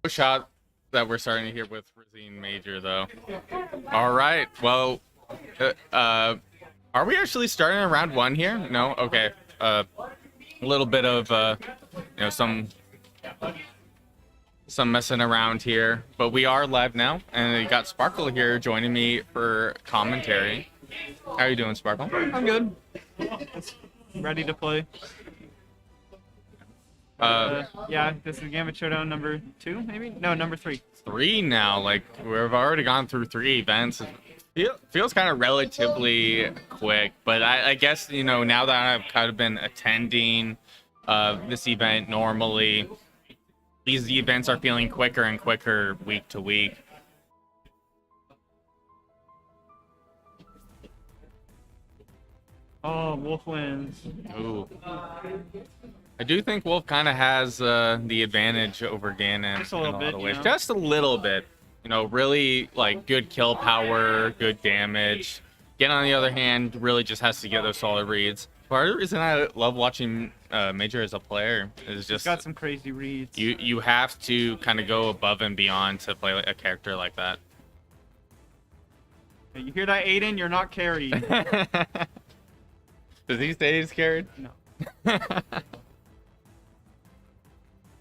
No shot that we're starting to hear with Rosine Major, though. All right. Well, are we actually starting in round one here? No. Okay. A little bit of some messing around here, but we are live now, and we got Sparkle here joining me for commentary. How are you doing, Sparkle? I'm good. Ready to play. Yeah, this is Gambit Showdown number 2, maybe? No, number 3. 3 now. Like, we've already gone through 3 events. Feels kind of relatively quick, but I guess, now that I've kind of been attending this event normally, these events are feeling quicker and quicker week to week. Oh, Wolf wins. Ooh. I do think Wolf kind of has the advantage over Ganon Just a little in a lot bit, of ways. yeah. Just a little bit. Really like good kill power, good damage. Ganon, on the other hand, really just has to get those solid reads. Part of the reason I love watching Major as a player is just He's got some crazy reads. you have to kind of go above and beyond to play a character like that. You hear that, Aiden? You're not carried. Does he say he's scared? No.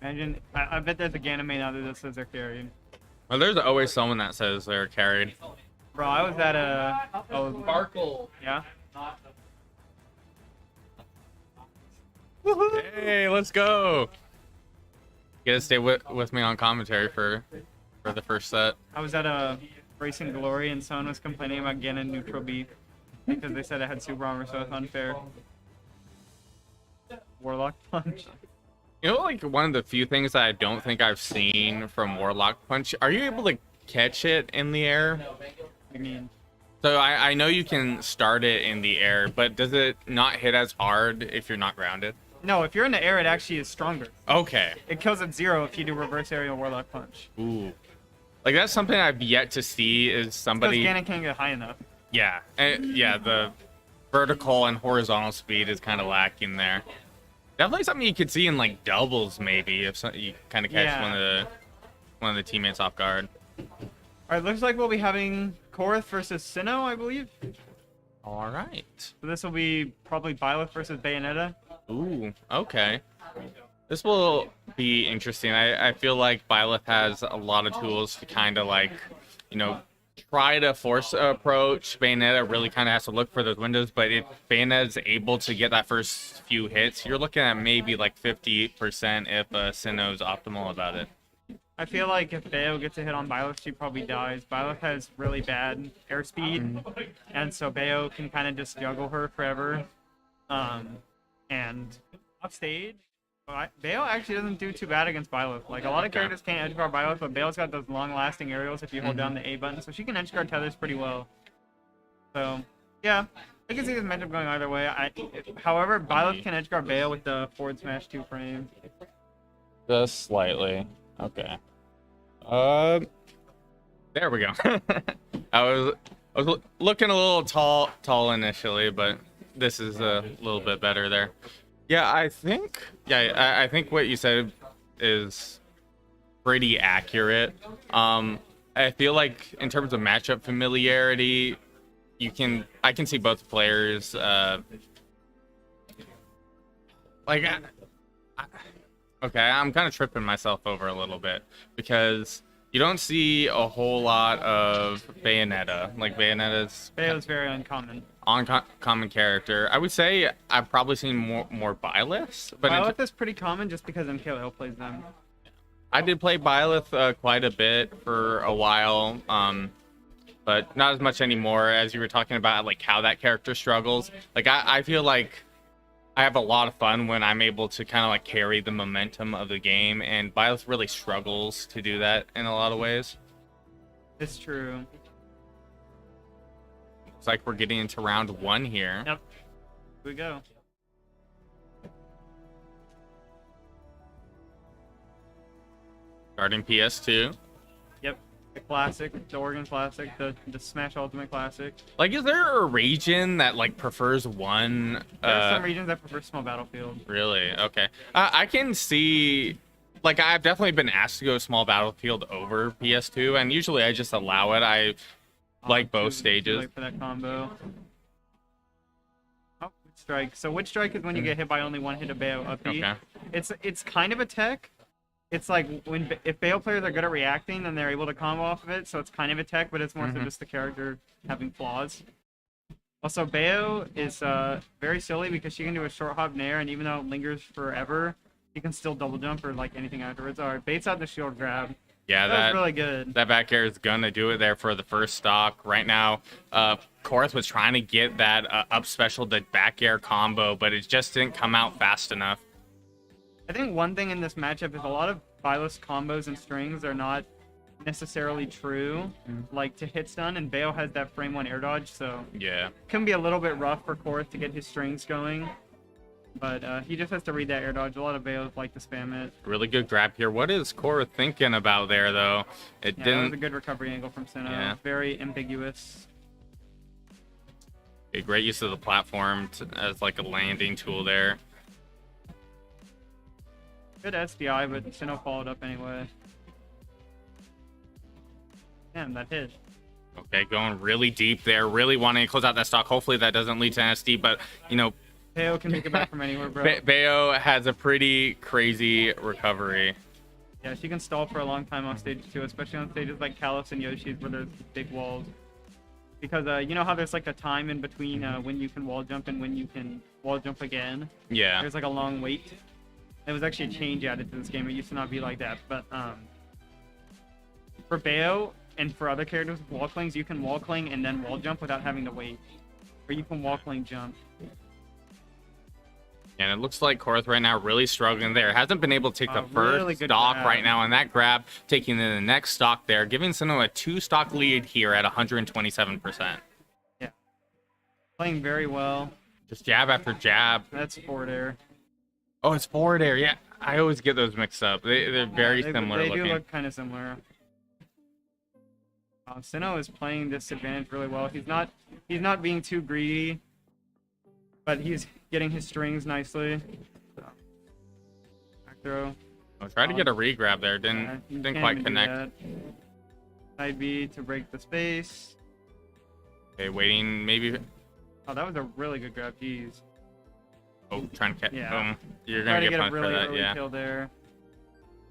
Imagine, I bet there's a Ganon main out there that says they're carried. Well, there's always someone that says they're carried. Bro, I was at a... Sparkle. Yeah? Hey, let's go. You gotta stay with me on commentary for the first set. I was at a Racing Glory and someone was complaining about Ganon neutral beef because they said it had super armor, so it's unfair. Warlock punch. Like one of the few things that I don't think I've seen from Warlock Punch, are you able to catch it in the air? I mean, So I know you can start it in the air, but does it not hit as hard if you're not grounded? no, if you're in the air, it actually is stronger. Okay. It kills at 0 if you do reverse aerial Warlock punch. Ooh. Like that's something I've yet to see is Because somebody. Ganon can't get high enough. Yeah. Yeah, the vertical and horizontal speed is kind of lacking there. Definitely something you could see in like doubles maybe if you kind of catch Yeah. one of the teammates off guard. Alright, looks like we'll be having Korth versus Sinnoh, I believe. All right. So this will be probably Byleth versus Bayonetta. Ooh, okay. This will be interesting. I feel like Byleth has a lot of tools to kind of like, try to force a approach. Bayonetta really kind of has to look for those windows, but if Bayonetta is able to get that first few hits, you're looking at maybe like 50% if Sinnoh's optimal about it. I feel like if Bayo gets a hit on Byleth, she probably dies. Byleth has really bad airspeed, and so Bayo can kind of just juggle her forever. And off stage, Bayo actually doesn't do too bad against Byleth. Like, a lot of characters can't edge guard Byleth, but Bayo's got those long-lasting aerials if you hold down the A button, so she can edge guard tethers pretty well. So, yeah, I can see this matchup going either way. However, Byleth can edge guard Bayo with the forward smash 2 frame. Just slightly. Okay. There we go. I was looking a little tall initially, but this is a little bit better there. Yeah, I think what you said is pretty accurate. I feel like in terms of matchup familiarity, I can see both players okay, I'm kind of tripping myself over a little bit because you don't see a whole lot of Bayonetta. Like Bayonetta's Bayo's very uncommon. common character. I would say I've probably seen more Byleth, but Byleth is pretty common just because MKL plays them. I did play Byleth quite a bit for a while, but not as much anymore. As you were talking about, like how that character struggles. Like I feel like I have a lot of fun when I'm able to kind of like carry the momentum of the game, and Byleth really struggles to do that in a lot of ways. It's true. It's like we're getting into round 1 here. Yep. Here we go. Starting PS2. Yep. The classic, the Oregon classic, the Smash Ultimate classic. Like, is there a region that like prefers one? There are some regions that prefer small battlefield. Really? Okay. I can see like I've definitely been asked to go small battlefield over PS2, and usually I just allow it. I like both Too stages. late for that combo. Oh, Witch Strike. So Witch Strike is when you get hit by only one hit of Bayo up B. Okay. It's kind of a tech. It's like if Bayo players are good at reacting, then they're able to combo off of it. So it's kind of a tech, but it's more so just the character having flaws. Also, Bayo is very silly because she can do a short hop nair, and even though it lingers forever, you can still double jump or like anything afterwards. Alright, baits out the shield grab. Yeah, That was really good. That back air is gonna do it there for the first stock. Right now, Chorus was trying to get that up special, the back air combo, but it just didn't come out fast enough. I think one thing in this matchup is a lot of Byleth's combos and strings are not necessarily true, like to hit stun, and Bayo has that frame 1 air dodge, so Yeah. it can be a little bit rough for Korth to get his strings going. But he just has to read that air dodge. A lot of Bayos like to spam it. Really good grab here. What is Cora thinking about there, though? It Yeah, that didn't. was a good recovery angle from Sinnoh. Yeah. Very ambiguous. A great use of the platform as like a landing tool there. Good SDI, but Sinnoh followed up anyway. Damn, that hit. Okay, going really deep there. Really wanting to close out that stock. Hopefully that doesn't lead to SD, but, you know, Bayo can make it back from anywhere, bro. Bayo has a pretty crazy recovery. Yeah, she can stall for a long time on stage too, especially on stages like Kalos and Yoshi's where there's big walls. Because you know how there's like a time in between when you can wall jump and when you can wall jump again? Yeah. There's like a long wait. There was actually a change added to this game. It used to not be like that. But for Bayo and for other characters with wall clings, you can wall cling and then wall jump without having to wait. Or you can wall cling jump. And it looks like Korth right now really struggling there. Hasn't been able to take the first really good stock grab. right now, and that grab taking in the next stock there, giving Sinnoh a 2-stock lead here at 127%. Yeah. Playing very well. Just jab after jab. That's forward air. Oh, it's forward air. Yeah, I always get those mixed up. They're very They similar looking. do look kind of similar. Sinnoh is playing this advantage really well. He's not being too greedy, but he's getting his strings nicely. Back throw. I tried to get a re-grab there. Didn't quite connect. Side B to break the space. Okay, waiting. Maybe. Oh, that was a really good grab. Jeez. Oh, trying to catch. Yeah. Boom. You're Try gonna to get get a punished really for that. early Yeah. kill there.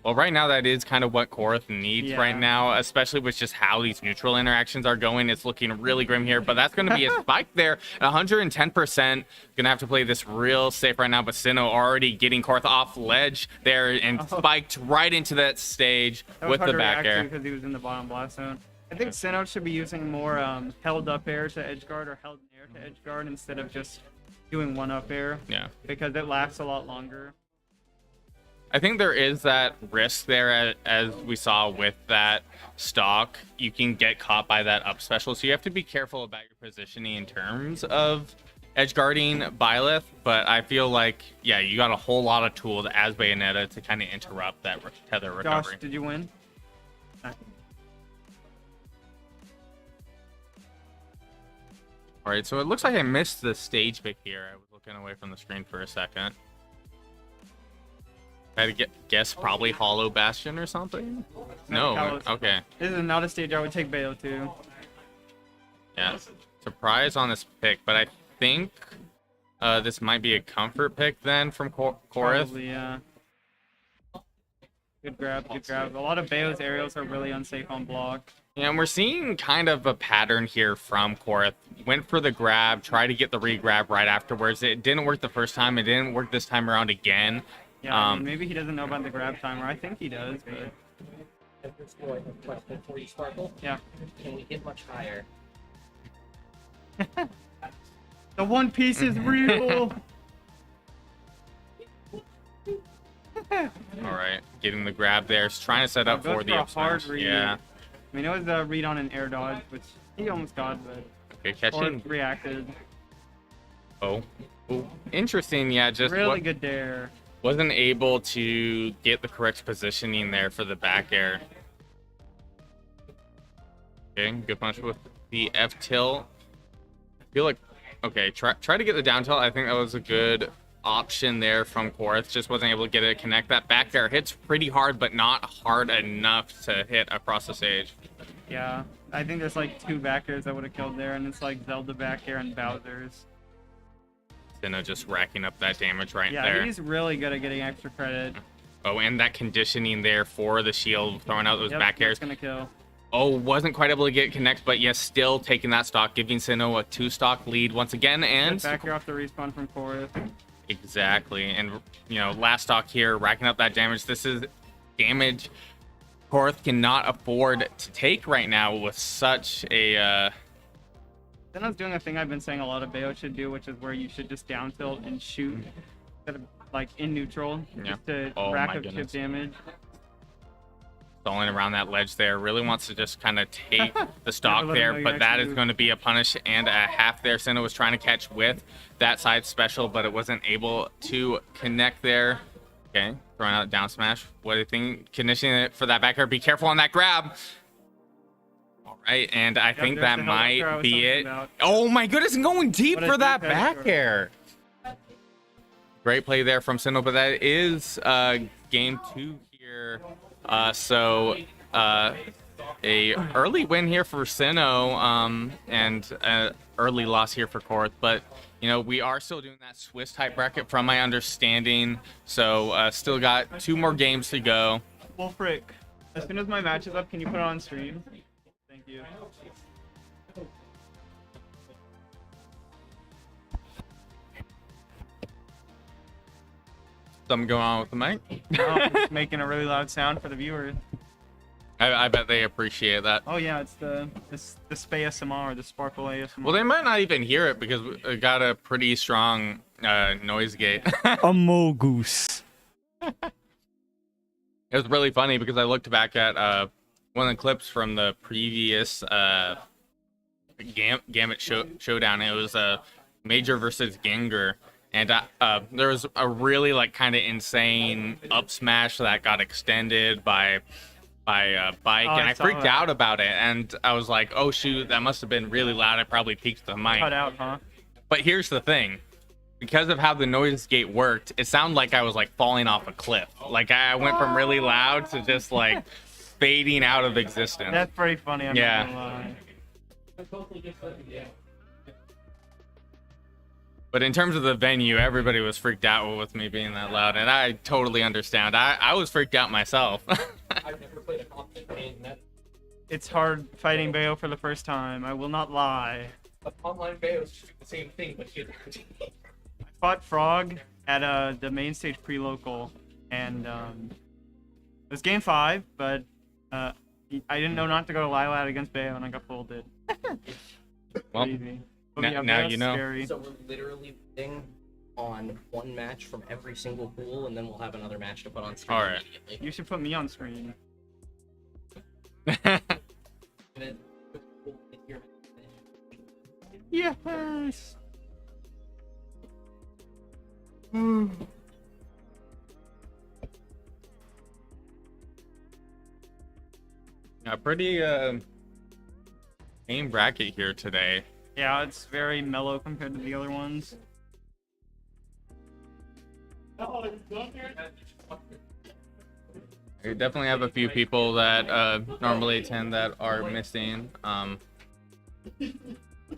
Well, right now that is kind of what Korth needs Yeah. right now, especially with just how these neutral interactions are going. It's looking really grim here, but that's going to be a spike there. 110%. Going to have to play this real safe right now, but Sinnoh already getting Korth off ledge there and spiked right into that stage That was with hard the to back react to air. because he was in the bottom blast zone. I think Sinnoh should be using more held up air to edge guard or held air to edge guard instead of just doing one up air. Yeah. Because it lasts a lot longer. I think there is that risk there, as we saw with that stock. You can get caught by that up special, so you have to be careful about your positioning in terms of edge guarding Byleth. But I feel like, yeah, you got a whole lot of tools as Bayonetta to kind of interrupt that tether recovery. Josh, did you win? All right, so it looks like I missed the stage pick here. I was looking away from the screen for a second. I had to guess probably Hollow Bastion or something? No, Kalos. okay. This is not a stage I would take Bayo to. Yeah, surprise on this pick, but I think this might be a comfort pick then from Korth. Probably, yeah. Good grab, good grab. A lot of Bayo's aerials are really unsafe on block. Yeah, and we're seeing kind of a pattern here from Korth. Went for the grab, tried to get the re-grab right afterwards. It didn't work the first time. It didn't work this time around again. Yeah, I mean, maybe he doesn't know about the grab timer. I think he does, but At this point, a question for you, Sparkle. yeah. Can we get much higher? The One Piece is real! All right, getting the grab there. It's trying to set up Goes for the a up hard smash. read. Yeah. I mean, it was a read on an air dodge, which he almost got, but Okay, catching. Korth reacted. Oh. Ooh. Interesting. Yeah, just Really good dare. wasn't able to get the correct positioning there for the back air. Okay, good punch with the F tilt. I feel like, okay, try to get the down tilt. I think that was a good option there from Korth. Just wasn't able to get it to connect. That back air hits pretty hard, but not hard enough to hit across the stage. Yeah, I think there's like 2 back airs that would have killed there, and it's like Zelda back air and Bowser's. Sinnoh just racking up that damage right Yeah, there. he's really good at getting extra credit. Oh, and that conditioning there for the shield, throwing out those back airs. Gonna kill. Oh, wasn't quite able to get connect, but yes, still taking that stock, giving Sinnoh a 2-stock lead once again. And back air off the respawn from Korth. Exactly, and last stock here, racking up that damage. This is damage Korth cannot afford to take right now with such a. Then I was doing a thing I've been saying a lot of Bayo should do, which is where you should just down tilt and shoot, instead of like in neutral, just to rack up chip damage. Stalling around that ledge there, really wants to just kind of take the stock there, but that is going to be a punish and a half there. Sinnoh was trying to catch with that side special, but it wasn't able to connect there. Okay, throwing out a down smash. What do you think? Conditioning it for that back air. Be careful on that grab. All right, and I think that might be it. Oh my goodness, and going deep for that back air. Great play there from Sinnoh, but that is game 2 here. So a early win here for Sinnoh, and early loss here for Korth, but we are still doing that Swiss type bracket from my understanding, so still got 2 more games to go. Well, frick, as soon as my match is up, can you put it on stream? Thank you. Something going on with the mic? Oh, it's making a really loud sound for the viewers. I bet they appreciate that. Oh yeah, it's the Spay ASMR, the Sparkle ASMR. Well, they might not even hear it because it got a pretty strong noise gate. A mongoose. It was really funny because I looked back at one of the clips from the previous Gambit Showdown. It was Major versus Gengar. And there was a really kind of insane up smash that got extended by Bike, and I freaked out about it. And I was like, oh shoot, that must have been really loud. I probably peaked the mic. Cut out, huh? But here's the thing. Because of how the noise gate worked, it sounded like I was falling off a cliff. I went from really loud to just fading out of existence. That's pretty funny. I'm not gonna lie. But in terms of the venue, everybody was freaked out with me being that loud, and I totally understand. I was freaked out myself. I've never played a competitive game. It's hard fighting Bayo for the first time. I will not lie. Online Bayo is the same thing, but you I fought Frog at the main stage pre-local, and it was game 5, but I didn't know not to go to Lilat against Bayo, and I got folded. Well, Easy. now you know. Scary. So we're literally betting on 1 match from every single pool, and then we'll have another match to put on screen. All right. Immediately. You should put me on screen. Yes. A pretty game bracket here today. Yeah, it's very mellow compared to the other ones. We definitely have a few people that normally attend that are missing.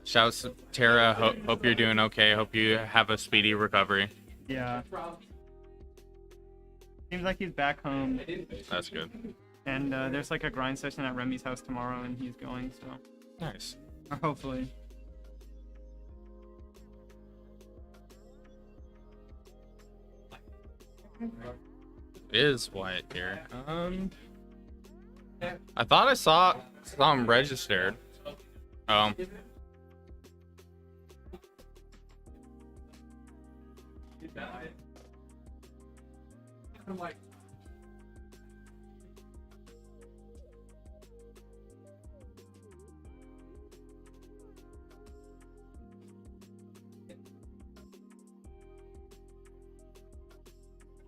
Shouts to Tara. Hope you're doing okay. Hope you have a speedy recovery. Yeah. Seems like he's back home. That's good. And there's a grind session at Remy's house tomorrow, and he's going, so. Nice. Or hopefully. It is Wyatt here. I thought I saw him registered. Oh.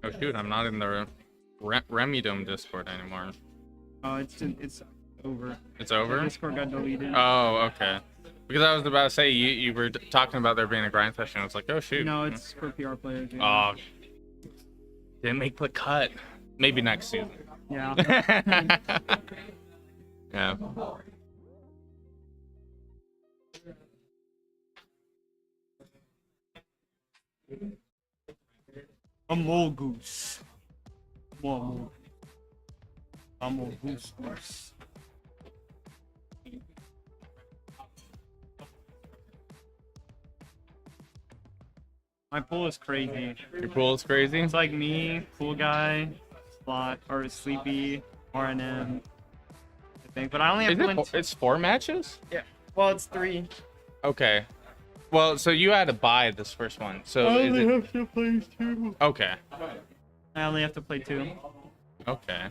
Oh shoot, I'm not in the Remydome Discord anymore. Oh, it's over. It's over? The Discord got deleted. Oh, okay. Because I was about to say, you were talking about there being a grind session. I was like, oh, shoot. No, it's for PR players. Yeah. Oh, didn't make the cut. Maybe next season. Yeah. Yeah. A mole goose. Mole. I'm a goose. My pool is crazy. Your pool is crazy. It's like me, cool guy, slot, or sleepy, RNM. I think, but I only have to win. It's 4 matches? Yeah. Well, it's 3. Okay. Well, so you had to buy this first one. So I is only it... have to play 2. Okay. I only have to play 2. Okay.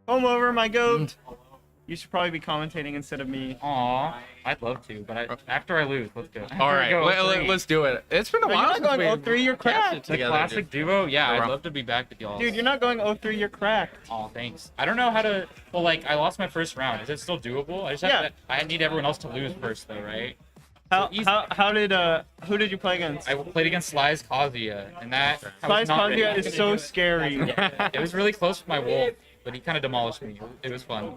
Home over, my goat. You should probably be commentating instead of me. Aw, I'd love to, but after I lose, let's go. All right, let's do it. It's been a while You're since not going 03, you're cracked. The classic duo, yeah, I'd love to be back with y'all. Dude, you're not going 03, you're cracked. Aw, thanks. I don't know how to. Well, like, I lost my first round. Is it still doable? I just have to. I need everyone else to lose first, though, right? How did who did you play against? I played against Sly's Kazuya, and that. Sly's Kazuya is so scary. It was really close with my wolf, but he kind of demolished me. It was fun.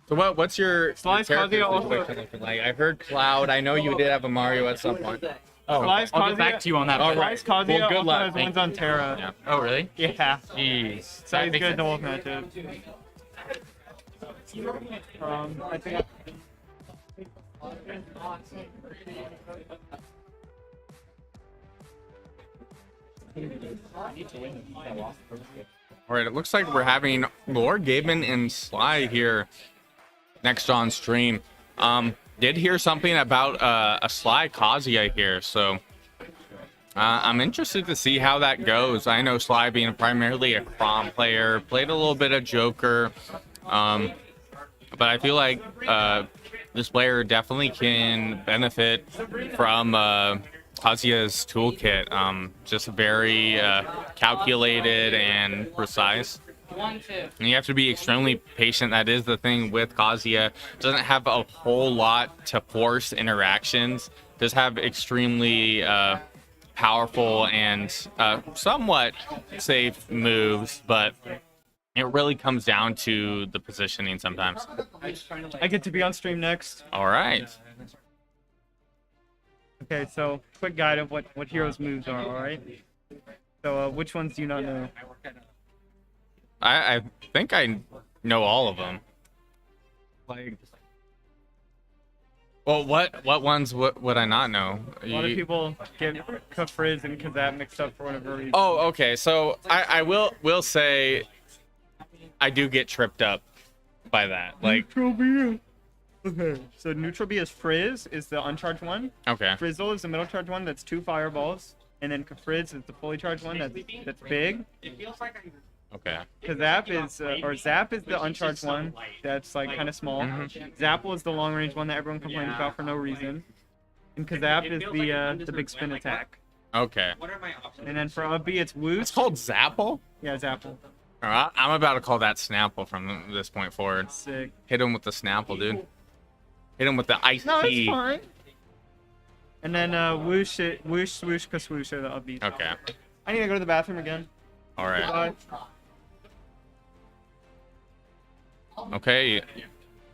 So what's your Slice character Kazuya also- situation looking like? I heard Cloud. I know you did have a Mario at some point. Oh, Sly's I'll get back Kazuya- to you on that. All right. Slice Kazuya Well, good also luck. has wins on Terra. Yeah. Oh, really? Yeah. Jeez. So he's makes good in the wolf sense. matchup. I think. All right, it looks like we're having Lord Gaben and Sly here next on stream. Did hear something about a Sly Kazuya here, so I'm interested to see how that goes. I know Sly being primarily a Crom player, played a little bit of Joker, but I feel like this player definitely can benefit from Kazuya's toolkit. Just very calculated and precise. And you have to be extremely patient. That is the thing with Kazuya. Doesn't have a whole lot to force interactions. Does have extremely powerful and somewhat safe moves, but it really comes down to the positioning sometimes. I get to be on stream next. All right. Okay, so quick guide of what heroes' moves are. All right. So which ones do you not know? I think I know all of them. Like, well, what ones would I not know? A lot of people get Kafriz and Kazap mixed up for whatever reason. Oh, okay. So I will say I do get tripped up by that. Like, Neutral B. Okay, so Neutral B is Frizz, is the uncharged one. okay. Frizzle is the middle charged one that's 2 fireballs. And then Kafriz is the fully charged one that's big. Okay. Kazap is, or Zap is the uncharged one that's like kind of small. Zapple is the long range one that everyone complains about for no reason. And Kazap is the big spin attack. Okay. And then for up B, it's Woost. It's called Zapple? Yeah, Zapple. All right, I'm about to call that Snapple from this point forward. Sick. Hit him with the Snapple, dude. Hit him with the iced No, tea. it's fine. And then Whoosh, Swoosh, Kaswoosh are the up Bs. Okay. I need to go to the bathroom again. All right. Goodbye. Okay.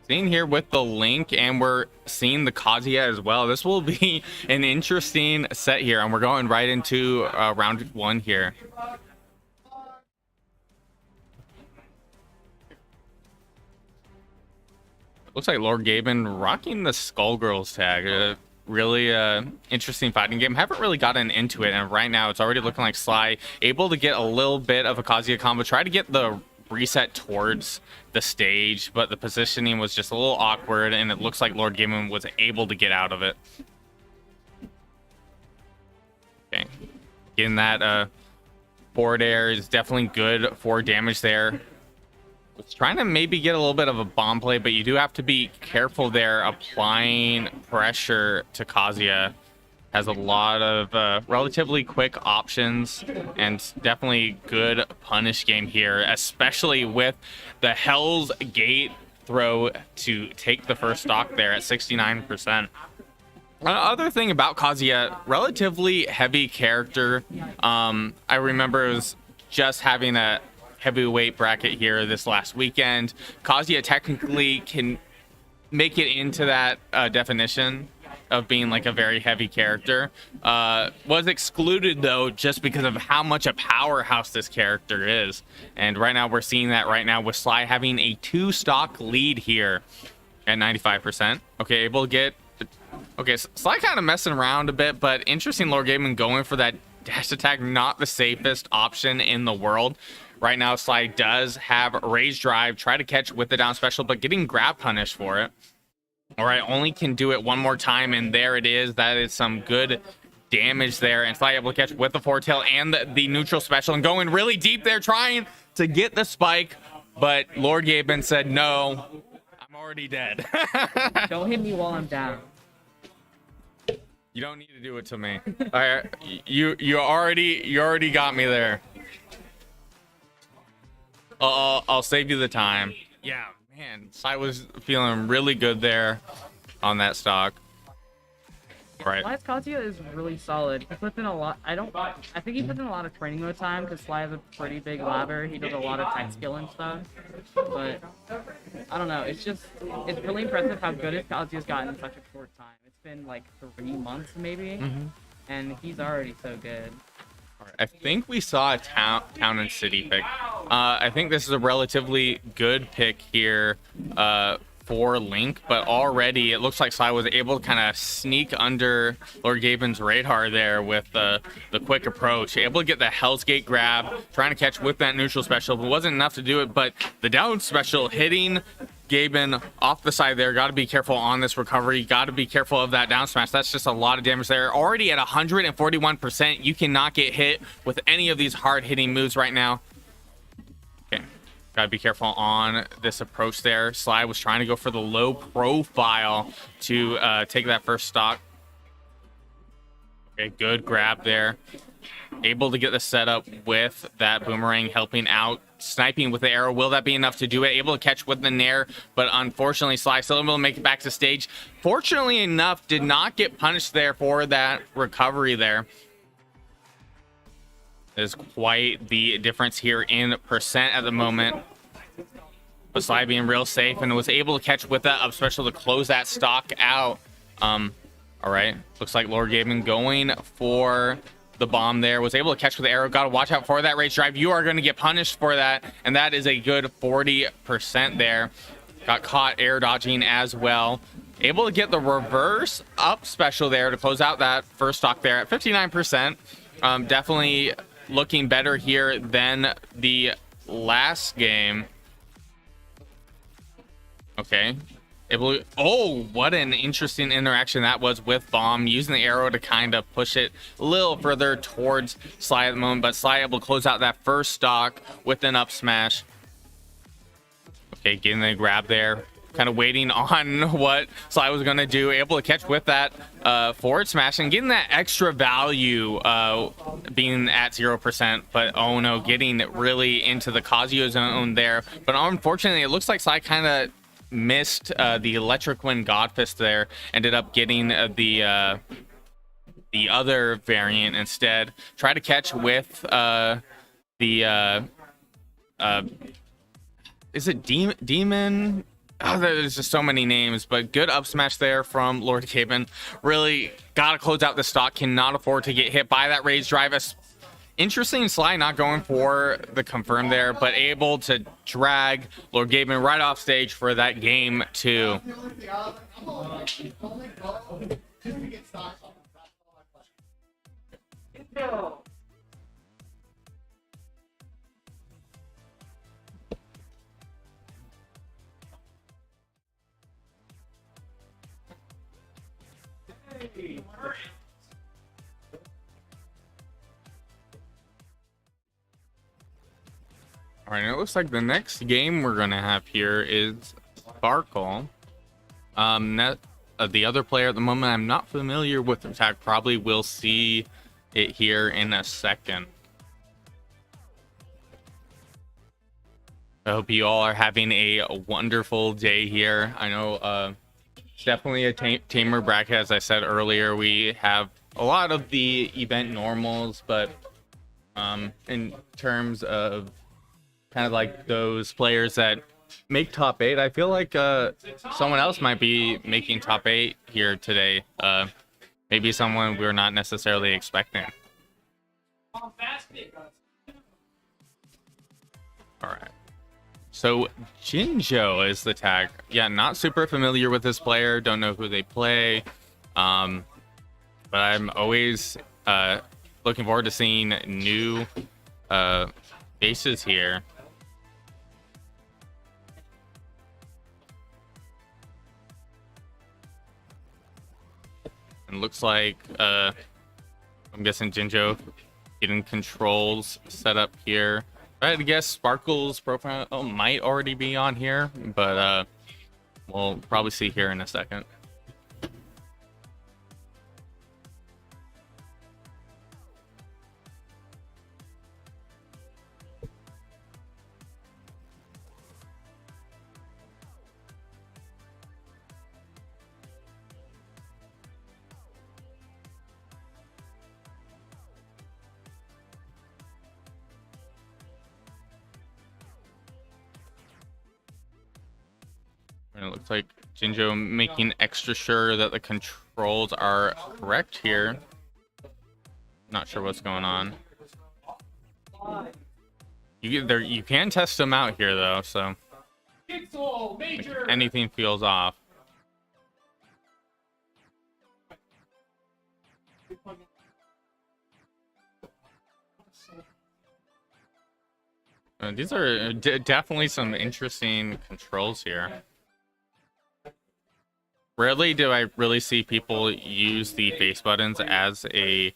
Seeing here with the link, and we're seeing the Kazuya as well. This will be an interesting set here, and we're going right into round 1 here. Looks like Lord Gaben rocking the Skullgirls tag. Really interesting fighting game. Haven't really gotten into it, and right now it's already looking like Sly able to get a little bit of a Kazuya combo. Try to get the reset towards the stage, but the positioning was just a little awkward, and it looks like Lord Gaben was able to get out of it. Okay. Getting that forward air is definitely good for damage there. It's trying to maybe get a little bit of a bomb play, but you do have to be careful there applying pressure to Kazuya. Has a lot of relatively quick options and definitely good punish game here, especially with the Hell's Gate throw to take the first stock there at 69%. Other thing about Kazuya, relatively heavy character. I remember it was just having a heavyweight bracket here this last weekend. Kazuya technically can make it into that definition of being like a very heavy character. Was excluded though just because of how much a powerhouse this character is. And right now we're seeing that right now with Sly having a 2-stock lead here at 95%. Okay, able to get... Okay, so Sly kind of messing around a bit, but interesting Lord Gaben going for that dash attack, not the safest option in the world. Right now, Sly does have Rage Drive, try to catch with the down special, but getting grab punished for it. All right, only can do it one more time, and there it is. That is some good damage there, and Sly able to catch with the foretail and the neutral special, and going really deep there, trying to get the spike, but Lord Gaben said, no, I'm already dead. Don't hit me while I'm down. You don't need to do it to me. All right, you already got me there. I'll save you the time. Yeah, man, Sly was feeling really good there on that stock. Right. Sly's Kazuya is really solid. He puts in a lot. I think he puts in a lot of training mode time because Sly has a pretty big ladder. He does a lot of tech skill and stuff. But I don't know. It's really impressive how good his Kazuya's gotten in such a short time. It's been like 3 months maybe, and he's already so good. I think we saw a town and city pick. I think this is a relatively good pick here for Link, but already it looks like Sly was able to kind of sneak under Lord Gaben's radar there with the quick approach. Able to get the Hell's Gate grab, trying to catch with that neutral special, but wasn't enough to do it. But the down special hitting Gaben off the side there. Got to be careful on this recovery. Got to be careful of that down smash. That's just a lot of damage there. Already at 141%. You cannot get hit with any of these hard hitting moves right now. Okay. Got to be careful on this approach there. Sly was trying to go for the low profile to take that first stock. Okay, good grab there. Able to get the setup with that boomerang, helping out. Sniping with the arrow. Will that be enough to do it? Able to catch with the nair, but unfortunately Sly still able to make it back to stage. Fortunately enough, did not get punished there for that recovery there. There's quite the difference here in percent at the moment. But Sly being real safe and was able to catch with that up special to close that stock out. All right, looks like Lord Gaben going for the bomb there, was able to catch with the arrow. Got to watch out for that Rage Drive. You are going to get punished for that, and that is a good 40% there. Got caught air dodging as well. Able to get the reverse up special there to close out that first stock there at 59%. Definitely looking better here than the last game. Okay. Oh, what an interesting interaction that was with Bomb, using the arrow to kind of push it a little further towards Sly at the moment, but Sly able to close out that first stock with an up smash. Okay, getting the grab there, kind of waiting on what Sly was going to do, able to catch with that forward smash and getting that extra value being at 0%, but oh no, getting really into the Kazuya zone there. But unfortunately, it looks like Sly kind of missed the Electric Wind Godfist there, ended up getting the other variant instead. Try to catch with the is it Demon? Oh, there's just so many names, but good up smash there from Lord Gaben. Really gotta close out the stock, cannot afford to get hit by that Rage Drive. Interesting, Sly not going for the confirm there, but able to drag Lord Gaben right off stage for that game 2. All right, it looks like the next game we're gonna have here is Sparkle. The other player at the moment, I'm not familiar with the tag. Probably will see it here in a second. I hope you all are having a wonderful day here. I know it's definitely a tamer bracket. As I said earlier, we have a lot of the event normals, but in terms of kind of like those players that make top 8, I feel like someone else might be making top 8 here today. Maybe someone we're not necessarily expecting. Bombastic. All right. So Jinjo is the tag. Yeah, not super familiar with this player. Don't know who they play. But I'm always looking forward to seeing new faces here. And looks like I'm guessing Jinjo getting controls set up here. I had to guess Sparkle's profile might already be on here, but we'll probably see here in a second. And it looks like Jinjo making extra sure that the controls are correct here. Not sure what's going on. You can test them out here though, so if anything feels off. These are definitely some interesting controls here. Rarely do I really see people use the face buttons as a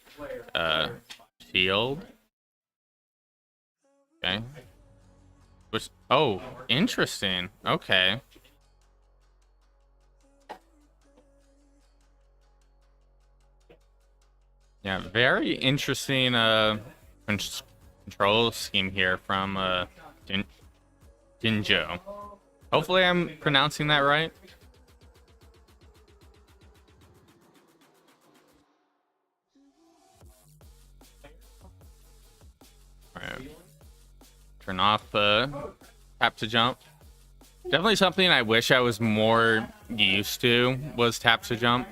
shield. Okay. Which, oh, interesting. Okay. Yeah, very interesting control scheme here from Jinjo. Hopefully I'm pronouncing that right. Alright. Turn off tap to jump. Definitely something I wish I was more used to was tap to jump.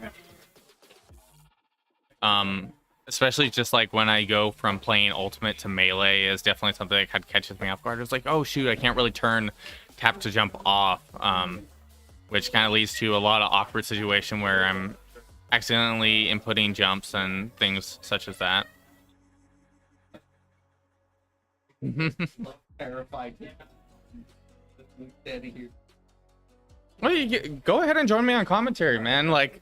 Especially just like when I go from playing ultimate to melee is definitely something that kind of catches me off guard. It's like, oh shoot, I can't really turn tap to jump off, which kind of leads to a lot of awkward situation where I'm accidentally inputting jumps and things such as that. Terrified. Well, go ahead and join me on commentary, man. Like,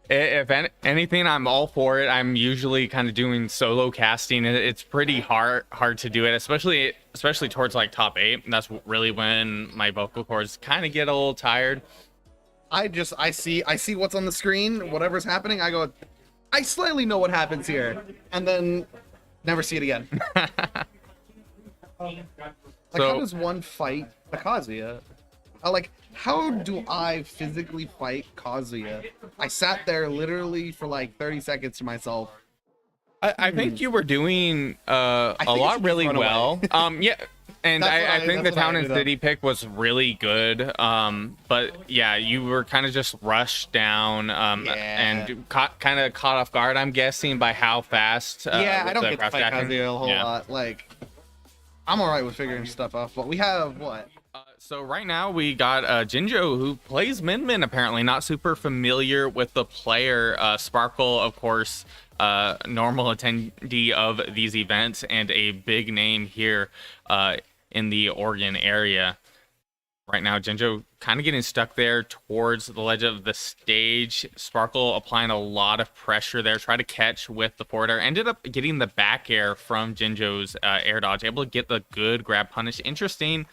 if anything, I'm all for it. I'm usually kind of doing solo casting. It's pretty hard to do it, especially towards like top 8. And that's really when my vocal cords kind of get a little tired. I see what's on the screen, whatever's happening. I go, I slightly know what happens here, and then never see it again. Like, how does one fight a Kazuya? How do I physically fight Kazuya? I sat there literally for like 30 seconds to myself. I think you were doing a lot really well. Yeah, and I think the town and city pick was really good. But yeah, you were kind of just rushed down and kind of caught off guard, I'm guessing, by how fast. I don't get to fight Kazuya a whole lot. Like, I'm alright with figuring stuff out, but we have what? So right now we got Jinjo, who plays Min Min, apparently not super familiar with the player. Sparkle, of course, normal attendee of these events and a big name here in the Oregon area. Right now, Jinjo kind of getting stuck there towards the ledge of the stage. Sparkle applying a lot of pressure there, try to catch with the forward air. Ended up getting the back air from Jinjo's air dodge, able to get the good grab punish. Interesting,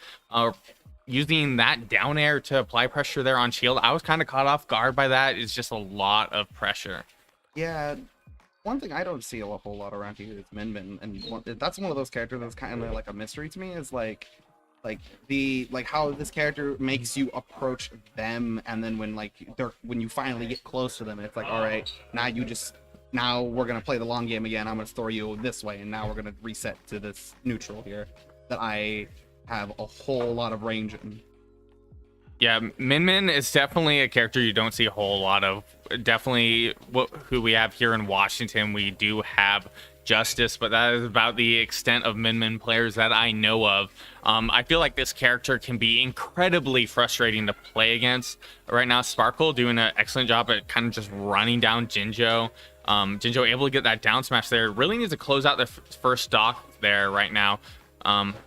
using that down air to apply pressure there on shield. I was kind of caught off guard by that. It's just a lot of pressure. Yeah, one thing I don't see a whole lot around here is Min Min, and that's one of those characters that's kind of like a mystery to me. Is like, like how this character makes you approach them, and then when you finally get close to them, it's like, all right, now we're gonna play the long game again. I'm gonna throw you this way, and now we're gonna reset to this neutral here that I have a whole lot of range in. Yeah, Min Min is definitely a character you don't see a whole lot of. Definitely who we have here in Washington, we do have Justice, but that is about the extent of Min Min players that I know of. I feel like this character can be incredibly frustrating to play against. Right now, Sparkle doing an excellent job at kind of just running down Jinjo. Jinjo able to get that down smash there. Really needs to close out the first stock there right now.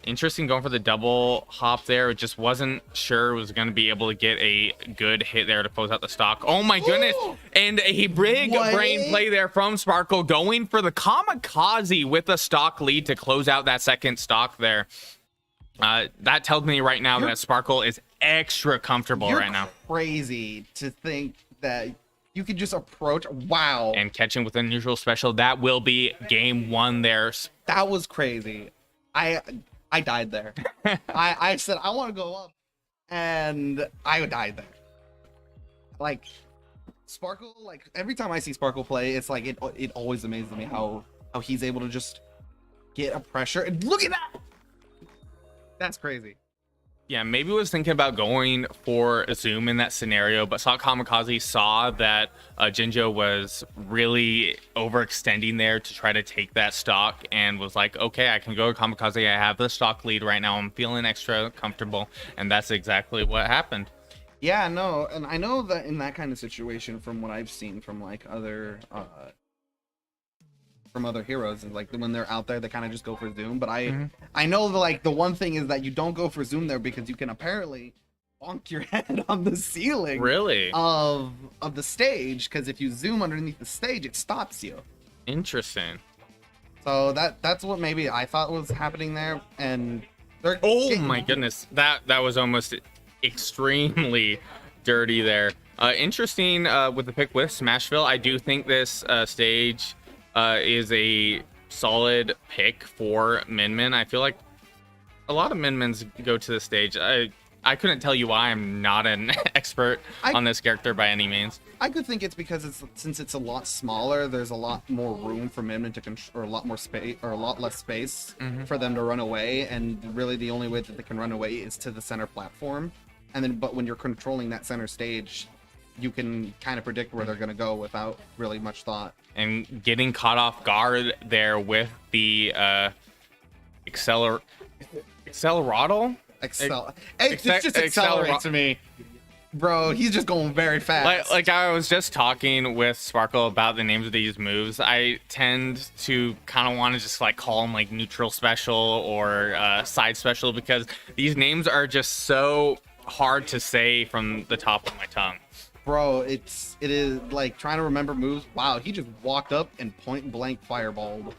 Interesting going for the double hop there. Just wasn't sure was going to be able to get a good hit there to close out the stock. Oh my goodness. And a big brain play there from Sparkle, going for the kamikaze with a stock lead to close out that second stock there. That tells me right now that Sparkle is extra comfortable right now. Crazy to think that you could just approach. Wow. And catching with a neutral special. That will be game one there. That was crazy. I died there. I said I want to go up, and I died there. Like Sparkle, like every time I see Sparkle play, it's like it always amazes me how he's able to just get a pressure. And look at that. That's crazy. Yeah, maybe was thinking about going for a zoom in that scenario, but saw Kamikaze, saw that Jinjo was really overextending there to try to take that stock, and was like, okay, I can go to Kamikaze. I have the stock lead right now. I'm feeling extra comfortable, and that's exactly what happened. Yeah, no, and I know that in that kind of situation, from what I've seen from like other heroes, and like when they're out there, they kind of just go for zoom. But I know the one thing is that you don't go for zoom there because you can apparently bonk your head on the ceiling of the stage, because if you zoom underneath the stage, it stops you. Interesting. So that's what maybe I thought was happening there. And oh my goodness, that was almost extremely dirty there. Interesting with the pick with Smashville. I do think this stage is a solid pick for Min Min. I feel like a lot of Min Mins go to the stage. I couldn't tell you why. I'm not an expert on this character by any means. I could think it's because since it's a lot smaller, there's a lot more room for Min Min to control, or a lot more space, or a lot less space for them to run away. And really, the only way that they can run away is to the center platform. And then, but when you're controlling that center stage, you can kind of predict where they're going to go without really much thought. And getting caught off guard there with the Accelerado? It's just accelerate to me. Bro, he's just going very fast. Like I was just talking with Sparkle about the names of these moves. I tend to kind of want to just like call them like neutral special or side special, because these names are just so hard to say from the top of my tongue. Bro, it is like trying to remember moves. Wow, he just walked up and point blank fireballed.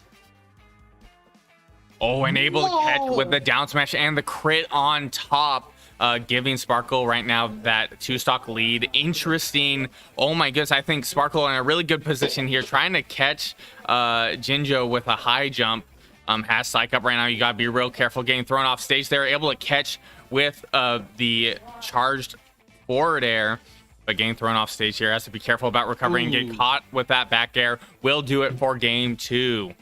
Oh, and able to catch with the down smash and the crit on top, giving Sparkle right now that 2-stock lead. Interesting. Oh my goodness, I think Sparkle in a really good position here, trying to catch Jinjo with a high jump. Has psych up right now. You gotta be real careful getting thrown off stage there. Able to catch with the charged forward air, but getting thrown off stage here. Has to be careful about recovering. Get caught with that back air. Will do it for game 2.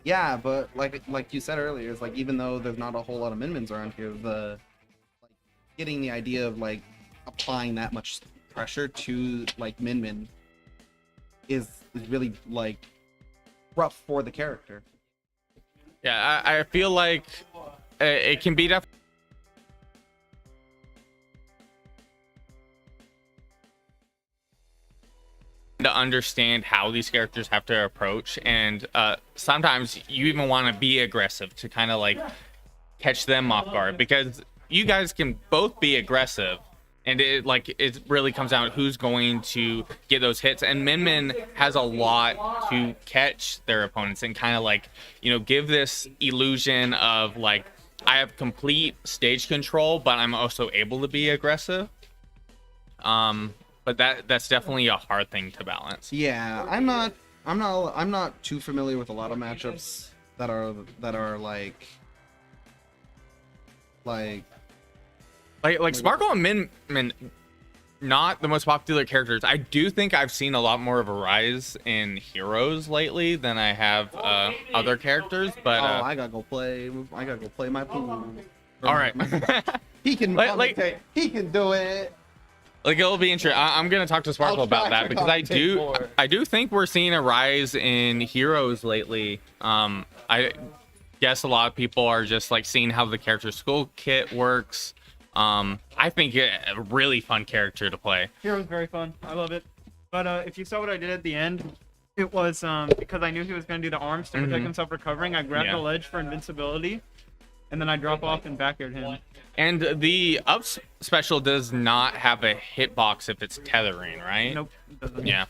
Yeah, but like you said earlier, it's like even though there's not a whole lot of Min-Mins around here, getting the idea of like applying that much pressure to like Min-Min is really like rough for the character. Yeah, I feel like it can be definitely to understand how these characters have to approach, and sometimes you even want to be aggressive to kind of like catch them off guard, because you guys can both be aggressive, and it really comes down to who's going to get those hits. And Min Min has a lot to catch their opponents and kind of like, you know, give this illusion of like, I have complete stage control, but I'm also able to be aggressive. But that's definitely a hard thing to balance. Yeah, I'm not too familiar with a lot of matchups that are like Like Sparkle and Min, not the most popular characters. I do think I've seen a lot more of a rise in heroes lately than I have other characters. But I gotta go play. I gotta go play my pool. all right. He can commentate. He can do it. Like it'll be interesting. I'm gonna talk to Sparkle about that because I do think we're seeing a rise in heroes lately. I guess a lot of people are just like seeing how the character school kit works. I think a really fun character to play. Hero's very fun. I love it. But if you saw what I did at the end, it was because I knew he was gonna do the arms to protect himself recovering. I grabbed the ledge for invincibility, and then I drop off and back aired him. And the up special does not have a hitbox if it's tethering, right? Nope. It doesn't. Yeah.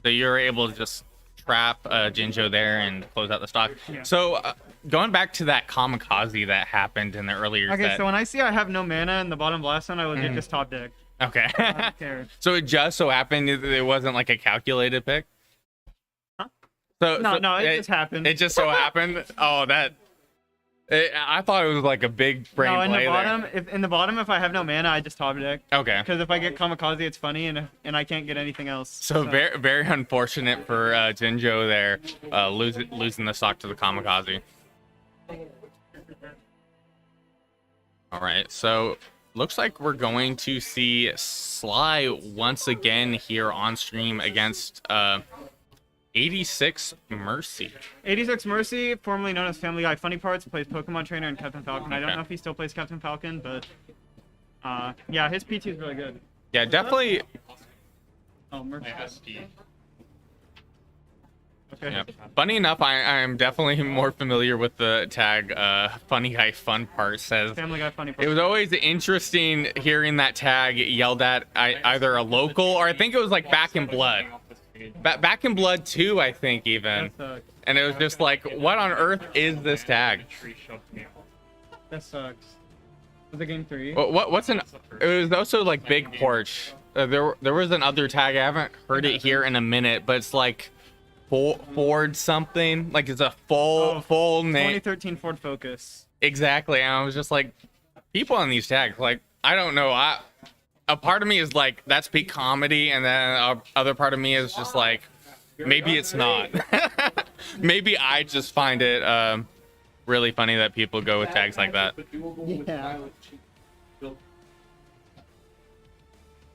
So you're able to just trap Jinjo there and close out the stock. Yeah. So going back to that kamikaze that happened in the earlier Okay, set. so when I see I have no mana in the bottom blast zone, I legit just top deck. Okay. I don't care. So it just so happened it wasn't like a calculated pick? Huh? So No, it just happened. It just so happened. Oh, I thought it was like a big brain No, in play the bottom, there. if I have no mana, I just top deck. Okay. Because if I get kamikaze, it's funny, and I can't get anything else. So very, very unfortunate for Jinjo there, losing the stock to the kamikaze. All right, so looks like we're going to see Sly once again here on stream against 86 Mercy. 86 Mercy, formerly known as Family Guy Funny Parts, plays Pokemon Trainer and Captain Falcon. I don't Okay. know if he still plays Captain Falcon, but yeah, his PT is really good. Yeah, definitely. Oh, Mercy. Okay. Yeah. Funny enough, I am definitely more familiar with the tag Funny Guy Fun Part says. Family Guy Funny Parts. It was always interesting hearing that tag yelled at either a local or I think it was like Back in Blood. Back in Blood 2, I think even. That sucks. And it was just like, what on earth is this tag? That sucks. Was it game 3? What's an? It was also like Big Porch. There was another tag. I haven't heard it here in a minute, but it's like Ford something. Like it's a full name. 2013 Ford Focus. Exactly. And I was just like, people on these tags, like I don't know. A part of me is like that's peak comedy, and then other part of me is just like maybe it's not. Maybe I just find it really funny that people go with tags like that. Yeah.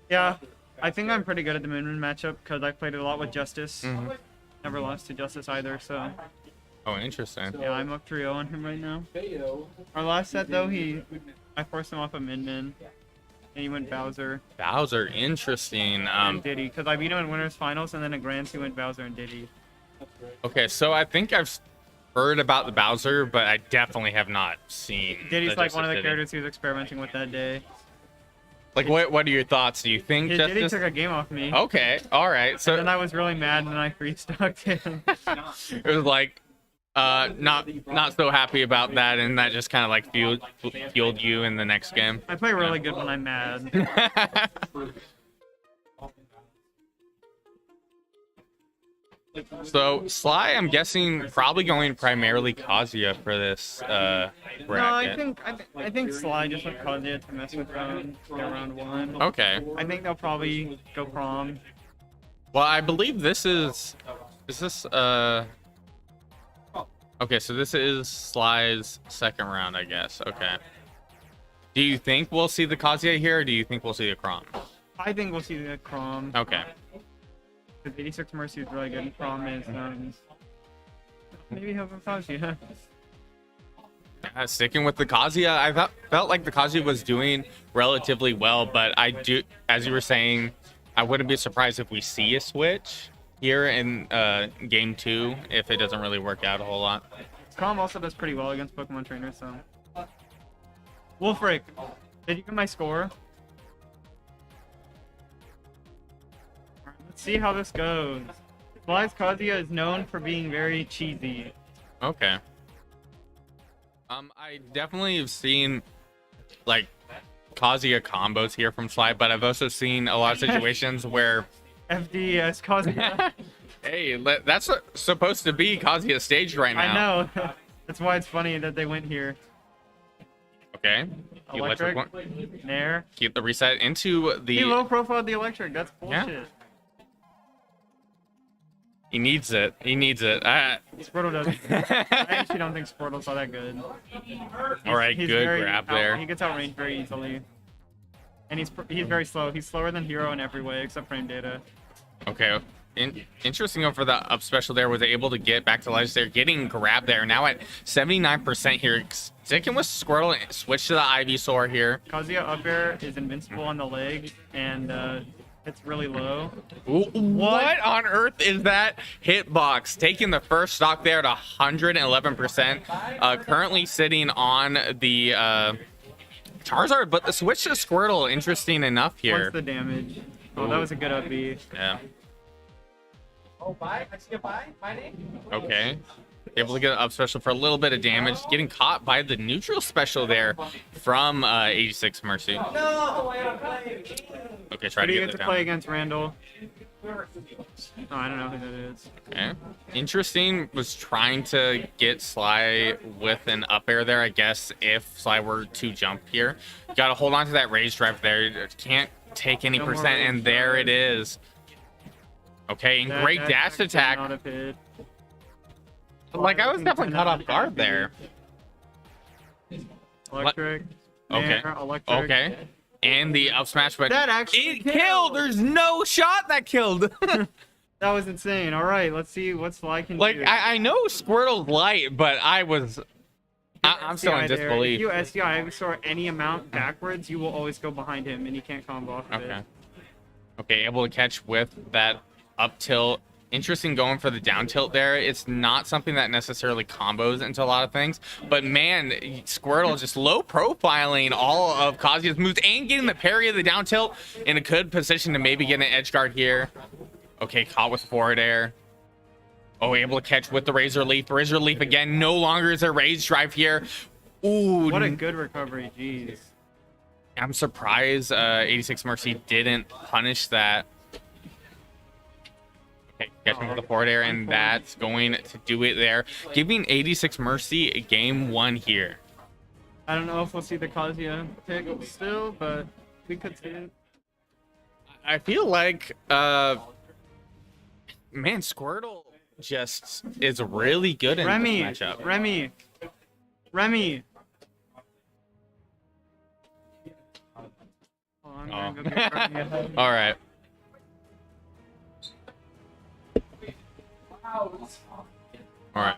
Yeah, I think I'm pretty good at the Moon matchup because I played it a lot with Justice. Never lost to Justice either, so Oh, interesting. yeah, I'm up 3-0 on him right now. Our last set though, I forced him off a min-min, and he went Bowser Bowser, interesting. and Diddy, because I beat him in Winners Finals, and then in Grands he went Bowser and Diddy. Okay, so I think I've heard about the Bowser, but I definitely have not seen. Diddy's like one of the Diddy. characters he was experimenting with that day. Like, what are your thoughts? Do you think Yeah, Diddy Justice? took a game off me. Okay, all right. So And then I was really mad, and I free stuck him. it was like, not so happy about that, and that just kind of like fueled you in the next game. I play really good when I'm mad. So Sly, I'm guessing probably going primarily Kazuya for this bracket. No, I think Sly just went Kazuya to mess with round 1. Okay. I think they'll probably go prom. Well, I believe this is this okay, so this is Sly's second round, I guess. Okay. Do you think we'll see the Kazuya here, or do you think we'll see the Crom? I think we'll see the prom. Okay. The 86 Mercy is really good. And prom is maybe he'll go Kazuya. Sticking with the Kazuya, I felt like the Kazuya was doing relatively well, but I do, as you were saying, I wouldn't be surprised if we see a switch here in game 2 if it doesn't really work out a whole lot. Prom also does pretty well against Pokemon trainers, so. Wolfric, did you get my score? Let's see how this goes. Sly's Kazuya is known for being very cheesy. Okay. I definitely have seen like Kazuya combos here from Sly, but I've also seen a lot of situations where FDS Kazuya. hey, that's supposed to be Kazuya's stage right now. I know. That's why it's funny that they went here. Okay. The electric one. Nair. Keep the reset into the. He low profiled the electric. That's Yeah. bullshit. He needs it. He needs it. Squirtle doesn't. I actually don't think Squirtle's all that good. All right, He's good very grab there. He gets outranged very easily. And he's very slow. He's slower than Hero in every way except frame data. Okay. Interesting over the up special there. Was able to get back to ledge there. Getting grabbed there. Now at 79% here. Sticking with Squirtle. Switch to the Ivysaur here. Kazuya up air is invincible on the leg. And it's really low. Ooh, what on earth is that hitbox? Taking the first stock there at 111%. Currently sitting on the Charizard, but the switch to Squirtle, interesting enough here. What's the damage? Oh, that was a good up B. Yeah. Oh, bye. I see a bye. My name. Okay. Able to get an up special for a little bit of damage. Getting caught by the neutral special there from 86 Mercy. No, I gotta play. Okay, try Who to do you get get it to play down. against Randall? Oh, I don't know who that is. Okay. Interesting. Was trying to get Sly with an up air there, I guess, if Sly were to jump here. Got to hold on to that rage drive there. Can't take any No more percent, and rage there drive. it is. Okay, and That- great that dash actually attack. not have hit. Like, I was definitely caught off guard there. Electric. Okay. Nair, electric. Okay. And the up smash, but That actually it killed. There's no shot that killed. That was insane. All right, let's see what Sly can Like, do. I know Squirtle's light, but I'm still in SDI there. disbelief. If you SDI Ivysaur any amount backwards, you will always go behind him, and he can't combo off of Okay. it. Okay, able to catch with that up tilt. Interesting going for the down tilt there. It's not something that necessarily combos into a lot of things, but man, Squirtle just low profiling all of Kazuya's moves and getting the parry of the down tilt in a good position to maybe get an edge guard here. Okay, caught with forward air. Oh, able to catch with the Razor Leaf. Razor Leaf again. No longer is there rage drive here. Ooh, What a good recovery, jeez. I'm surprised 86 Mercy didn't punish that. Okay, catching with the forward air, and that's going to do it there. Giving 86 Mercy a game one here. I don't know if we'll see the Kazuya pick still, but we could see it. I feel like, man, Squirtle just is really good in Remy, this matchup. Remy. Oh, I'm gonna go get Remy. All right. All right.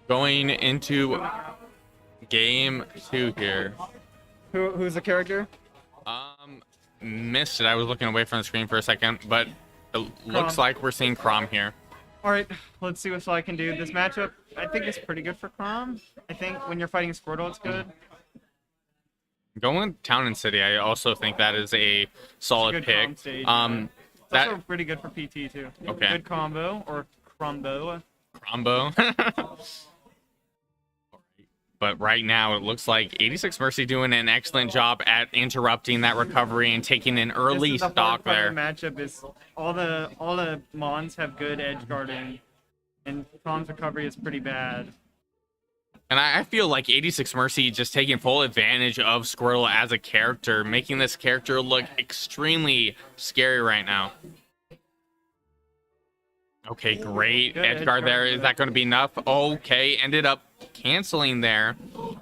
Going into game two here. Who's the character? Missed it. I was looking away from the screen for a second, but it looks like we're seeing Crom here. All right, let's see what Sly can do. This matchup, I think, is pretty good for Crom. I think when you're fighting Squirtle, it's good. Going Town and City, I also think that is a solid Good pick. comp stage. Um, It's that also pretty good for PT too. Okay. Good combo or crombo. combo. But right now, it looks like 86 Mercy doing an excellent job at interrupting that recovery and taking an early This is the stock hard part there. of the matchup is all the Mons have good edge guarding, and Crom's recovery is pretty bad. And I feel like 86 Mercy just taking full advantage of Squirtle as a character, making this character look extremely scary right now. Okay, great Good edge guard there. Is that going to be enough? Okay, ended up canceling there.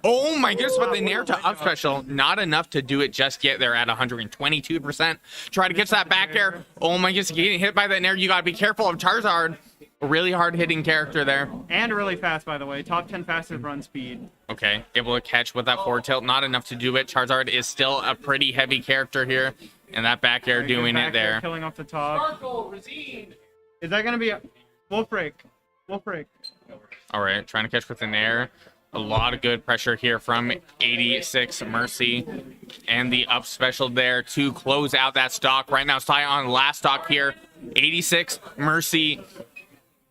Oh my goodness, but the Nair to up special, not enough to do it just yet. They're at 122%. Try to catch that back air. Oh my goodness, getting hit by that Nair. You got to be careful of Charizard. A really hard hitting character there. And really fast, by the way. Top 10 fastest run speed. Okay, able to catch with that forward tilt. Not enough to do it. Charizard is still a pretty heavy character here. And that back air doing Back it there. air, killing off the top. Is that going to be a Wolf Break? Wolf Break. All right, trying to catch with an air. A lot of good pressure here from 86 Mercy. And the up special there to close out that stock. Right now, Sly on last stock here. 86 Mercy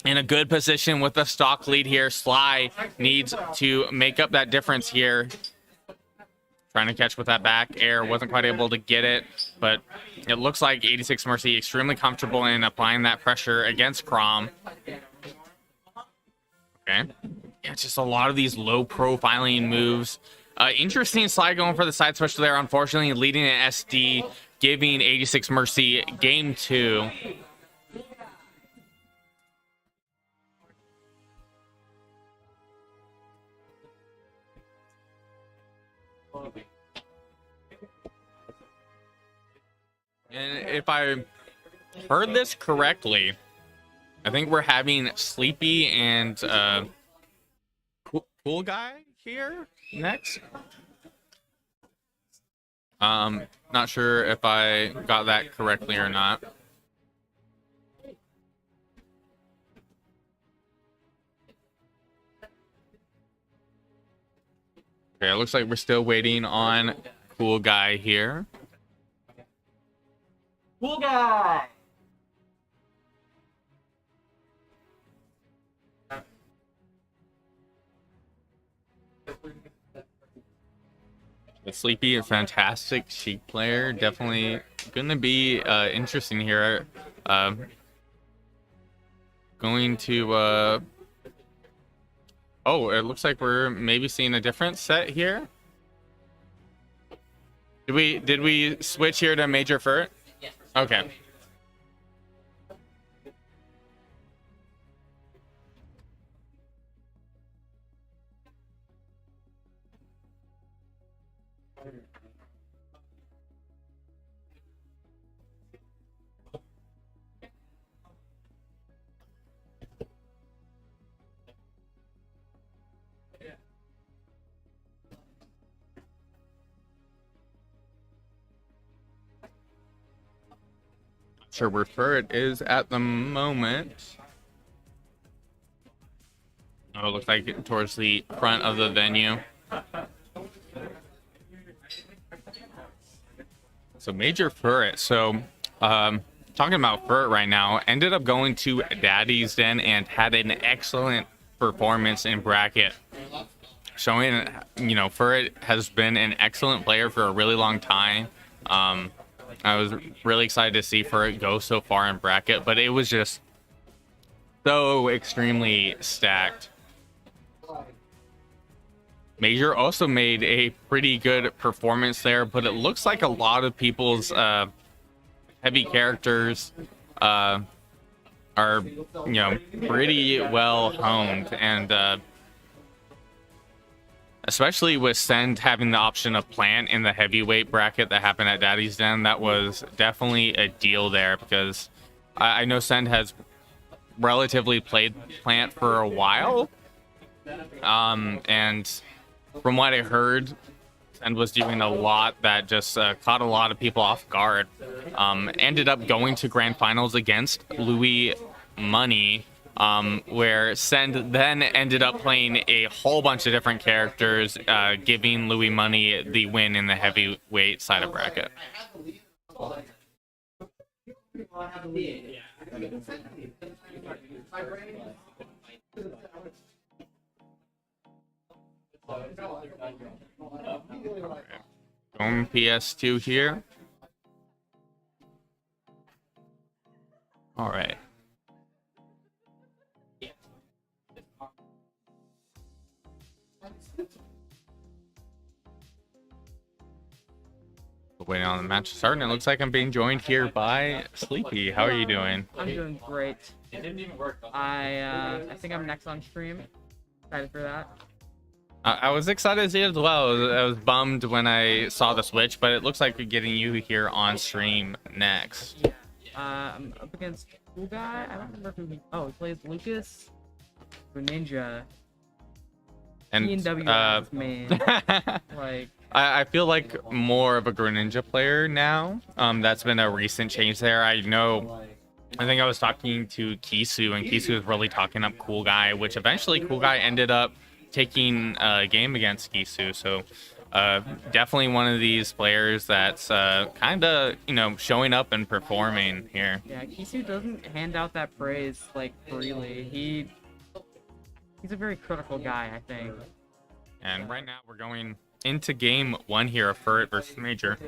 in a good position with the stock lead here. Sly needs to make up that difference here. Trying to catch with that back air. Wasn't quite able to get it, but it looks like 86 Mercy extremely comfortable in applying that pressure against Crom. Okay. Yeah, just a lot of these low profiling moves. Interesting slide going for the side special there. Unfortunately, leading an SD, giving 86 Mercy game 2. And if I heard this correctly, I think we're having Sleepy and cool guy here next. Not sure if I got that correctly or not. Okay, it looks like we're still waiting on cool guy here. Cool guy. Sleepy, a fantastic Sheik player. Definitely going to be interesting here. Going to... Oh, it looks like we're maybe seeing a different set here. Did we switch here to Major Furt? Yes. Okay. Sure where Furt is at the moment. Oh, it looks like towards the front of the venue. So Major Furt. So talking about Furt right now, ended up going to Daddy's Den and had an excellent performance in bracket. Showing, you know, Furt has been an excellent player for a really long time. I was really excited to see Furt go so far in bracket, but it was just so extremely stacked. Major also made a pretty good performance there, but it looks like a lot of people's heavy characters are, you know, pretty well honed, and especially with Send having the option of plant in the heavyweight bracket that happened at Daddy's Den, that was definitely a deal there, because I know Send has relatively played plant for a while, and from what I heard, Send was doing a lot that just caught a lot of people off guard. Ended up going to grand finals against Louis Money, where Send then ended up playing a whole bunch of different characters, giving Louis Money the win in the heavyweight side of bracket. Going PS2 here. All right. Waiting on the match to start, and it looks like I'm being joined here by Sleepy. How are you doing? I'm doing great. It didn't even work. I think I'm next on stream. Excited for that. I was excited to see it as well. I was bummed when I saw the switch, but it looks like we're getting you here on stream next. I'm up against Cool Guy. I don't remember who he. Oh, he plays Lucas, Ninja, And ENW main. Like. I feel like more of a Greninja player now. That's been a recent change there. I know. I think I was talking to Kisu, and Kisu was really talking up Cool Guy, which eventually Cool Guy ended up taking a game against Kisu. So definitely one of these players that's kind of, you know, showing up and performing here. Yeah, Kisu doesn't hand out that praise like freely. He's a very critical guy, I think. And right now we're going into game 1 here of Furt versus Major.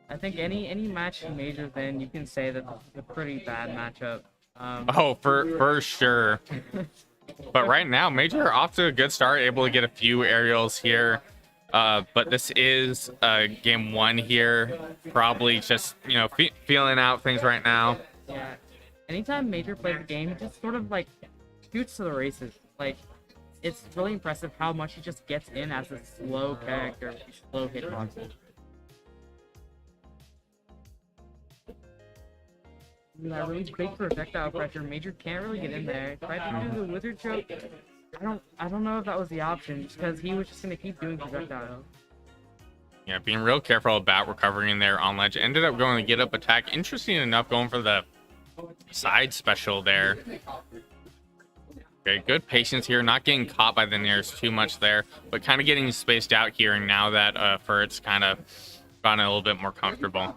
I think any match in Major, then you can say that it's a pretty bad matchup. Oh, for sure. But right now, Major off to a good start, able to get a few aerials here. But this is game 1 here. Probably just, you know, feeling out things right now. Yeah. Anytime Major plays a game, he just sort of like shoots to the races. Like, it's really impressive how much he just gets in as a slow character, slow hitboxes. That really big projectile pressure. Major can't really get in there. Tried to do the wizard choke. I don't know if that was the option, just because he was just gonna keep doing projectile. Yeah, being real careful about recovering there on ledge. Ended up going to get up attack. Interesting enough, going for the side special there. Okay, good patience here. Not getting caught by the Nairs too much there, but kind of getting spaced out here. And now that Furret's kind of gotten a little bit more comfortable.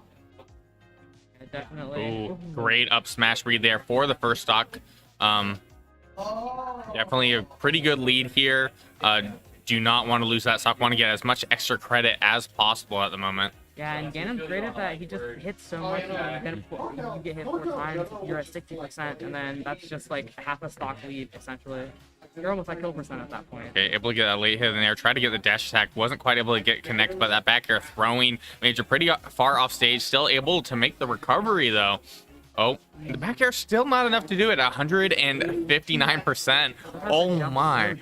Yeah, definitely. Ooh, great up smash read there for the first stock. Definitely a pretty good lead here. Do not want to lose that stock. Want to get as much extra credit as possible at the moment. Yeah, and Ganon's great at that. He just hits so much, and you get hit 4 times, you're at 60%, and then that's just like half a stock lead, essentially. You're almost at kill percent at that point. Okay, able to get that late hit in there. Try to get the dash attack. Wasn't quite able to get connected, but that back air throwing Major pretty far off stage. Still able to make the recovery, though. Oh, the back air still not enough to do it. 159%. Oh, my.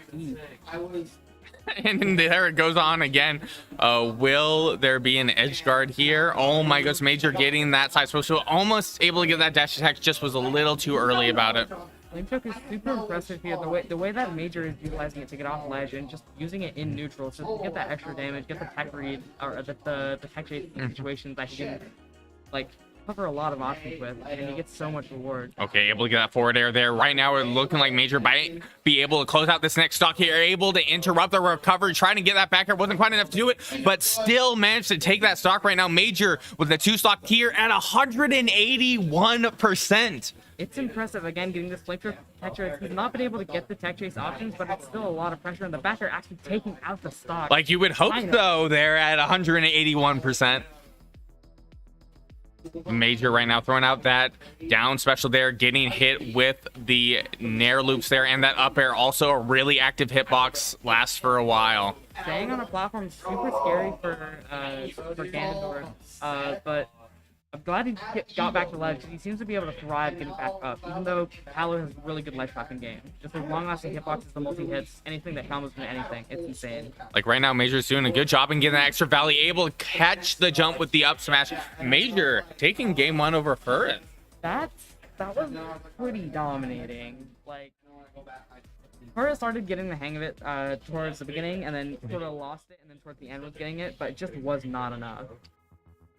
And there it goes on again. Will there be an edge guard here? Oh my goodness, Major getting that side special. Almost able to get that dash attack, just was a little too early about it. Flame choke is super impressive here. The way that Major is utilizing it to get off ledge and just using it in neutral to get that extra damage, get the tech read, or the tech chase situations that he can, like, cover a lot of options with, and he gets so much reward. Okay, able to get that forward air there. Right now, we're looking like Major might be able to close out this next stock here, able to interrupt the recovery, trying to get that back air. Wasn't quite enough to do it, but still managed to take that stock right now. Major with the 2 stock here at 181%. It's impressive, again, getting this flame choke tech chase. He's not been able to get the tech chase options, but it's still a lot of pressure, and the back air actually taking out the stock. Like you would hope so, there at 181%. Major right now throwing out that down special there, getting hit with the nair loops there, and that up air also a really active hitbox, lasts for a while. Staying on a platform is super scary for Ganondorf, but I'm glad he got back to ledge. He seems to be able to thrive getting back up, even though Paolo has really good ledge tracking game. Just as long-lasting hitboxes, the multi-hits, anything that combos into anything, it's insane. Like right now, Major's doing a good job in getting that extra valley, able to catch the jump with the up smash. Major taking game 1 over Furret. That was pretty dominating. Like, Furret started getting the hang of it towards the beginning, and then sort of lost it, and then towards the end was getting it, but it just was not enough.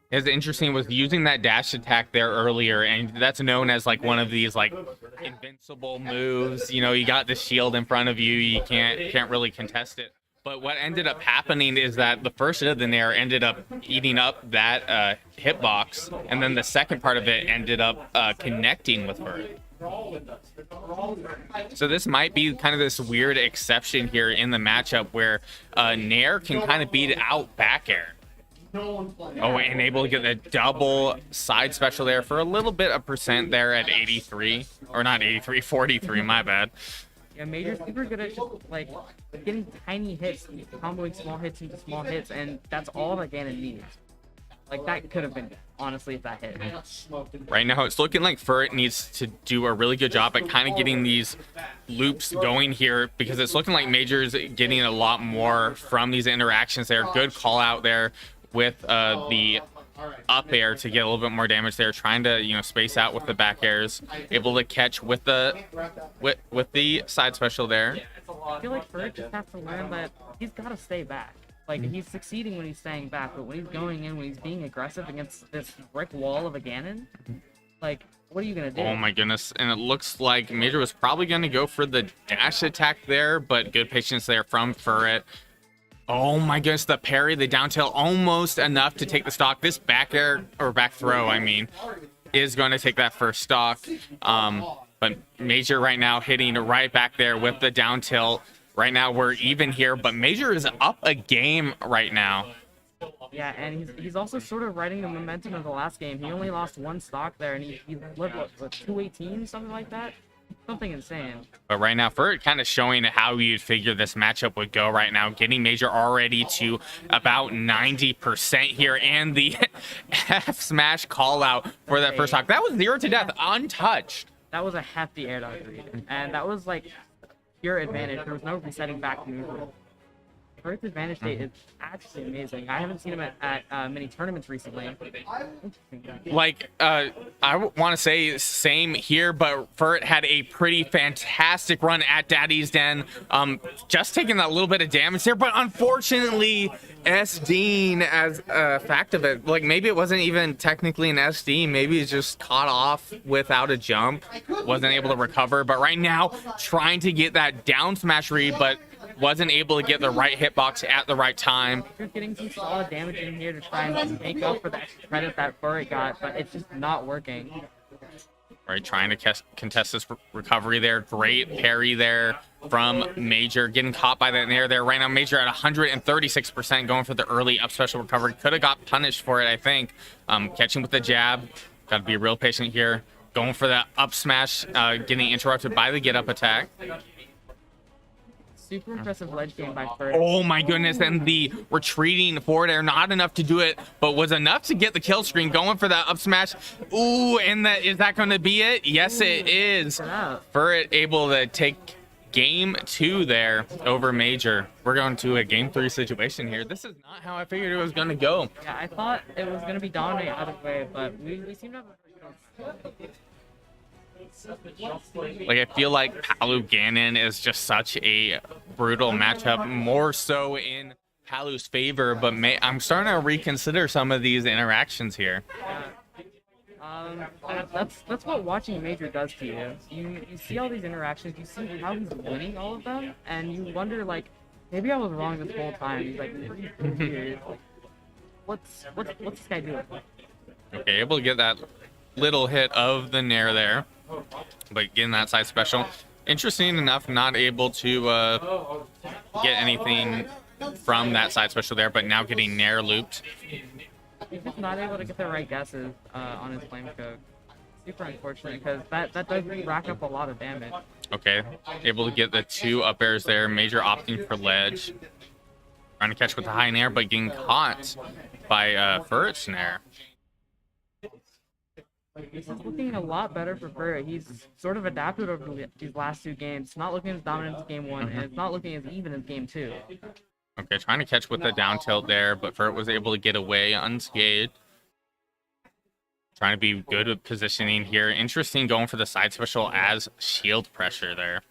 It's interesting was using that dash attack there earlier, and that's known as like one of these like invincible moves. You know, you got the shield in front of you, you can't really contest it. But what ended up happening is that the first hit of the nair ended up eating up that hitbox, and then the second part of it ended up connecting with her. So this might be kind of this weird exception here in the matchup where nair can kind of beat out back air. Oh, and able to get a double side special there for a little bit of percent there at 83. Or not 83, 43, my bad. Yeah, Major's super good at just, like, getting tiny hits, comboing small hits into small hits, and that's all that Ganon needs. Like, that could have been, honestly, if that hit. Right now, it's looking like Furret needs to do a really good job at kind of getting these loops going here, because it's looking like Major's getting a lot more from these interactions there. Good call out there with the up air to get a little bit more damage there, trying to, you know, space out with the back airs, able to catch with the side special there. I feel like Furret just has to learn that he's got to stay back. Like, he's succeeding when he's staying back, but when he's going in, when he's being aggressive against this brick wall of a Ganon, like, what are you gonna do? Oh my goodness. And it looks like Major was probably gonna go for the dash attack there, but good patience there from Furret. Oh my goodness, the parry, the down tilt, almost enough to take the stock. This back air, or back throw, I mean, is going to take that first stock. But Major right now hitting right back there with the down tilt. Right now we're even here, but Major is up a game right now. Yeah, and he's also sort of riding the momentum of the last game. He only lost 1 stock there, and he lived, what 218, something like that? something insane. But right now, Furt kind of showing how you'd figure this matchup would go right now. Getting Major already to about 90% here. And the F smash call out for that first stock. That was 0 to death, untouched. That was a hefty air dodge read. And that was like pure advantage. There was no resetting back to neutral. Furt's advantage state is actually amazing. I haven't seen him at many tournaments recently. Like, I want to say same here, but Furt had a pretty fantastic run at Daddy's Den. Just taking that little bit of damage there, but unfortunately, SDing as a fact of it. Like, maybe it wasn't even technically an SD. Maybe it's just caught off without a jump. Wasn't able to recover, but right now, trying to get that down smash read, but wasn't able to get the right hitbox at the right time. You're getting some solid damage in here to try and make up for the extra credit that Furret got, but it's just not working. Right, trying to contest this recovery there. Great parry there from Major. Getting caught by that nair there. Right now, Major at 136% going for the early up special recovery. Could have got punished for it, I think. Catching with the jab. Got to be real patient here. Going for that up smash. Getting interrupted by the get up attack. Super impressive ledge game by Furt. Oh my goodness, and the retreating forward air, not enough to do it, but was enough to get the kill screen. Going for that up smash. Ooh, and is that going to be it? Yes, it is. Furt able to take game 2 there over Major. We're going to a game 3 situation here. This is not how I figured it was going to go. Yeah, I thought it was going to be dominating either way, but we seem to have a Like, I feel like Palu Ganon is just such a brutal matchup, more so in Palu's favor, but I'm starting to reconsider some of these interactions here. That's what watching Major does to you. You see all these interactions, you see how he's winning all of them, and you wonder, like, maybe I was wrong this whole time. He's like, pretty weird. Like, what's this guy doing? Okay, able to get that little hit of the nair there, but getting that side special. Interesting enough, not able to get anything from that side special there, but now getting nair looped. He's just not able to get the right guesses on his flame code. Super unfortunate, because that does rack up a lot of damage. Okay, able to get the 2 up airs there. Major opting for ledge. Trying to catch with the high nair, but getting caught by Furret's snare. This is looking a lot better for Furret. He's sort of adapted over these last 2 games. It's not looking as dominant as game 1, and it's not looking as even as game 2. Okay, trying to catch with the down tilt there, but Furt was able to get away unscathed. Trying to be good with positioning here. Interesting going for the side special as shield pressure there.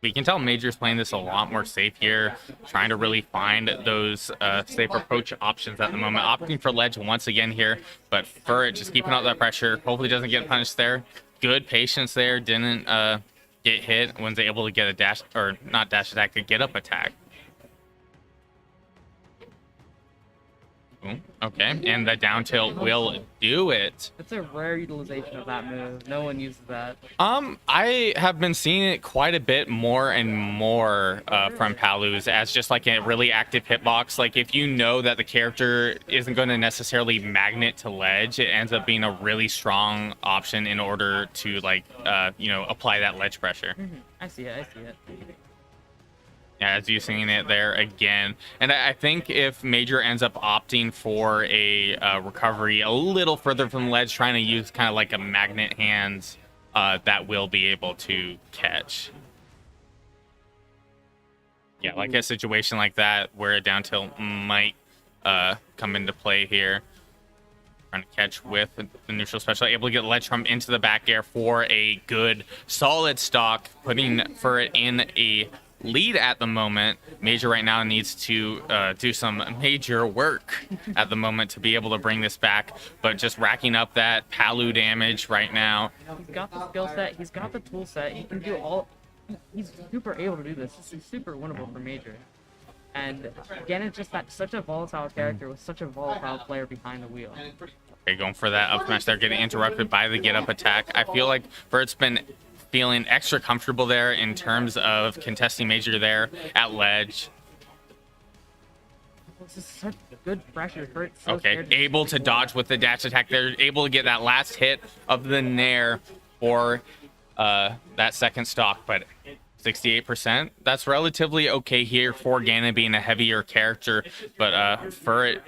But you can tell Major's playing this a lot more safe here, trying to really find those safe approach options at the moment. Opting for ledge once again here, but Furt just keeping up that pressure. Hopefully doesn't get punished there. Good patience there. Didn't get hit. Was able to get a dash, or not dash attack, a get up attack. Ooh, okay, and the down tilt will do it. It's a rare utilization of that move. No one uses that. I have been seeing it quite a bit more and more from Palu's as just like a really active hitbox. Like, if you know that the character isn't going to necessarily magnet to ledge, it ends up being a really strong option in order to, like, apply that ledge pressure. I see it. Yeah, as you seeing it there again. And I think if Major ends up opting for a recovery a little further from the ledge, trying to use kind of like a magnet hands, that will be able to catch. Yeah, like a situation like that where a down tilt might come into play here. Trying to catch with the neutral special, able to get ledge from into the back air for a good solid stock, putting Furret in a lead at the moment. Major right now needs to do some major work at the moment to be able to bring this back, but just racking up that Palu damage right now. He's got the skill set, he's got the tool set, he can do all. He's super able to do this. This is super winnable for Major. And again, it's just such a volatile character with such a volatile player behind the wheel. Okay, going for that up smash there, getting interrupted by the get up attack. I feel like Furt's been feeling extra comfortable there in terms of contesting Major there at ledge. This is such good pressure. Furt's so Okay, scared. able to dodge with the dash attack there, able to get that last hit of the nair for that second stock, but 68%, that's relatively okay here for Ganon being a heavier character, but for it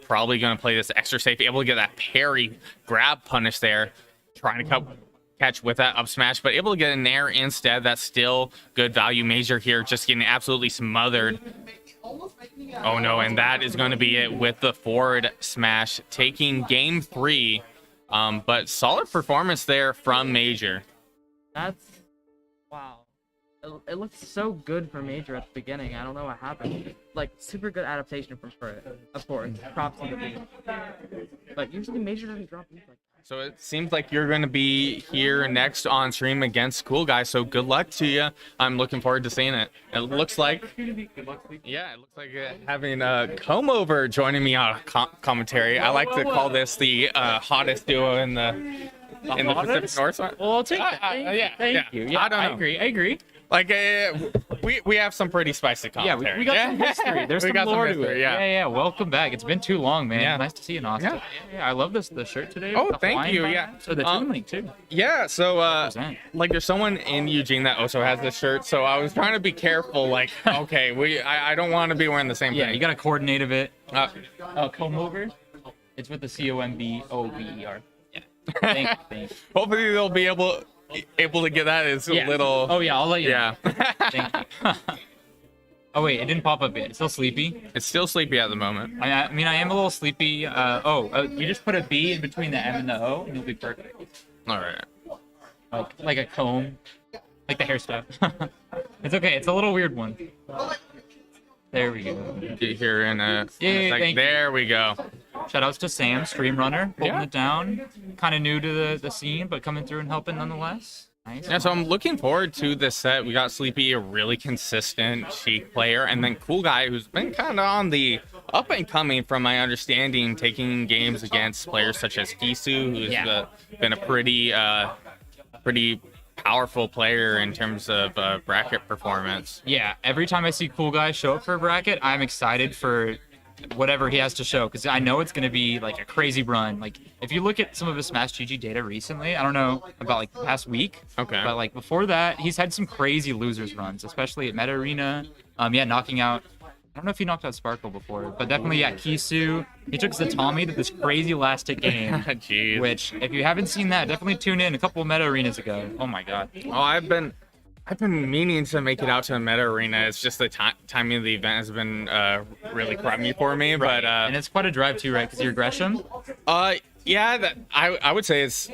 probably going to play this extra safe, able to get that parry grab punish there, trying to catch with that up smash, but able to get an nair instead. That's still good value. Major here just getting absolutely smothered. Oh no, and that is going to be it with the forward smash, taking game 3. But solid performance there from Major. That's wow. It looks so good for Major at the beginning. I don't know what happened. Like super good adaptation from Furret. Of course, props to the team. But usually Major doesn't drop these like that. So it seems like you're going to be here next on stream against Cool Guy. So good luck to you. I'm looking forward to seeing it. It looks like, yeah, it looks like having Comb over joining me on commentary. I like to call this the hottest duo in the Pacific North. Well, I'll take that. Thank you. Yeah, I don't know. I agree. Like we have some pretty spicy commentary. Yeah, we got some history. There's We some got some lore to history, it. yeah. Yeah. Welcome back. It's been too long, man. Yeah. Nice to see you in Austin. Yeah, I love the shirt today. Oh, with the thank Hawaiian you, vibe. yeah. So the Toon Link too. Yeah, so Represent. like there's someone in Eugene that also has this shirt, so I was trying to be careful. Like, okay, I don't want to be wearing the same Yeah, thing. you got to coordinate a bit. Uh, Comb over. It's with the COMBOVER. Yeah. Thank you. hopefully they'll be able to get that. It's Yeah. a little. Oh yeah, I'll let you. Yeah. know. Thank you. Oh wait, it didn't pop up yet. It's still sleepy. It's still sleepy at the moment. I mean, I am a little sleepy. You just put a B in between the M and the O, and you'll be perfect. All right. Like a comb, like the hair stuff. It's okay. It's a little weird one. There we go. Here in a Yeah, second. thank you. There we go. Shout outs to Sam, stream runner, holding Yeah. it down. Kind of new to the scene, but coming through and helping nonetheless. Nice. Yeah, so I'm looking forward to this set. We got Sleepy, a really consistent Sheik player, and then Cool Guy, who's been kind of on the up and coming, from my understanding, taking games against players such as Kisu, who's been a pretty powerful player in terms of bracket performance. Yeah, every time I see Cool Guy show up for a bracket, I'm excited for whatever he has to show, because I know it's going to be like a crazy run. Like if you look at some of his Smash GG data recently, I don't know about like the past week, Okay. but like before that, he's had some crazy losers runs, especially at Meta Arena. Knocking out, I don't know if he knocked out Sparkle before, but definitely Kisu. He took Zatami to this crazy last hit game, Jeez. which if you haven't seen that, definitely tune in a couple of Meta Arenas ago. Oh my god. Oh, I've been meaning to make it out to the Meta Arena. It's just the timing of the event has been really crummy for me. But And it's quite a drive too, right? Because you're Gresham. yeah, I would say it's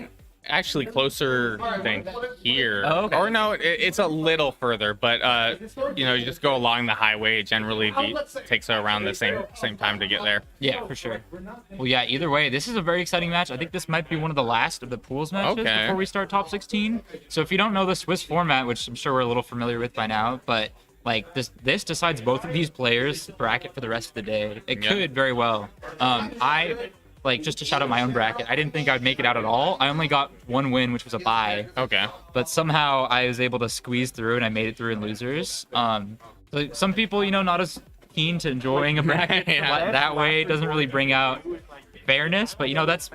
actually closer than here. Oh, okay. Or no, it's a little further, but you just go along the highway. It generally takes around the same time to get there. Yeah, for sure. Well, yeah, either way, this is a very exciting match. I think this might be one of the last of the pools matches Okay. before we start top 16. So if you don't know the Swiss format, which I'm sure we're a little familiar with by now, but like this decides both of these players' bracket for the rest of the day. It Yeah. could very well. Just to shout out my own bracket, I didn't think I'd make it out at all. I only got one win, which was a bye. Okay. But somehow I was able to squeeze through and I made it through in losers. So some people, not as keen to enjoying a bracket Yeah. that way. It doesn't really bring out fairness, but that's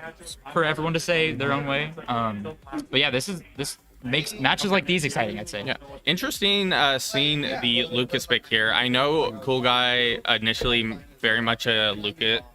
for everyone to say their own way. But yeah, this makes matches like these exciting, I'd say. Yeah, interesting seeing the Lucas pick here. I know Cool Guy initially very much a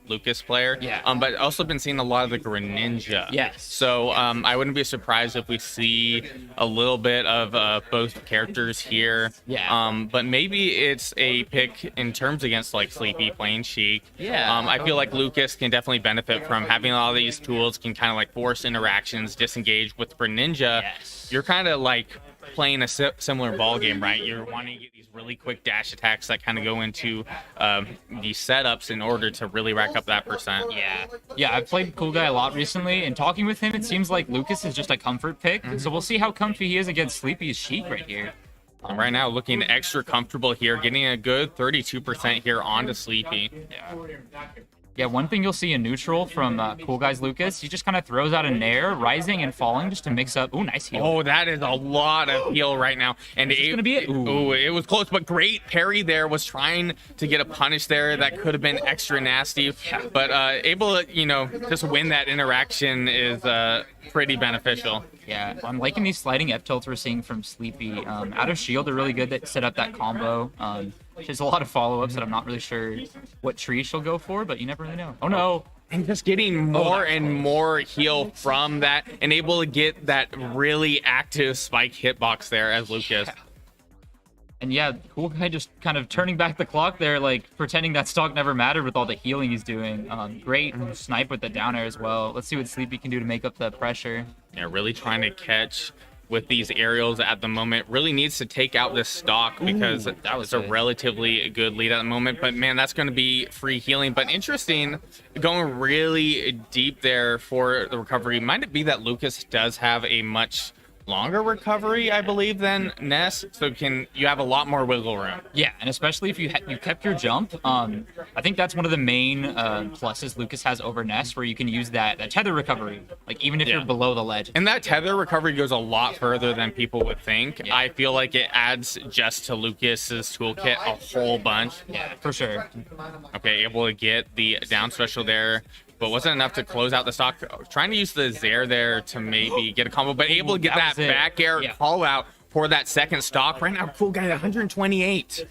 Lucas player. Yeah. But also been seeing a lot of the Greninja. Yes. So I wouldn't be surprised if we see a little bit of both characters here. Yeah. But maybe it's a pick in terms against like Sleepy playing Sheik. Yeah. I feel like Lucas can definitely benefit from having all these tools, can kind of like force interactions, disengage with Greninja. Yes. You're kind of like playing a similar ball game, right? You're wanting to get these really quick dash attacks that kind of go into these setups in order to really rack up that percent. Yeah, I've played Cool Guy a lot recently, and talking with him, it seems like Lucas is just a comfort pick. So we'll see how comfy he is against Sleepy's Sheik right here. And right now, looking extra comfortable here, getting a good 32% here onto Sleepy. Yeah. Yeah, one thing you'll see in neutral from Cool Guys Lucas, he just kind of throws out a nair, rising and falling just to mix up. Ooh, nice heal. Oh, that is a lot of heal right now. And Is this gonna be it? Ooh, it was close, but great parry there. Was trying to get a punish there that could have been extra nasty. But able to, just win that interaction is pretty beneficial. Yeah, I'm liking these sliding F tilts we're seeing from Sleepy. Out of shield, they're really good that set up that combo. She has a lot of follow-ups that I'm not really sure what tree she'll go for, but you never really know. Oh no! And just getting more and more heal from that, and able to get that really active spike hitbox there as Lucas. And yeah, Cool Guy just kind of turning back the clock there, like pretending that stock never mattered with all the healing he's doing. Great snipe with the down air as well. Let's see what Sleepy can do to make up the pressure. Yeah, really trying to catch with these aerials at the moment. Really needs to take out this stock because that was a relatively good lead at the moment. But man, that's going to be free healing. But interesting, going really deep there for the recovery. Might it be that Lucas does have a much longer recovery, I believe, than Ness, so you have a lot more wiggle room. Yeah, and especially if you kept your jump, I think that's one of the main pluses Lucas has over Ness, where you can use that tether recovery, like even if you're below the ledge. And that tether recovery goes a lot further than people would think. Yeah. I feel like it adds just to Lucas's toolkit a whole bunch. Yeah, for sure. Okay, able to get the down special there, but wasn't enough to close out the stock. Trying to use the Zaire there to maybe get a combo, but able to get that back air call out for that second stock. Right now, Cool Guy at 128.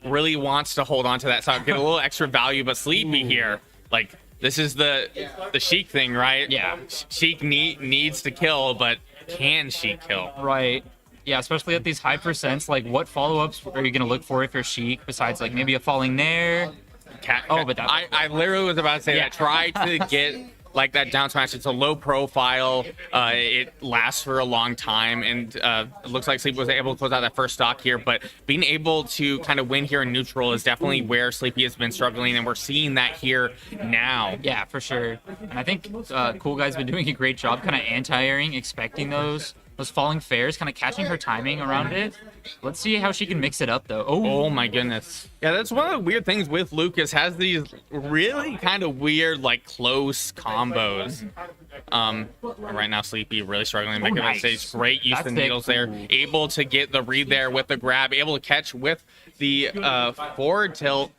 Really wants to hold on to that stock, get a little extra value, but Sleepy here, like, this is the Sheik thing, right? Yeah. Sheik needs to kill, but can she kill? Right. Yeah, especially at these high percents, like what follow-ups are you going to look for if you're Sheik, besides like maybe a falling nair? But I literally was about to say that. Try to get like that down smash. It's a low profile. It lasts for a long time, and it looks like Sleepy was able to close out that first stock here. But being able to kind of win here in neutral is definitely where Sleepy has been struggling, and we're seeing that here now. Yeah, for sure. And I think Cool Guy's been doing a great job kind of anti-airing, expecting those falling fares, kind of catching her timing around it. Let's see how she can mix it up, though. Oh my goodness. Yeah, that's one of the weird things with Lucas. Has these really kind of weird, like, close combos. Right now, Sleepy really struggling to make it on stage. Great use of needles there. Able to get the read there with the grab. Able to catch with the forward tilt.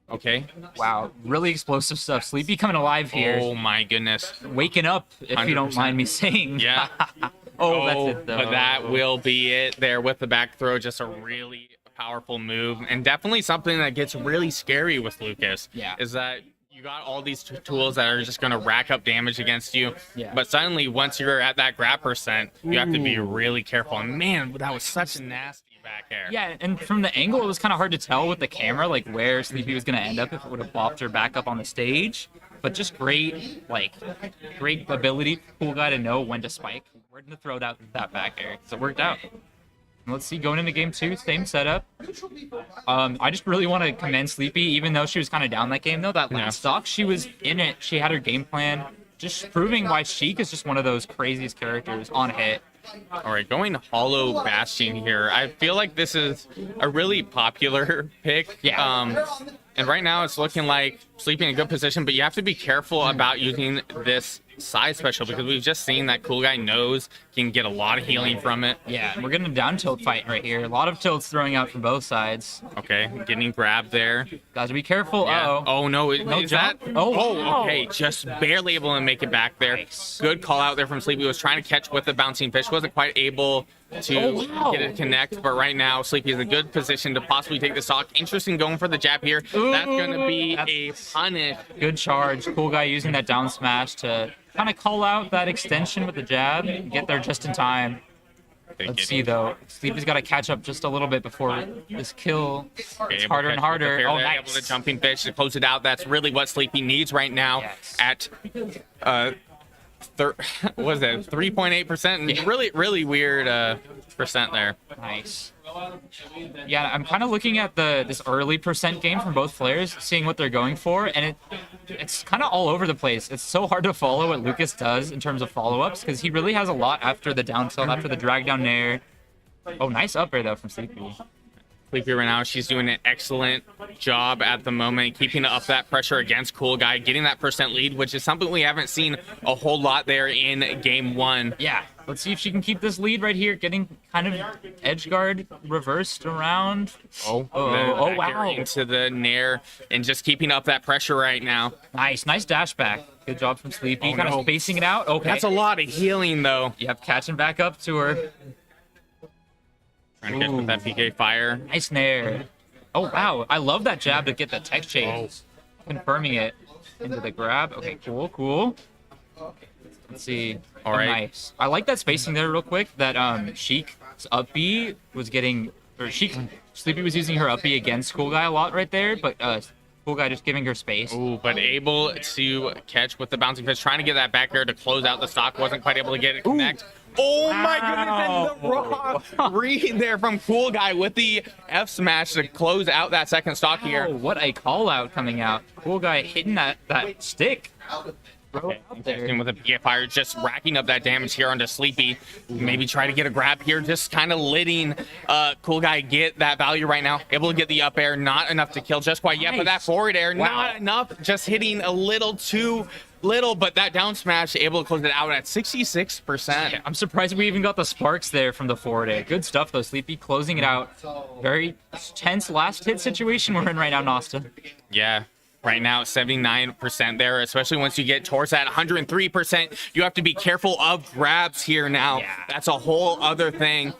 Okay. Wow, really explosive stuff. Sleepy coming alive here. Oh my goodness. Waking up, if 100%. You don't mind me saying. Yeah. That's it, though. But that will be it there with the back throw. Just a really powerful move, and definitely something that gets really scary with Lucas. Yeah. Is that you got all these tools that are just going to rack up damage against you. Yeah. But suddenly, once you're at that grab percent, you have to be really careful. And man, that was such a nasty back air. Yeah, and from the angle, it was kind of hard to tell with the camera, like where Sleepy was going to end up if it would have bopped her back up on the stage. But just great ability, Cool Guy to know when to spike, where to throw out that back air. So it worked out. And let's see, going into game 2, same setup. I just really want to commend Sleepy, even though she was kind of down that game, though. That last stock, she was in it. She had her game plan, just proving why Sheik is just one of those craziest characters on hit. All right, going Hollow Bastion here. I feel like this is a really popular pick. Yeah. And right now it's looking like Sleepy in a good position, but you have to be careful about using this side special because we've just seen that Cool Guy knows can get a lot of healing from it. Yeah, and we're getting a down tilt fight right here. A lot of tilts throwing out from both sides. Okay, getting grabbed there. Got to be careful. Yeah. Uh-oh. Oh, no. No Is jump? that? Oh, okay. Just barely able to make it back there. Nice. Good call out there from Sleepy. Was trying to catch with the bouncing fish. Wasn't quite able to get it connect, but right now Sleepy is in a good position to possibly take the stock. Interesting going for the jab here. That's going to be a punish. Good charge. Cool Guy using that down smash to kind of call out that extension with the jab, get there just in time. Let's see, though. Sleepy's got to catch up just a little bit before this kill. It's harder and harder. Oh, nice. Able to jumping fish to close it out. That's really what Sleepy needs right now at what is that, 3.8%? Really weird percent there. Nice. Yeah, I'm kind of looking at this early percent game from both players, seeing what they're going for, and it's kind of all over the place. It's so hard to follow what Lucas does in terms of follow-ups because he really has a lot after the down tilt, after the drag down nair. Oh, nice up air though from Sleepy. Sleepy right now. She's doing an excellent job at the moment, keeping up that pressure against Cool Guy, getting that percent lead, which is something we haven't seen a whole lot there in game 1. Yeah, let's see if she can keep this lead right here, getting kind of edge guard reversed around. Oh, wow. Into the nair and just keeping up that pressure right now. Nice dash back. Good job from Sleepy, Oh, kind no. of spacing it out. Okay. That's a lot of healing, though. Yep, catching back up to her. Trying to catch with that PK fire. Nice nair. Oh, wow. I love that jab to get the tech chase. Confirming it into the grab. Okay, cool. Let's see. All right. Nice. I like that spacing there real quick. That Sheik's up B was getting... Or Sleepy was using her up B against Cool Guy a lot right there, but Cool Guy just giving her space. Ooh, but able to catch with the bouncing fish, trying to get that back air to close out the stock. Wasn't quite able to get it connect. Oh my goodness, and the raw read there from Cool Guy with the F smash to close out that second stock here. Oh, what a call out coming out. Cool Guy hitting that stick. Okay, with a PK fire, just racking up that damage here onto Sleepy. Maybe try to get a grab here, just kind of letting Cool Guy get that value right now. Able to get the up air, not enough to kill just quite yet, but that forward air, not enough, just hitting a little too little, but that down smash able to close it out at 66%. Yeah, I'm surprised we even got the sparks there from the forward air. Good stuff though, Sleepy, closing it out. Very tense last hit situation we're in right now, Nosta. Yeah. Right now, 79% there, especially once you get towards that 103%. You have to be careful of grabs here now. Yeah. That's a whole other thing.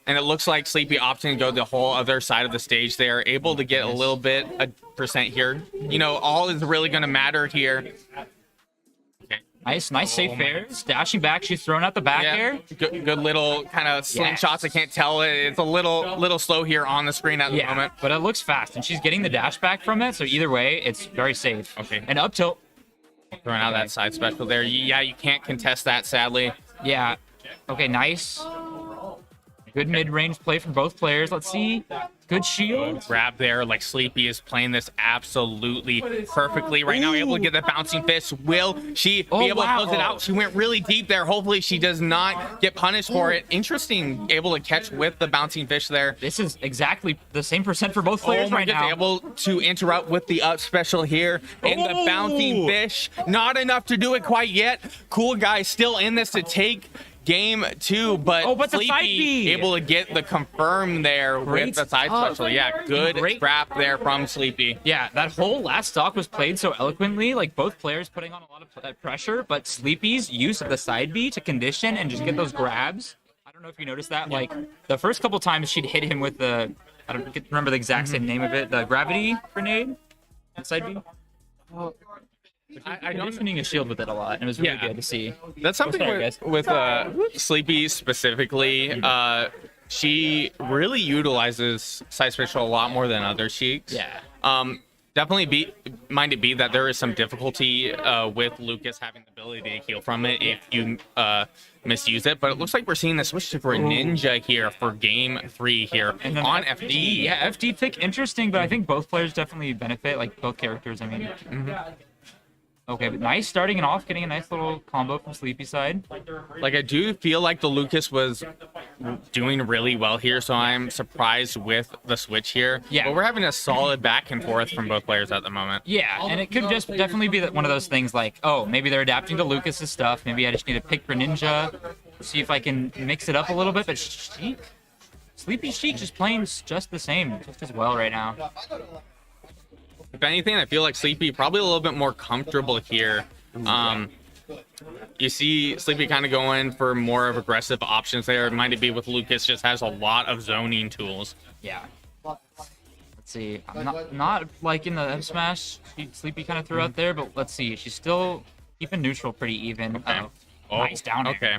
And it looks like Sleepy opting to go the whole other side of the stage. They are able to get a little bit a percent here. You know, all is really going to matter here. Nice safe air. Dashing back, she's throwing out the back air. Good little kind of slingshots. I can't tell it. It's a little slow here on the screen at the moment. But it looks fast, and she's getting the dash back from it. So either way, it's very safe. Okay. And up tilt. Throwing out that side special there. Yeah, you can't contest that, sadly. Yeah. Okay, nice. Good mid-range play from both players. Let's see. Good shield. Grab there, like Sleepy is playing this absolutely perfectly right now. Able to get the bouncing fist. Will she be able to close it out? She went really deep there. Hopefully she does not get punished for it. Interesting, able to catch with the bouncing fish there. This is exactly the same percent for both players right now. Able to interrupt with the up special here. And the bouncing fish, not enough to do it quite yet. Cool Guy still in this to take game 2, but Sleepy able to get the confirm there with the side special. Yeah, good trap there from Sleepy. Yeah, that whole last stock was played so eloquently, like both players putting on a lot of pressure, but Sleepy's use of the side B to condition and just get those grabs. I don't know if you noticed that, like the first couple times she'd hit him with the, I don't remember the exact same name of it, the gravity grenade, side B. I conditioning a shield with it a lot, and it was really good to see. That's something with Sleepy specifically. She really utilizes side special a lot more than other Sheiks. Yeah. Definitely mind it be that there is some difficulty with Lucas having the ability to heal from it if you misuse it, but it looks like we're seeing the switch to Greninja here for game 3 here on FD. Yeah, FD pick interesting, but I think both players definitely benefit, like both characters, I mean. Okay, but nice starting it off, getting a nice little combo from Sleepy side. Like, I do feel like the Lucas was doing really well here, so I'm surprised with the switch here. Yeah. But we're having a solid back and forth from both players at the moment. Yeah, and it could just definitely be one of those things like, oh, maybe they're adapting to Lucas's stuff. Maybe I just need to pick Greninja, see if I can mix it up a little bit. But Sheik, Sleepy Sheik just playing just the same, just as well right now. If anything, I feel like Sleepy probably a little bit more comfortable here. You see Sleepy kind of going for more of aggressive options there. It might be with Lucas, just has a lot of zoning tools. Yeah. Let's see. I'm not liking the F smash Sleepy kind of threw out there, but let's see. She's still keeping neutral pretty even. Okay. Nice down air. Okay.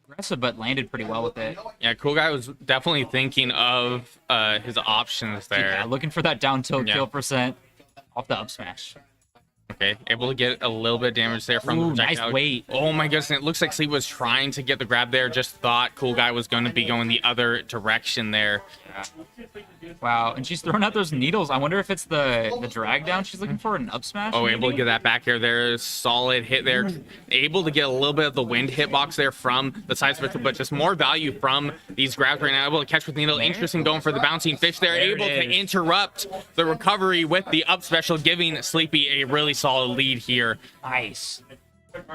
Aggressive, but landed pretty well with it. Yeah, Cool Guy was definitely thinking of his options there. Yeah, looking for that down tilt kill percent off the up smash. Okay, able to get a little bit of damage there from the Ooh, nice projectile. weight. Oh my goodness, it looks like Sleep was trying to get the grab there, just thought Cool Guy was going to be going the other direction there. Wow, and she's throwing out those needles. I wonder if it's the drag down she's looking for, an up smash. Oh, able to maybe? get that back air there. Solid hit there. Able to get a little bit of the wind hitbox there from the side switch, but just more value from these grabs right now. Able to catch with needle. Interesting going for the bouncing fish there. There it Able to is. interrupt the recovery with the up special, giving Sleepy a really solid lead here. Nice.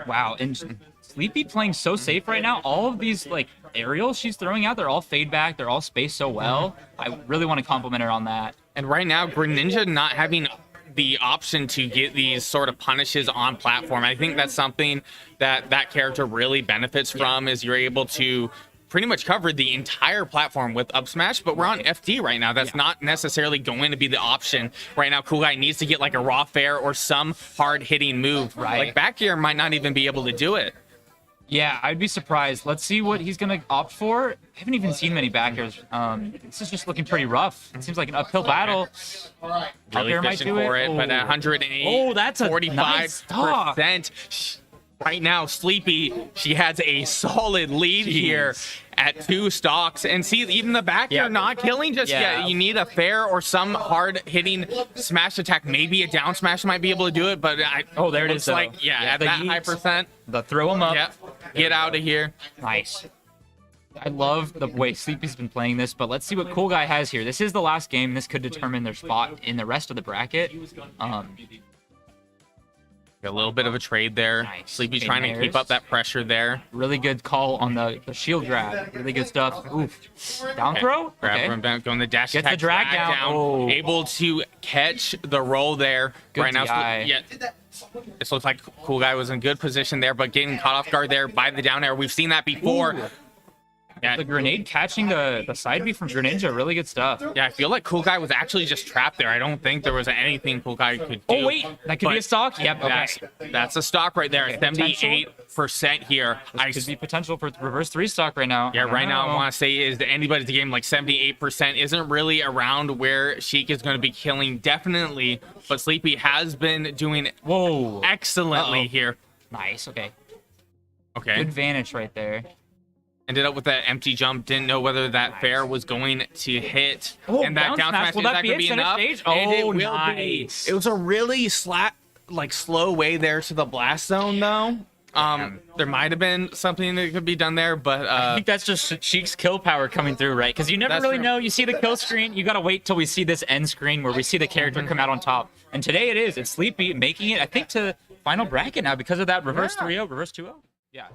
Wow, and Sleepy playing so safe right now. All of these like aerials she's throwing out, they're all fade back. They're all spaced so well. I really want to compliment her on that. And right now, Greninja not having the option to get these sort of punishes on platform. I think that's something that that character really benefits from, is you're able to pretty much cover the entire platform with up smash, but we're on FD right now. That's not necessarily going to be the option right now. Cool Guy needs to get like a raw fair or some hard hitting move. Right. Like back here might not even be able to do it. Yeah, I'd be surprised. Let's see what he's gonna opt for. I haven't even seen many back airs. This is just looking pretty rough. It seems like an uphill battle. Up Really air might fishing do for it, but Oh. 108. Oh, that's a nice stock. 45%. Right now, Sleepy, she has a solid lead here at 2 stocks. And see, even the back Yeah. you're not killing just Yeah. yet. You need a fair or some hard-hitting smash attack. Maybe a down smash might be able to do it, but Oh, there it looks is, though. like, yeah, Yeah, at the that high yeets. percent. The throw him up. Yep. Get out of here. Nice. I love the way Sleepy's been playing this, but let's see what Cool Guy has here. This is the last game. This could determine their spot in the rest of the bracket. A little bit of a trade there. Nice. Sleepy Okay, trying to keep Mares. up that pressure there. Really good call on the shield grab. Really good stuff. Oof. Down throw? Grab Okay. from back, going the dash Gets the attack, drag down. Oh. Able to catch the roll there. Good right now, DI. yeah. This looks like Cool Guy was in good position there, but getting caught off guard there by the down air. We've seen that before. Ooh. Yeah, The grenade catching the side B from Greninja. Really good stuff. yeah, I feel like Cool Guy was actually just trapped there. I don't think there was anything Cool Guy could do. Oh, wait. That could be a But stock? Yep. Okay. That's a stock right there. Okay, 78% here. Could be potential for reverse 3 stock right now. Yeah, I don't right now I know. want to say is that anybody's game like 78% isn't really around where Sheik is going to be killing, definitely. But Sleepy has been doing Whoa. excellently Uh-oh. here. Nice. Okay. Okay, Good vantage right there. ended up with that empty jump. Didn't know whether that fair was going to hit, Oh, and that down smash will is that that be going to it? be Center enough? stage? And it Oh, will be. nice. It was a really slow way there to the blast zone though. There might have been something that could be done there, but I think that's just Sheik's kill power coming through, right? Because you never That's really true. know. You see the kill screen, you gotta wait till we see this end screen where we see the character come out on top. And today it is. It's Sleepy making it, I think, to final bracket now because of that reverse 3-0, reverse 2-0. Yeah.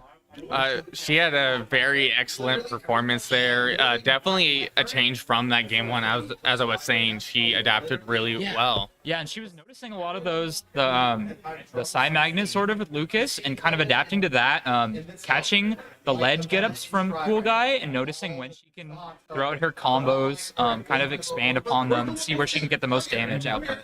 she had a very excellent performance there. Definitely a change from that game one. As I was saying, she adapted really well. Yeah, and she was noticing a lot of those, the side magnets sort of with Lucas and kind of adapting to that, catching the ledge get-ups from Cool Guy and noticing when she can throw out her combos, kind of expand upon them and see where she can get the most damage output.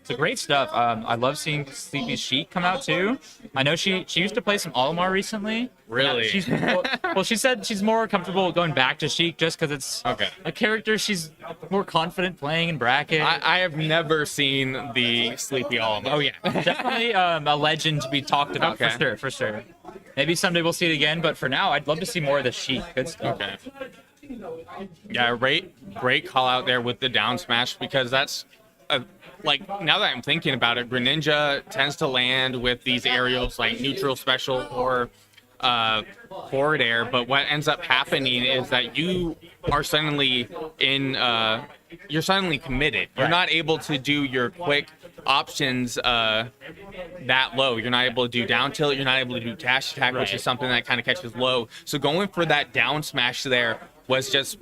So great stuff. I love seeing Sleepy's Sheik come out too. I know she used to play some Olimar recently. Really? She's well, she said she's more comfortable going back to Sheik just because it's a character she's more confident playing in bracket. I have never seen the Sleepy Olimar. Oh yeah, definitely a legend to be talked about Okay. for sure. Maybe someday we'll see it again, but for now, I'd love to see more of the Sheik. Good stuff. Okay. Yeah, great call out there with the down smash, because that's like, now that I'm thinking about it, Greninja tends to land with these aerials like neutral special or forward air, but what ends up happening is that you are suddenly you're suddenly committed. You're not able to do your quick options that low. You're not able to do down tilt. You're not able to do dash attack, which is something that kind of catches low. So going for that down smash there was just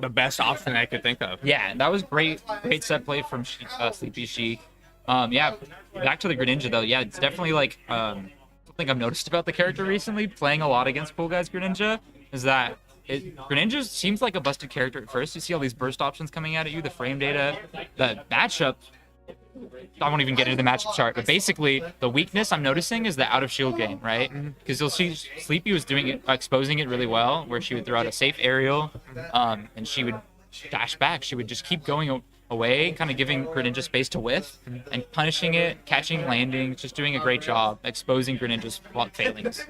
the best option I could think of. Yeah, that was great set play from Sleepy Sheik. Yeah, back to the Greninja though. Yeah, it's definitely like something I've noticed about the character recently, playing a lot against Cool Guy's Greninja, is that Greninja seems like a busted character at first. You see all these burst options coming out at you, the frame data, the matchup. I won't even get into the matchup chart, but basically the weakness I'm noticing is the out of shield game, right? Because you'll see Sleepy was doing it, exposing it really well, where she would throw out a safe aerial, and she would dash back. She would just keep going away, kind of giving Greninja space to whiff and punishing it, catching, landing, just doing a great job exposing Greninja's failings.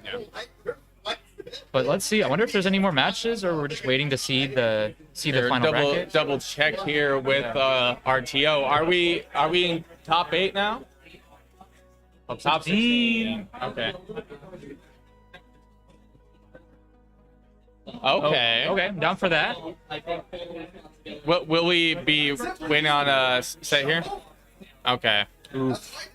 But let's see. I wonder if there's any more matches, or we're just waiting to see the final bracket. Double check here with RTO. Are we in top 8 now? Top 16. Okay. Okay. Okay, I'm down for that. Will we be waiting on a set here? Okay. Oof.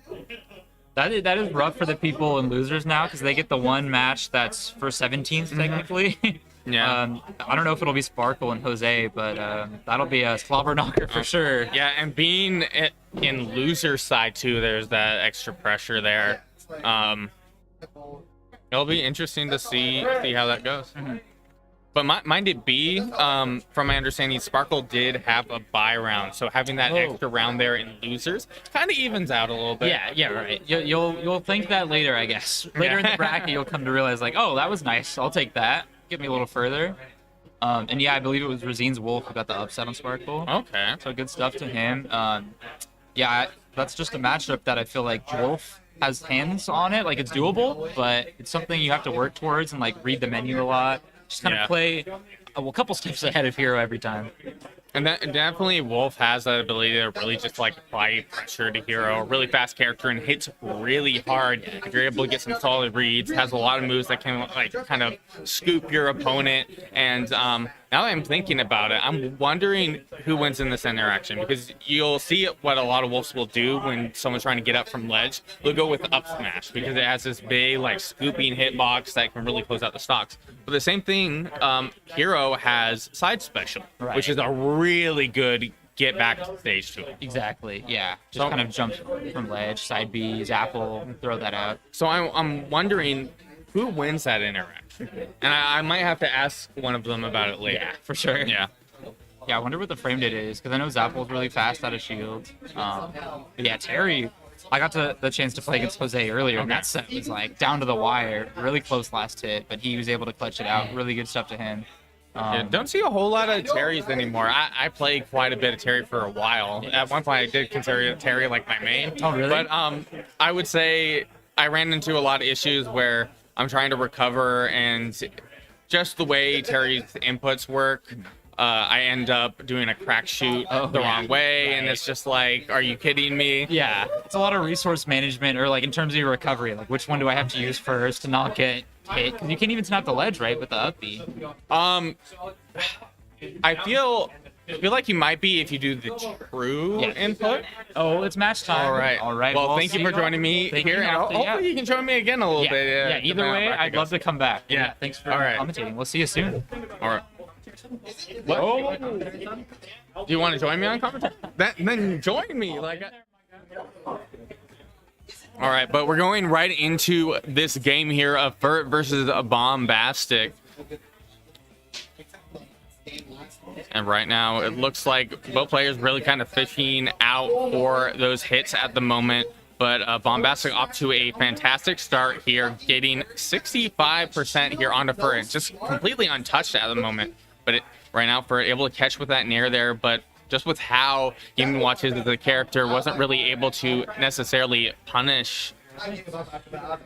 That is rough for the people in losers now, because they get the one match that's for 17th technically. Yeah. I don't know if it'll be Sparkle and Jose, but that'll be a slobber knocker for sure. Yeah, and being in loser side too, there's that extra pressure there. It'll be interesting to see how that goes. But mind it be, from my understanding, Sparkle did have a bye round, so having that extra round there in losers kind of evens out a little bit. Yeah, right. You'll think that later, I guess. Later in the bracket, you'll come to realize like, oh, that was nice. I'll take that. Get me a little further. And yeah, I believe it was Razine's Wolf who got the upset on Sparkle. Okay. So good stuff to him. Yeah, that's just a matchup that I feel like Wolf has hands on it. Like, it's doable, but it's something you have to work towards and like read the menu a lot. Just kind of play a couple steps ahead of Hero every time. And that definitely Wolf has that ability to really just like apply pressure to Hero, a really fast character, and hits really hard. If you're able to get some solid reads, has a lot of moves that can like kind of scoop your opponent. And now that I'm thinking about it, I'm wondering who wins in this interaction, because you'll see what a lot of Wolves will do when someone's trying to get up from ledge. They'll go with up smash because it has this big like scooping hitbox that can really close out the stocks. But the same thing, Hero has side special, which is a really good get back to stage to it. Exactly, yeah. Just kind of jump from ledge, side B, Zapple, throw that out. So I'm wondering who wins that interaction. And I might have to ask one of them about it later. Yeah, for sure. Yeah. Yeah, I wonder what the frame data is, because I know Zapple's really fast out of shield. But yeah, Terry, I got the chance to play against Jose earlier, and that set was like down to the wire, really close last hit, but he was able to clutch it out. Really good stuff to him. Yeah, don't see a whole lot of Terrys anymore. I played quite a bit of Terry for a while. At one point, I did consider Terry like my main. Oh, really? But I would say I ran into a lot of issues where I'm trying to recover, and just the way Terry's inputs work, I end up doing a crack shoot the wrong way, and it's just like, are you kidding me? Yeah, it's a lot of resource management, or like in terms of your recovery, like which one do I have to use first to not get hit? Because you can't even snap the ledge, right, with the up B. I feel like you might be if you do the true input. Oh, it's match time. All right. Well, thank you for joining me here, and hopefully you can join me again a little bit. Yeah, either way, I'd love to come back. Yeah. Thanks for commentating. We'll see you soon. All right. What? Do you want to join me on commentary? Then join me. All right, but we're going right into this game here of Furt versus Bombastic. And right now, it looks like both players really kind of fishing out for those hits at the moment. But Bombastic off to a fantastic start here, getting 65% here onto Furt. Just completely untouched at the moment. But right now, Furt able to catch with that nair there, but just with how Gaming Watch is as a character, wasn't really able to necessarily punish. But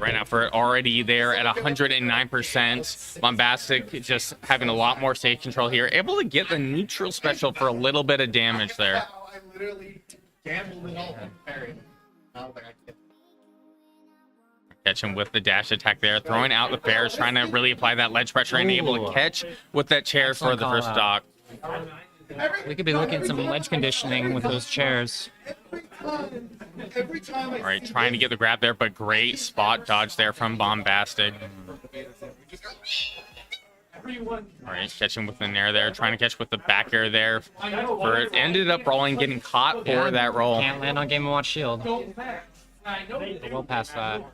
right now, Furt already there at 109%. Bombastic just having a lot more stage control here, able to get the neutral special for a little bit of damage there. I literally gambled it all. Catch him with the dash attack there, throwing out the bears, trying to really apply that ledge pressure and able to catch with that chair for the first stock. We could be looking at some ledge conditioning with those chairs. All right, trying to get the grab there, but great spot dodge there from Bombastic. All right, catching with the nair there, trying to catch with the back air there. Furt ended up rolling, getting caught for that roll. Can't land on Game & Watch shield. Well past that.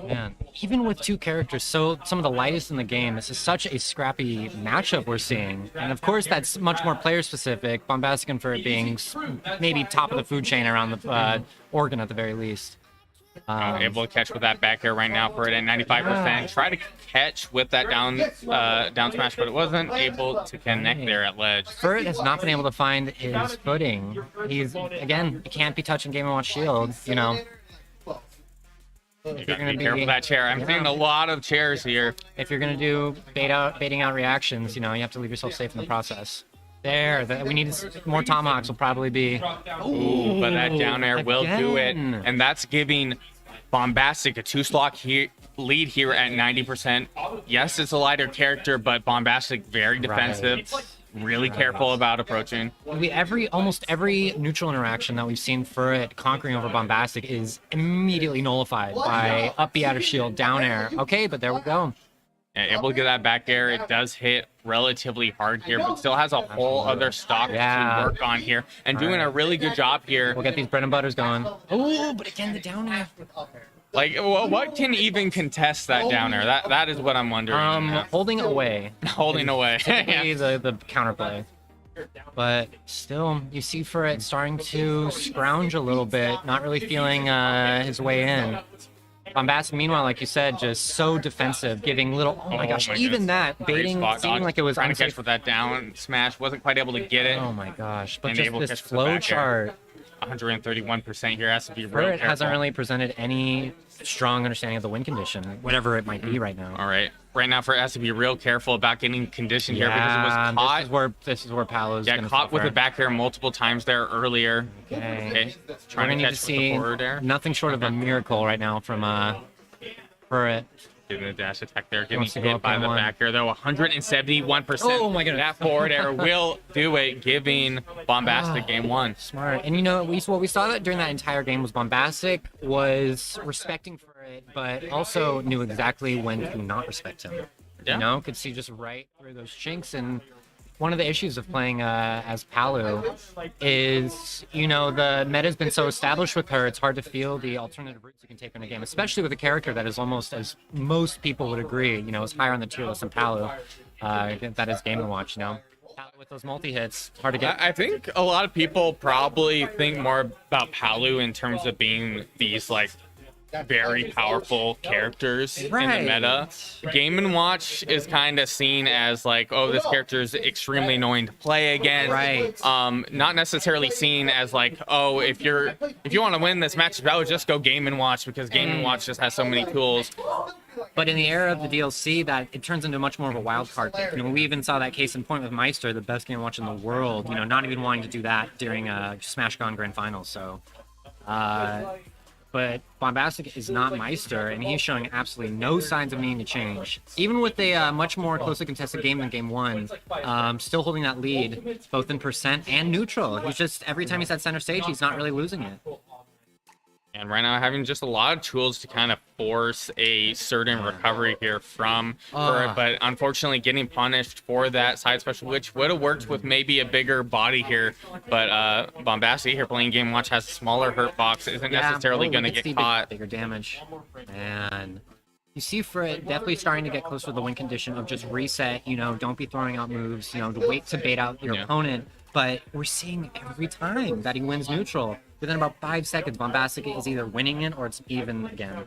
Man, even with two characters, some of the lightest in the game, this is such a scrappy matchup we're seeing. And of course, that's much more player specific. Bombastic and Furt being maybe top of the food chain around the Oregon at the very least. Able to catch with that back air right now for it at 95%. Try to catch with that down smash, but it wasn't able to connect there at ledge. Furt has not been able to find his footing. He's, again, he can't be touching Game & Watch shield, you know. You gotta be careful of that chair. I'm seeing a lot of chairs here. If you're gonna do baiting out reactions, you know, you have to leave yourself safe in the process. There, we need more tomahawks will probably be. Ooh, but that down air will do it. Again. And that's giving Bombastic a 2-stock lead here at 90%. Yes, it's a lighter character, but Bombastic very defensive. Really careful about approaching. Almost every neutral interaction that we've seen for it conquering over Bombastic is immediately nullified by up B out of shield, down air. Okay, but there we go. Yeah, able to get that back air. It does hit relatively hard here, but still has a whole other stock to work on here. And doing a really good job here. We'll get these bread and butters going. Oh, but again, the down air. Like, what can even contest that down air? That is what I'm wondering. Holding away. Holding away. Typically the counterplay. But still, you see for it starting to scrounge a little bit, not really feeling his way in. Bombastic, meanwhile, like you said, just so defensive, giving little, oh my gosh, even that, baiting, seeming like it was trying to unsafe. catch with that down smash, wasn't quite able to get it. Oh my gosh, but And just able to this catch with the flow back air. chart, 131% here has to be real Furt careful. hasn't really presented any strong understanding of the win condition, whatever it might be right now. All right. Right now, Furt has to be real careful about getting conditioned here because it was caught. This is where Paolo's gonna Caught with suffer. the back air multiple times there earlier. Okay. Trying We're to gonna need catch to with the see forward air. nothing short of a miracle right now from Furt. Getting the dash attack there, getting Wants to go hit up by in the one. back air though. 171%. Oh my goodness. That forward air will do it, giving Bombastic game one. Smart. And you know, what we saw that during that entire game was Bombastic was respecting for it, but also knew exactly when to not respect him. Yeah. You know, could see just right through those chinks. And one of the issues of playing as Palu is, you know, the meta's been so established with her, it's hard to feel the alternative routes you can take in a game, especially with a character that is almost, as most people would agree, you know, is higher on the tier list than Palu. That is Game & Watch, you know. Palu with those multi-hits, hard to get. I think a lot of people probably think more about Palu in terms of being these, like, very powerful characters in the meta. Game & Watch is kind of seen as like, oh, this character is extremely annoying to play against. Not necessarily seen as like, oh, if you want to win this match, just go Game & Watch because Game & Watch just has so many tools. But in the era of the DLC, that it turns into much more of a wild card pick. You know, we even saw that case in point with Meister, the best Game & Watch in the world. You know, not even wanting to do that during Smash Con Grand Finals. So. But Bombastic is not Meister, and he's showing absolutely no signs of needing to change. Even with a much more closely contested game than Game 1, still holding that lead, both in percent and neutral. He's just, every time he's at center stage, he's not really losing it. And right now having just a lot of tools to kind of force a certain recovery here from Furt, but unfortunately getting punished for that side special, which would have worked with maybe a bigger body here. But Bombastic here playing Game Watch has a smaller hurt box, isn't necessarily going to get caught. Bigger damage. And you see Furt definitely starting to get closer to the win condition of just reset, you know, don't be throwing out moves, you know, to wait to bait out your opponent. But we're seeing every time that he wins neutral, within about 5 seconds, Bombastic is either winning it or it's even again.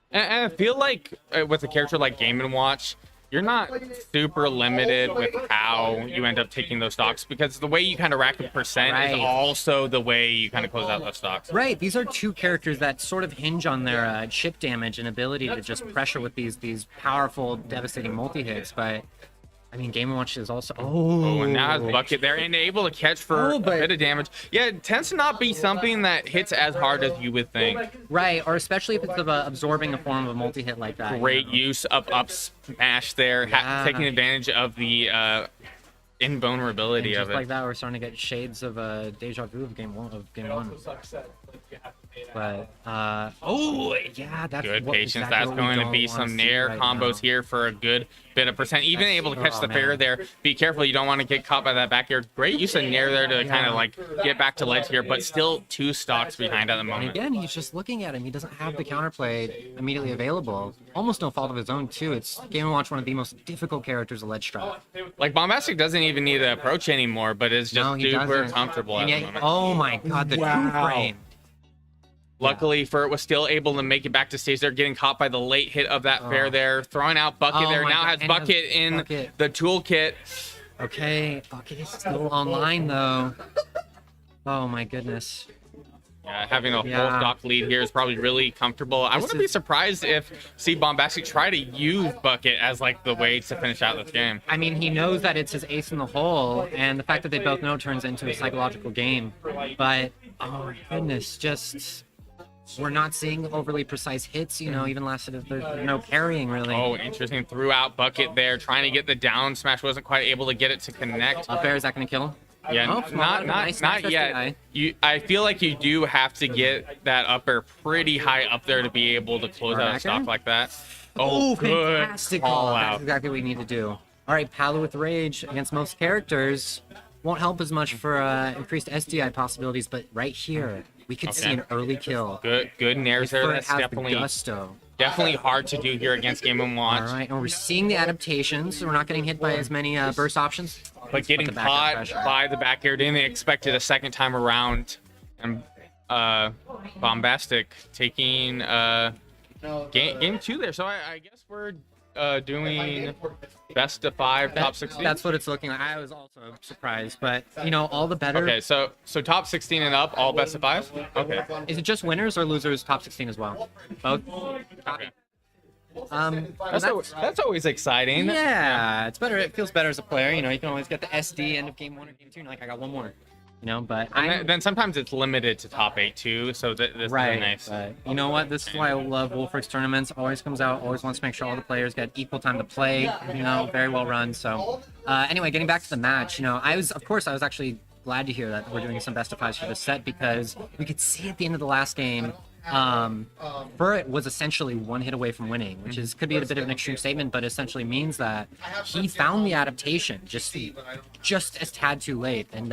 And I feel like with a character like Game & Watch, you're not super limited with how you end up taking those stocks because the way you kind of rack up percent is also the way you kind of close out those stocks. Right. These are two characters that sort of hinge on their chip damage and ability to just pressure with these powerful, devastating multi-hits, but I mean, Game & Watch is also... Oh, and now has Bucket there and able to catch for a bit of damage. Yeah, it tends to not be something that hits as hard as you would think. Right, or especially if it's absorbing a form of a multi-hit like that. Great use of up smash there, taking advantage of the invulnerability of it. Just like that, we're starting to get shades of deja vu of Game 1. But yeah, that's good patience. Exactly That's going to be some nair combos now. Here for a good bit of percent. Even able to catch the fair there. Be careful, you don't want to get caught by that back air. Great use of nair there to kind of like get back to ledge here, but still 2 stocks behind at the moment. And again, he's just looking at him. He doesn't have the counterplay immediately available. Almost no fault of his own too. It's Game & Watch, one of the most difficult characters to ledge strike. Like Bombastic doesn't even need to approach anymore, but is just super comfortable at the moment. Oh my god, the 2 frame. Luckily, Furt was still able to make it back to stage there, getting caught by the late hit of that fair there, throwing out Bucket Oh there. my Now God, has and Bucket has in Bucket. the toolkit. Okay, Bucket is still online though. Oh my goodness. Yeah, having a full Yeah. stock lead here is probably really comfortable. I wouldn't be surprised if Bombastic try to use Bucket as like the way to finish out this game. I mean, he knows that it's his ace in the hole, and the fact that they both know turns into a psychological game. But, oh my goodness, just... We're not seeing overly precise hits, you know, even last hit, there's no parrying, really. Oh, interesting. Threw out Bucket there, trying to get the down smash. Wasn't quite able to get it to connect. Up air, is that going to kill him? Yeah, Oh, nice not SDI. yet. I feel like you do have to get that up air pretty high up there to be able to close out a back stock air? like that. Oh, good fantastic call call. That's out. exactly what we need to do. All right, Palu with Rage against most characters won't help as much for increased SDI possibilities, but right here, we could see an early kill. Good nairs there. Furt That's has the definitely gusto. hard to do here against Game & Watch. All right, and we're seeing the adaptations, so we're not getting hit by as many burst options. But getting the back air caught pressure. by the back air, didn't expect it a second time around. And Bombastic taking game 2 there. So I guess we're doing best of 5, top 16. That's what it's looking like. I was also surprised, but you know, all the better. Okay, so top 16 and up, all best of 5. Okay. Is it just winners or losers top 16 as well? Both. Okay. That's That's always exciting. yeah, it's better. It feels better as a player. You know, you can always get the SD end of game 1 or game 2. And like, I got one more. You know, but Then sometimes it's limited to top 8 too. So this is nice. But you know what? This is why I love Wolfric's tournaments. Always comes out. Always wants to make sure all the players get equal time to play. You know, very well run. So anyway, getting back to the match. You know, I was actually glad to hear that we're doing some best of 5s for this set because we could see at the end of the last game. Furt was essentially one hit away from winning, which could be a bit of an extreme statement, but essentially means that he found the adaptation just a tad too late. And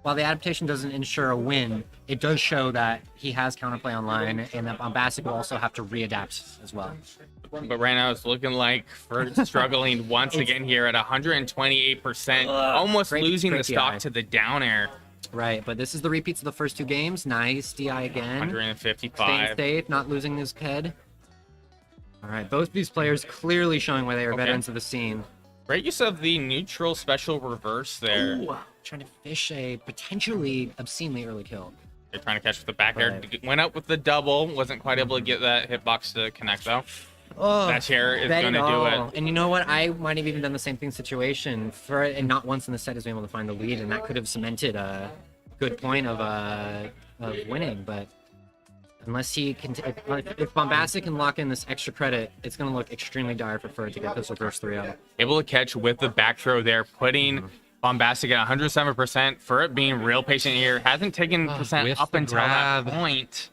while the adaptation doesn't ensure a win, it does show that he has counterplay online, and that Bombastic will also have to readapt as well. But right now it's looking like Furt struggling once again here at 128%, almost losing the great stock DI. to the down air. Right, but this is the repeats of the first 2 games. Nice DI again. 155. Staying safe, not losing his head. All right, both these players clearly showing why they are veterans of the scene. Great use of the neutral special reverse there. Ooh, trying to fish a potentially obscenely early kill. They're trying to catch with the back air. Right. Went up with the double. Wasn't quite able to get that hitbox to connect though. Oh, That chair is bet going to do all. it. And you know what? I might have even done the same thing situation. And not once in the set has been able to find the lead, and that could have cemented a good point of winning. But unless he can, if Bombastic can lock in this extra credit, it's going to look extremely dire for Furt to get this reverse 3-0. Able to catch with the back throw there, putting Bombastic at 107%. For it being real patient here, hasn't taken percent with up the until grab. that point.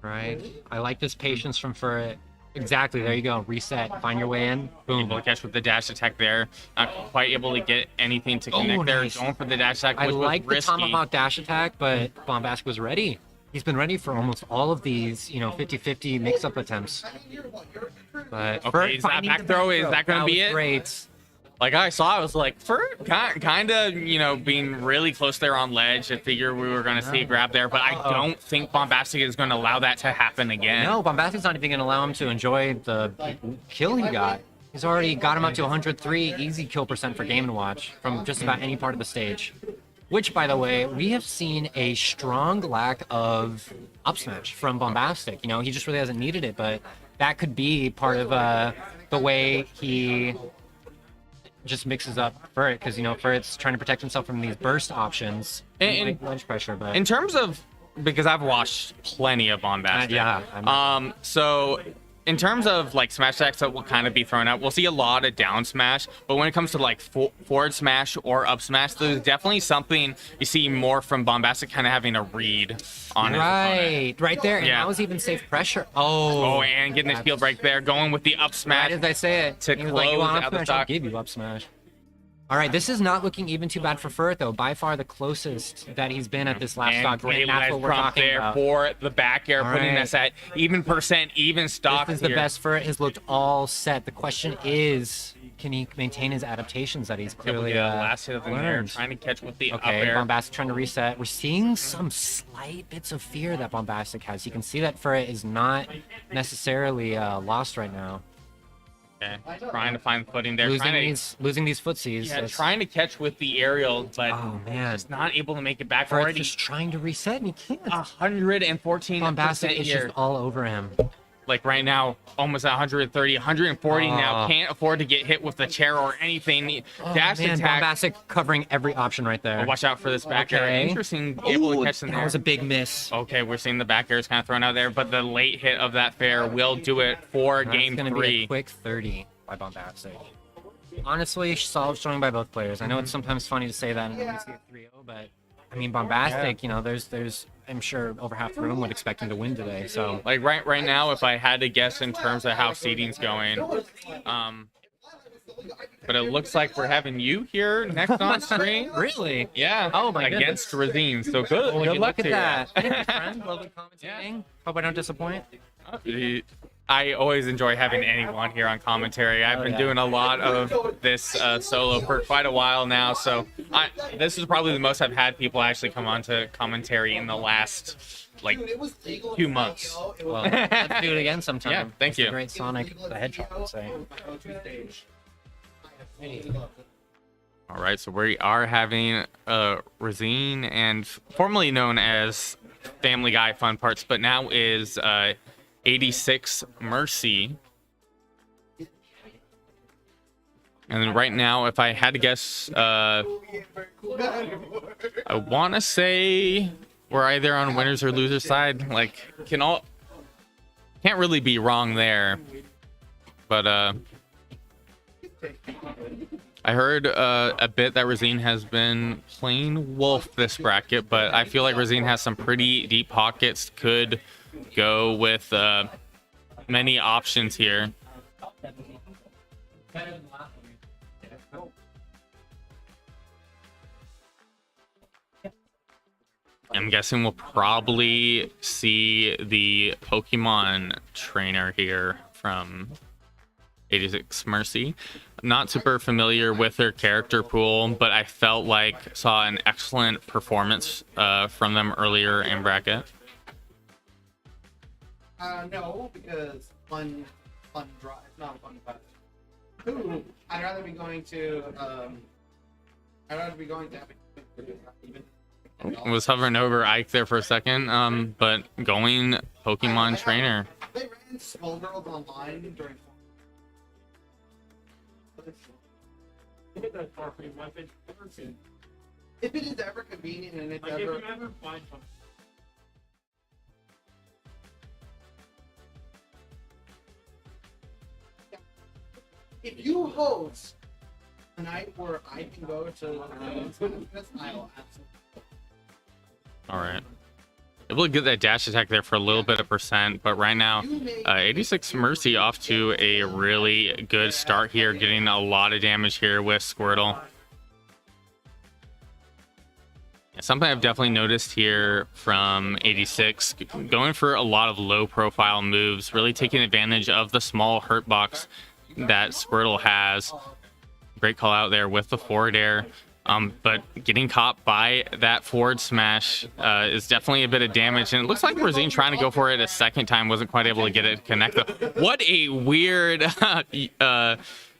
Right. I like this patience from Furt. Exactly. There you go. Reset. Find your way in. Boom. Able to catch with the dash attack there. Not quite able to get anything to connect there. nice. Going for the dash attack, I which like was the risky. Tomahawk dash attack, but Bombastic was ready. He's been ready for almost all of these, 50-50 mix-up attempts. But Okay, is that back throw? Is that going to be it? Great. Like I saw, I was like, Furt kind of, being really close there on ledge. I figure we were going to see a grab there, but I don't think Bombastic is going to allow that to happen again. No, Bombastic's not even going to allow him to enjoy the kill he got. He's already got him up to 103 easy kill percent for Game & Watch from just about any part of the stage. Which, by the way, we have seen a strong lack of up smash from Bombastic. He just really hasn't needed it, but that could be part of the way he just mixes up Furt, because Furt's trying to protect himself from these burst options and like ledge pressure. But in terms of, because I've watched plenty of Bombastic. yeah. So in terms of like smash attacks that will kind of be thrown out, we'll see a lot of down smash, but when it comes to like forward smash or up smash, there's definitely something you see more from Bombastic kind of having a read on his opponent. Right there. And Yeah. that was even safe pressure. Oh, and getting his field break there, going with the up smash. Right as I say it, to he was like, "You close want out up the smash? stock." I'll give you up smash." All right, this is not looking even too bad for Furt, though. By far the closest that he's been at this last And stock. great And that's ledge what we're prompt talking there about. for the back air, All putting right. us at even percent, even stock. This is the here. best Furt has looked all set. The question is, can he maintain his adaptations that he's Able to clearly get a last hit of the air, learned? trying to catch with the up Okay, air. Bombastic trying to reset. We're seeing some slight bits of fear that Bombastic has. You can see that Ferret is not necessarily lost right now. Okay. Trying to find footing there. Losing Trying to, these footsies. yeah, That's- trying to catch with the aerial, but Oh man, just not able to make it back. Ferret's Already just trying to reset and he can't. 114% Bombastic is here. just all over him. Like right now, almost at 130, 140 now. Oh. Can't afford to get hit with the chair or anything. Oh, Dash man, attack. Bombastic covering every option right there. Oh, watch out for this back air. Okay. Interesting, able to catch them that there. was a big miss. Okay, we're seeing the back airs kind of thrown out there, but the late hit of that fair will do it for That's game gonna 3. be a quick 30 by Bombastic. Honestly, solid showing by both players. I know it's sometimes funny to say that and then we see a 3-0, but I mean Bombastic, you know, there's I'm sure over half the room would expect him to win today. So Like right now, if I had to guess in terms of how seeding's going, but it looks like we're having you here next on screen. really? Yeah. Oh, my against Razine. So good. Would Good you luck look to at you. that. Thank you, friend. Lovely commentating. Hope I don't disappoint. I always enjoy having anyone here on commentary. I've been yeah. doing a lot of this solo for quite a while now, so this is probably the most I've had people actually come on to commentary in the last like few months. Well, let's do it again sometime. Yeah, thank As the you. Great Sonic the Hedgehog would say. All right, so we are having Razine, and formerly known as Family Guy Fun Parts, but now is 86 Mercy. And then right now, if I had to guess, I want to say we're either on winners or losers side. Like, can't really be wrong there. But I heard a bit that Razine has been playing Wolf this bracket, but I feel like Razine has some pretty deep pockets. Could go with many options here. I'm guessing we'll probably see the Pokemon trainer here from 86 Mercy. Not super familiar with her character pool, but I felt like saw an excellent performance from them earlier in bracket. No, because fun drive, not fun drive. Two, I'd rather be going to even. Was hovering over Ike there for a second, but going Pokemon trainer. They ran Skullgirls online during. If it is ever convenient and it's ever. If you host a night where I can go to this, I will absolutely. All right. Able to get that dash attack there for a little bit of percent, but right now, 86 Mercy off to a really good start here, getting a lot of damage here with Squirtle. Something I've definitely noticed here from 86, going for a lot of low profile moves, really taking advantage of the small hurt box that Squirtle has. Great call out there with the forward air. But getting caught by that forward smash is definitely a bit of damage. And it looks like Razine trying to go for it a second time, wasn't quite able to get it to connect. What a weird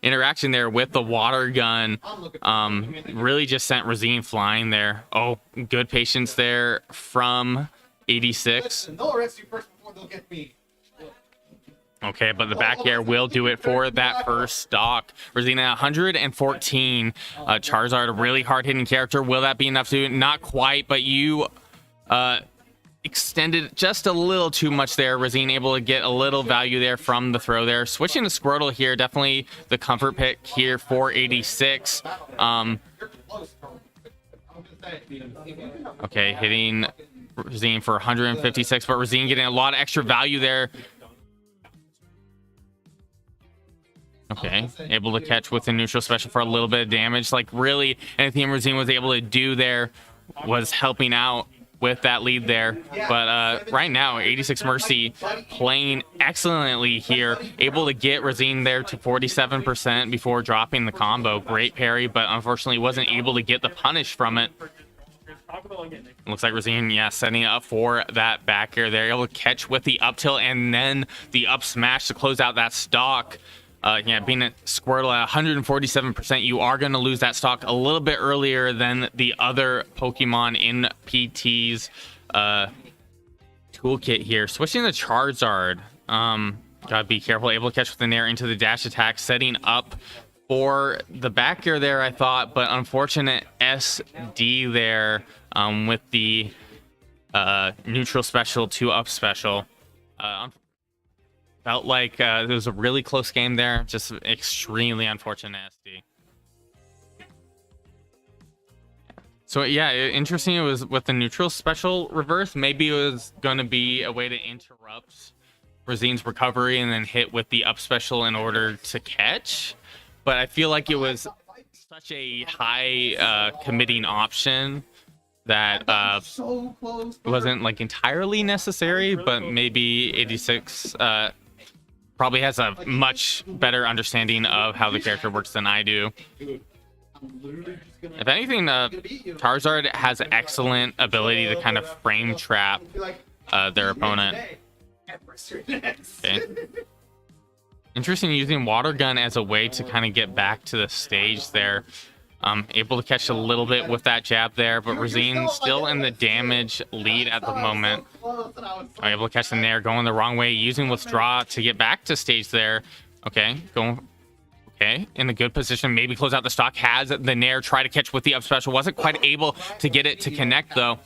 interaction there with the water gun. Really just sent Razine flying there. Oh, good patience there from 86. They'll arrest you first before they'll get me. Okay, but the back air will do it for that first stock. Razina 114. Charizard, a really hard-hitting character. Will that be enough to do it? Not quite, but you extended just a little too much there. Razine able to get a little value there from the throw there. Switching to Squirtle here, definitely the comfort pick here for 86. Okay, hitting Razine for 156, but Razine getting a lot of extra value there. Okay, able to catch with the neutral special for a little bit of damage. Like really, anything Razine was able to do there was helping out with that lead there. But right now, 86 Mercy playing excellently here, able to get Rosine there to 47% before dropping the combo. Great parry, but unfortunately wasn't able to get the punish from it. Looks like Rosine, yeah, setting up for that back air there, able to catch with the up tilt and then the up smash to close out that stock. Yeah, being a Squirtle at 147%, you are going to lose that stock a little bit earlier than the other Pokemon in PT's toolkit here. Switching to Charizard, gotta be careful, able to catch with the Nair into the dash attack, setting up for the back air there, I thought, but unfortunate SD there with the neutral special to up special. Felt like it was a really close game there, just extremely unfortunate SD. So yeah, interesting. It was with the neutral special reverse. Maybe it was going to be a way to interrupt Rosine's recovery and then hit with the up special in order to catch. But I feel like it was such a high committing option that wasn't like entirely necessary, but maybe 86 probably has a much better understanding of how the character works than I do. If anything, Charizard has excellent ability to kind of frame trap their opponent. Okay. Interesting using Water Gun as a way to kind of get back to the stage there. Able to catch a little bit with that jab there, but Rosine still in the damage lead at the moment. Able to catch the Nair, going the wrong way, using Withdraw to get back to stage there. Okay, going in a good position, maybe close out the stock. Has the Nair, try to catch with the up special, wasn't quite able to get it to connect though.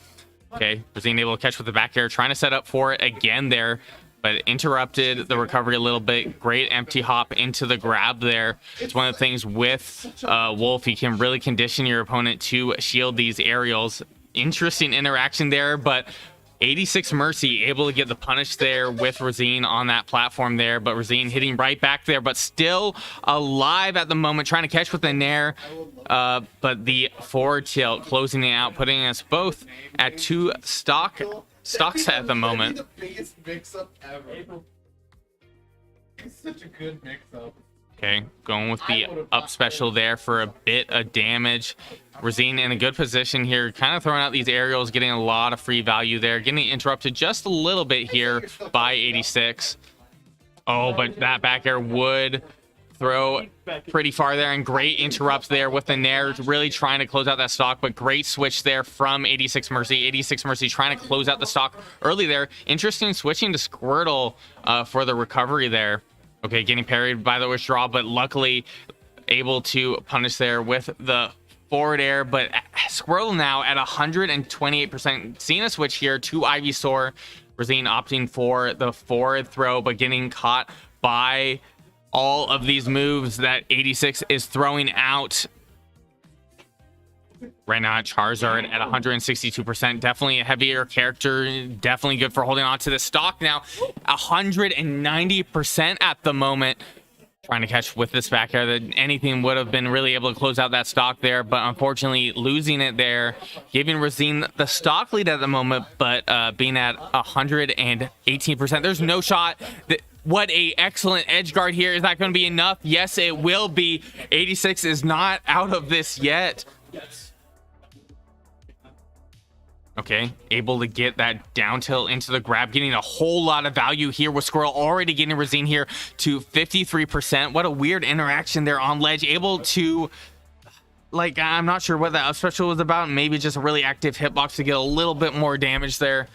Okay, Rosine able to catch with the back air, trying to set up for it again there, but interrupted the recovery a little bit. Great empty hop into the grab there. It's one of the things with Wolf, you can really condition your opponent to shield these aerials. Interesting interaction there, but 86 Mercy able to get the punish there with Rosine on that platform there, but Rosine hitting right back there, but still alive at the moment, trying to catch with the Nair, but the forward tilt closing it out, putting us both at 2 stocks at the moment. The biggest mix-up ever. It's such a good mix-up. Okay, going with the up special there for a bit of damage. Rosine in a good position here, kind of throwing out these aerials, getting a lot of free value there, getting interrupted just a little bit here by 86. Oh, but that back air would throw pretty far there, and great interrupt there with the Nair, really trying to close out that stock, but great switch there from 86 Mercy. 86 Mercy trying to close out the stock early there. Interesting switching to Squirtle for the recovery there. Okay, getting parried by the withdraw, but luckily able to punish there with the forward air. But Squirtle now at 128%. Seeing a switch here to Ivysaur. Rosine opting for the forward throw, but getting caught by all of these moves that 86 is throwing out. Right now, Charizard at 162%. Definitely a heavier character. Definitely good for holding on to the stock now. 190% at the moment. Trying to catch with this back air, that anything would have been really able to close out that stock there, but unfortunately losing it there, giving Rosine the stock lead at the moment, but being at 118%. There's no shot. What a excellent edge guard here. Is that going to be enough? Yes, it will be. 86 is not out of this yet. Okay, able to get that down tilt into the grab, getting a whole lot of value here with Squirrel, already getting Rosine here to 53%. What a weird interaction there on ledge. Able to, like, I'm not sure what that up special was about. Maybe just a really active hitbox to get a little bit more damage there.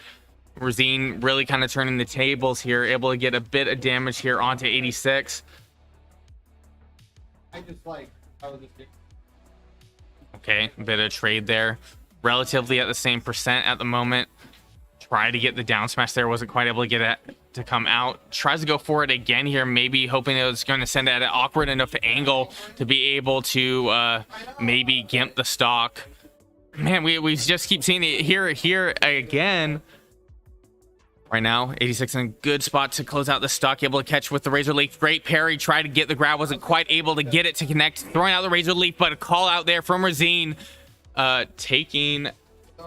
Rosine really kind of turning the tables here, able to get a bit of damage here onto 86. Okay, a bit of trade there. Relatively at the same percent at the moment. Try to get the down smash there, wasn't quite able to get it to come out. Tries to go for it again here, maybe hoping it was going to send it at an awkward enough angle to be able to maybe gimp the stock. Man, we just keep seeing it here again. Right now, 86 in a good spot to close out the stock, able to catch with the Razor Leaf. Great parry, tried to get the grab, wasn't quite able to get it to connect. Throwing out the Razor Leaf, but a call out there from Rosine. Taking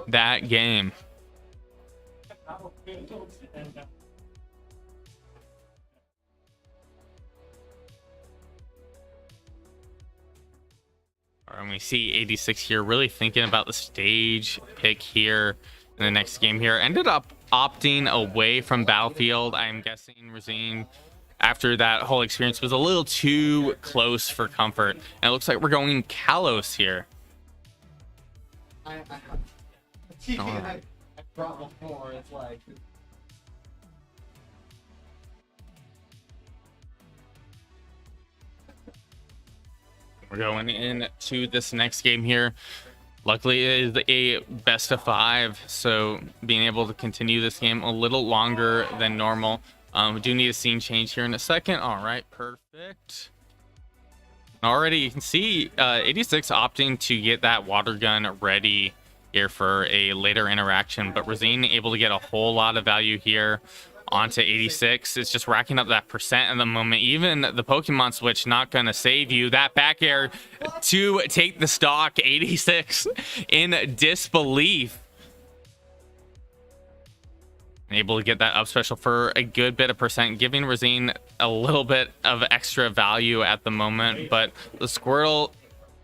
that game. And we see 86 here really thinking about the stage pick here in the next game here. Ended up opting away from Battlefield. I'm guessing Razine, after that whole experience, was a little too close for comfort. And it looks like we're going Kalos here. I brought before. It's like. We're going into this next game here. Luckily, it is a best of 5, so being able to continue this game a little longer than normal. We do need a scene change here in a second. All right, perfect. Already, you can see 86 opting to get that water gun ready here for a later interaction, but Razine able to get a whole lot of value here onto 86. It's just racking up that percent at the moment. Even the Pokemon switch not gonna save you. That back air to take the stock. 86 in disbelief. Able to get that up special for a good bit of percent, giving Razine a little bit of extra value at the moment. But the Squirtle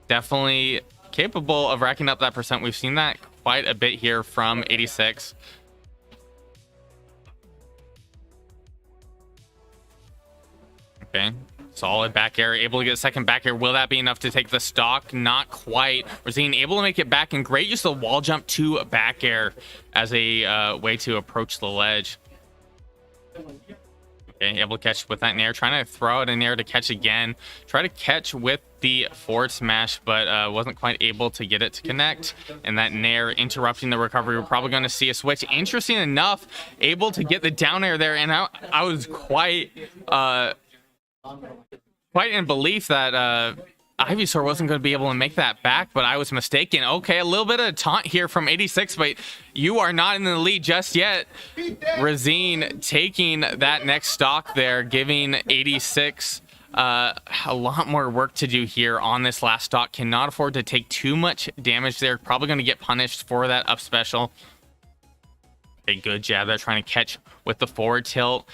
definitely capable of racking up that percent. We've seen that quite a bit here from 86. Okay, solid back air, able to get a second back air. Will that be enough to take the stock? Not quite. Razine able to make it back, and great use of the wall jump to back air as a way to approach the ledge. Okay, able to catch with that nair, trying to throw out a nair to catch again. Try to catch with the forward smash, but wasn't quite able to get it to connect. And that nair interrupting the recovery. We're probably going to see a switch. Interesting enough, able to get the down air there, and I was quite in belief that Ivysaur wasn't going to be able to make that back, but I was mistaken. Okay, a little bit of taunt here from 86, but you are not in the lead just yet. Razine taking that next stock there, giving 86 a lot more work to do here on this last stock. Cannot afford to take too much damage there. Probably going to get punished for that up special. A good jab there, trying to catch with the forward tilt.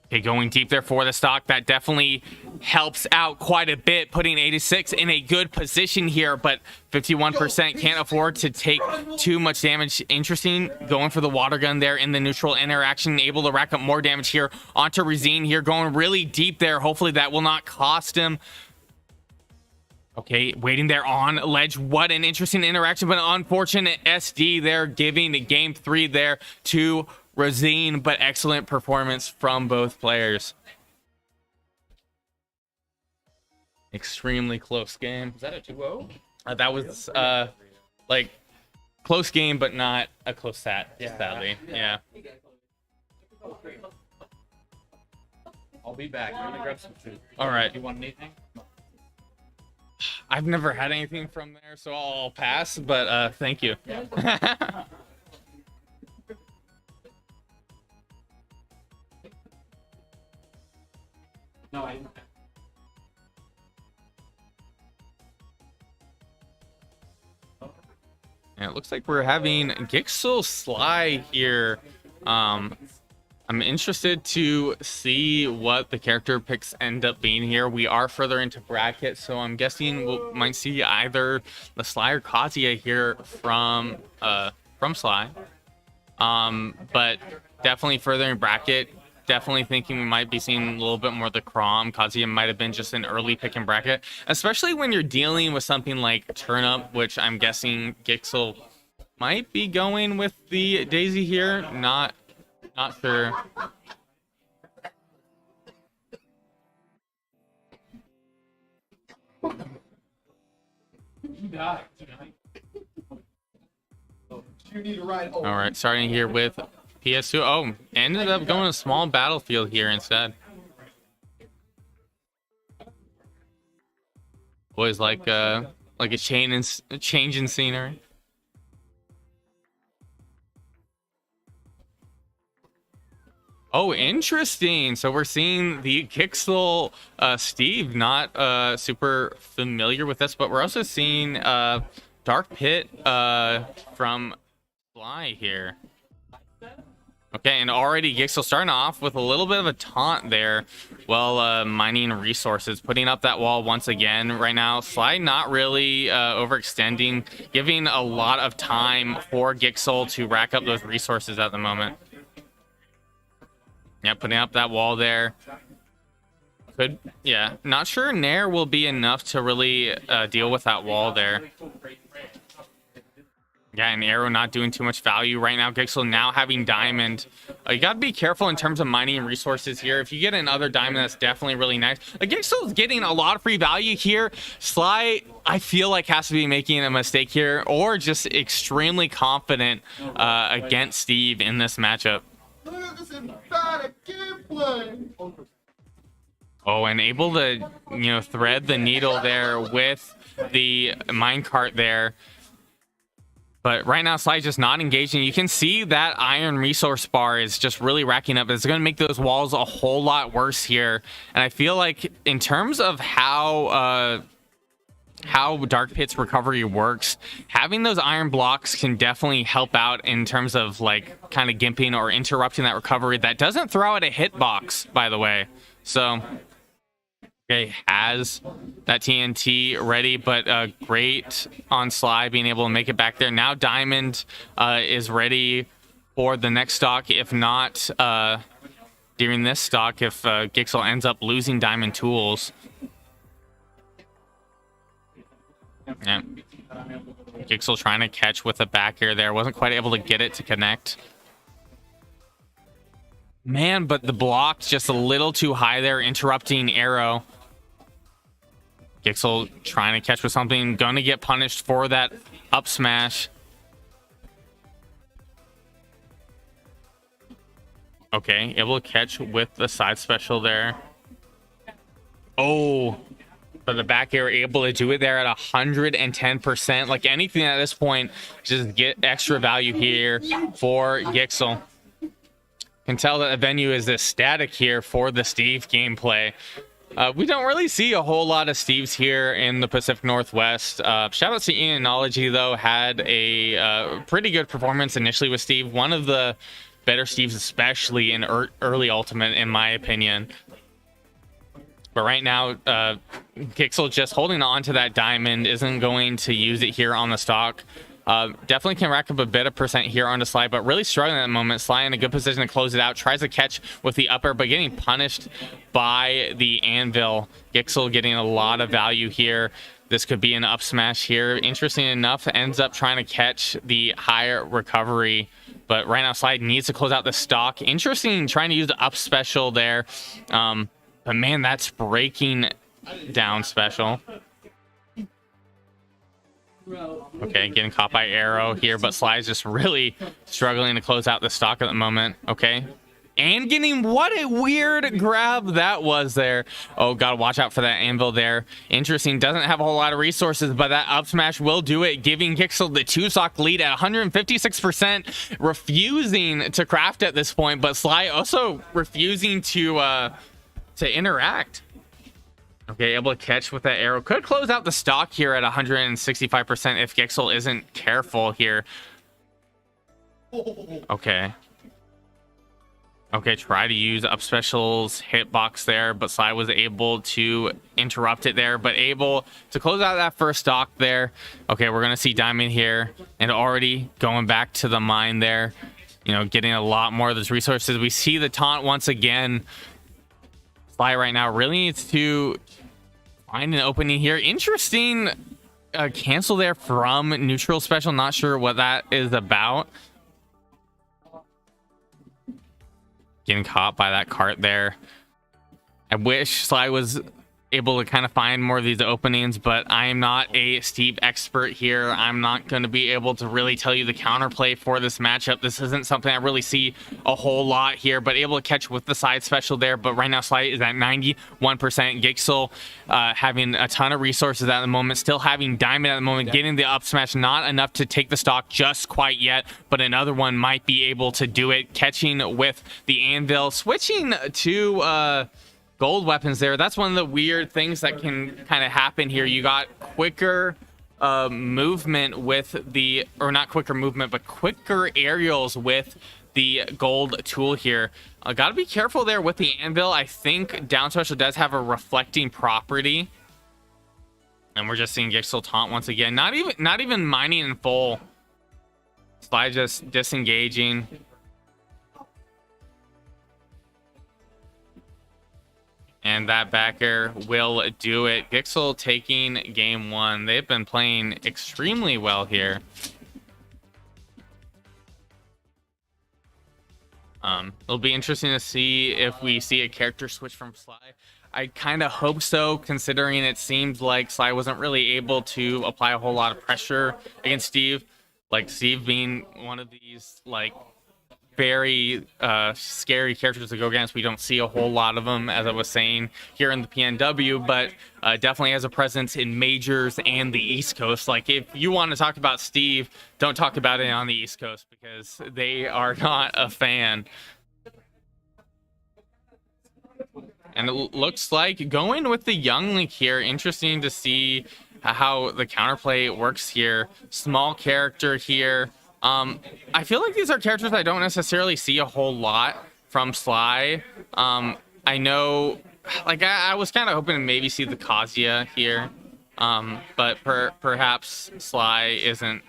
Okay, going deep there for the stock. That definitely helps out quite a bit, putting 86 in a good position here, but 51% can't afford to take too much damage. Interesting, going for the water gun there in the neutral interaction, able to rack up more damage here onto Razine here, going really deep there. Hopefully that will not cost him. Okay, waiting there on ledge. What an interesting interaction, but an unfortunate SD there, giving the game 3 there to Razine, but excellent performance from both players. Extremely close game. Is that a 2-0? That was like close game, but not a close stat. Yeah. Sadly, yeah. I'll be back. I'm gonna grab some food. All right. You want anything? I've never had anything from there, so I'll pass. But thank you. No, And it looks like we're having Gixel Sly here. I'm interested to see what the character picks end up being here. We are further into bracket, so I'm guessing we might see either the Sly or Kazuya here from Sly. But definitely further in bracket. Definitely thinking we might be seeing a little bit more of the Crom. Kazuya might have been just an early pick in bracket, especially when you're dealing with something like Turnip, which I'm guessing Gixel might be going with the Daisy here. Not sure. All right, starting here with PS2. Oh, ended up going a small battlefield here instead. Always like a change in scenery. Oh, interesting. So we're seeing the Gixel Steve, not super familiar with this, but we're also seeing Dark Pit from Fly here. Okay, and already Gixel starting off with a little bit of a taunt there. Well, mining resources, putting up that wall once again right now. Sly not really overextending, giving a lot of time for Gixel to rack up those resources at the moment. Yeah, putting up that wall there. Not sure Nair will be enough to really deal with that wall there. Yeah, and Arrow not doing too much value right now. Gixel now having Diamond. You got to be careful in terms of mining resources here. If you get another Diamond, that's definitely really nice. Gixel's getting a lot of free value here. Sly, I feel like, has to be making a mistake here or just extremely confident against Steve in this matchup. Oh, and able to, thread the needle there with the minecart there. But right now, Sly's just not engaging. You can see that iron resource bar is just really racking up. It's going to make those walls a whole lot worse here. And I feel like in terms of how Dark Pit's recovery works, having those iron blocks can definitely help out in terms of like kind of gimping or interrupting that recovery. That doesn't throw out a hitbox, by the way. So... okay, has that TNT ready, but great on Sly being able to make it back there. Now Diamond is ready for the next stock. If not, during this stock, if Gixel ends up losing Diamond tools. Yeah. Gixel trying to catch with the back air there. Wasn't quite able to get it to connect. Man, but the block just a little too high there, interrupting Arrow. Gixel trying to catch with something, gonna get punished for that up smash. Okay, able to catch with the side special there. Oh, but the back air able to do it there at 110%. Like anything at this point, just get extra value here for Gixel. Can tell that the venue is ecstatic here for the Steve gameplay. We don't really see a whole lot of Steves here in the Pacific Northwest. Shout out to Ianology, though, had a pretty good performance initially with Steve. One of the better Steves, especially in early Ultimate, in my opinion. But right now, Gixel just holding on to that diamond, isn't going to use it here on the stock. Definitely can rack up a bit of percent here on the Sly, but really struggling at the moment. Sly in a good position to close it out. Tries to catch with the upper, but getting punished by the anvil. Gixel getting a lot of value here. This could be an up smash here. Interesting enough, ends up trying to catch the higher recovery. But right now, Sly needs to close out the stock. Interesting, trying to use the up special there. But man, that's breaking down special. Okay, getting caught by Arrow here, but Sly's just really struggling to close out the stock at the moment. Okay. And getting, what a weird grab that was there. Oh, gotta watch out for that anvil there. Interesting, doesn't have a whole lot of resources, but that up smash will do it, giving Gixel the 2-stock lead at 156%, refusing to craft at this point, but Sly also refusing to interact. Okay, able to catch with that arrow. Could close out the stock here at 165% if Gixel isn't careful here. Okay. Okay, try to use up specials hitbox there, but Sly was able to interrupt it there, but able to close out that first stock there. Okay, we're gonna see Diamond here, and already going back to the mine there, you know, getting a lot more of those resources. We see the taunt once again. Sly right now really needs to find an opening here. Interesting cancel there from neutral special. Not sure what that is about. Getting caught by that cart there. I wish Sly was able to kind of find more of these openings, but I am not a Steve expert here. I'm not going to be able to really tell you the counterplay for this matchup. This isn't something I really see a whole lot here, but able to catch with the side special there. But right now, Sly is at 91%. Gixel having a ton of resources at the moment, still having Diamond at the moment, getting the up smash, not enough to take the stock just quite yet, but another one might be able to do it. Catching with the anvil, switching to gold weapons there. That's one of the weird things that can kind of happen here. You got quicker movement with the, or not quicker movement, but quicker aerials with the gold tool here. Gotta be careful there with the anvil. I think down special does have a reflecting property. And we're just seeing Gixel taunt once again. Not even mining in full. Sly just disengaging. And that back air will do it. Gixel taking game 1. They've been playing extremely well here. It'll be interesting to see if we see a character switch from Sly. I kind of hope so, considering it seemed like Sly wasn't really able to apply a whole lot of pressure against Steve. Like Steve being one of these like very scary characters to go against. We don't see a whole lot of them, as I was saying, here in the PNW, but definitely has a presence in majors and the East Coast. Like, if you want to talk about Steve, don't talk about it on the East Coast, because they are not a fan. And it looks like going with the Young Link here. Interesting to see how the counterplay works here. Small character here. I feel like these are characters I don't necessarily see a whole lot from Sly. I know, like, I was kind of hoping to maybe see the Kazuya here, but perhaps Sly isn't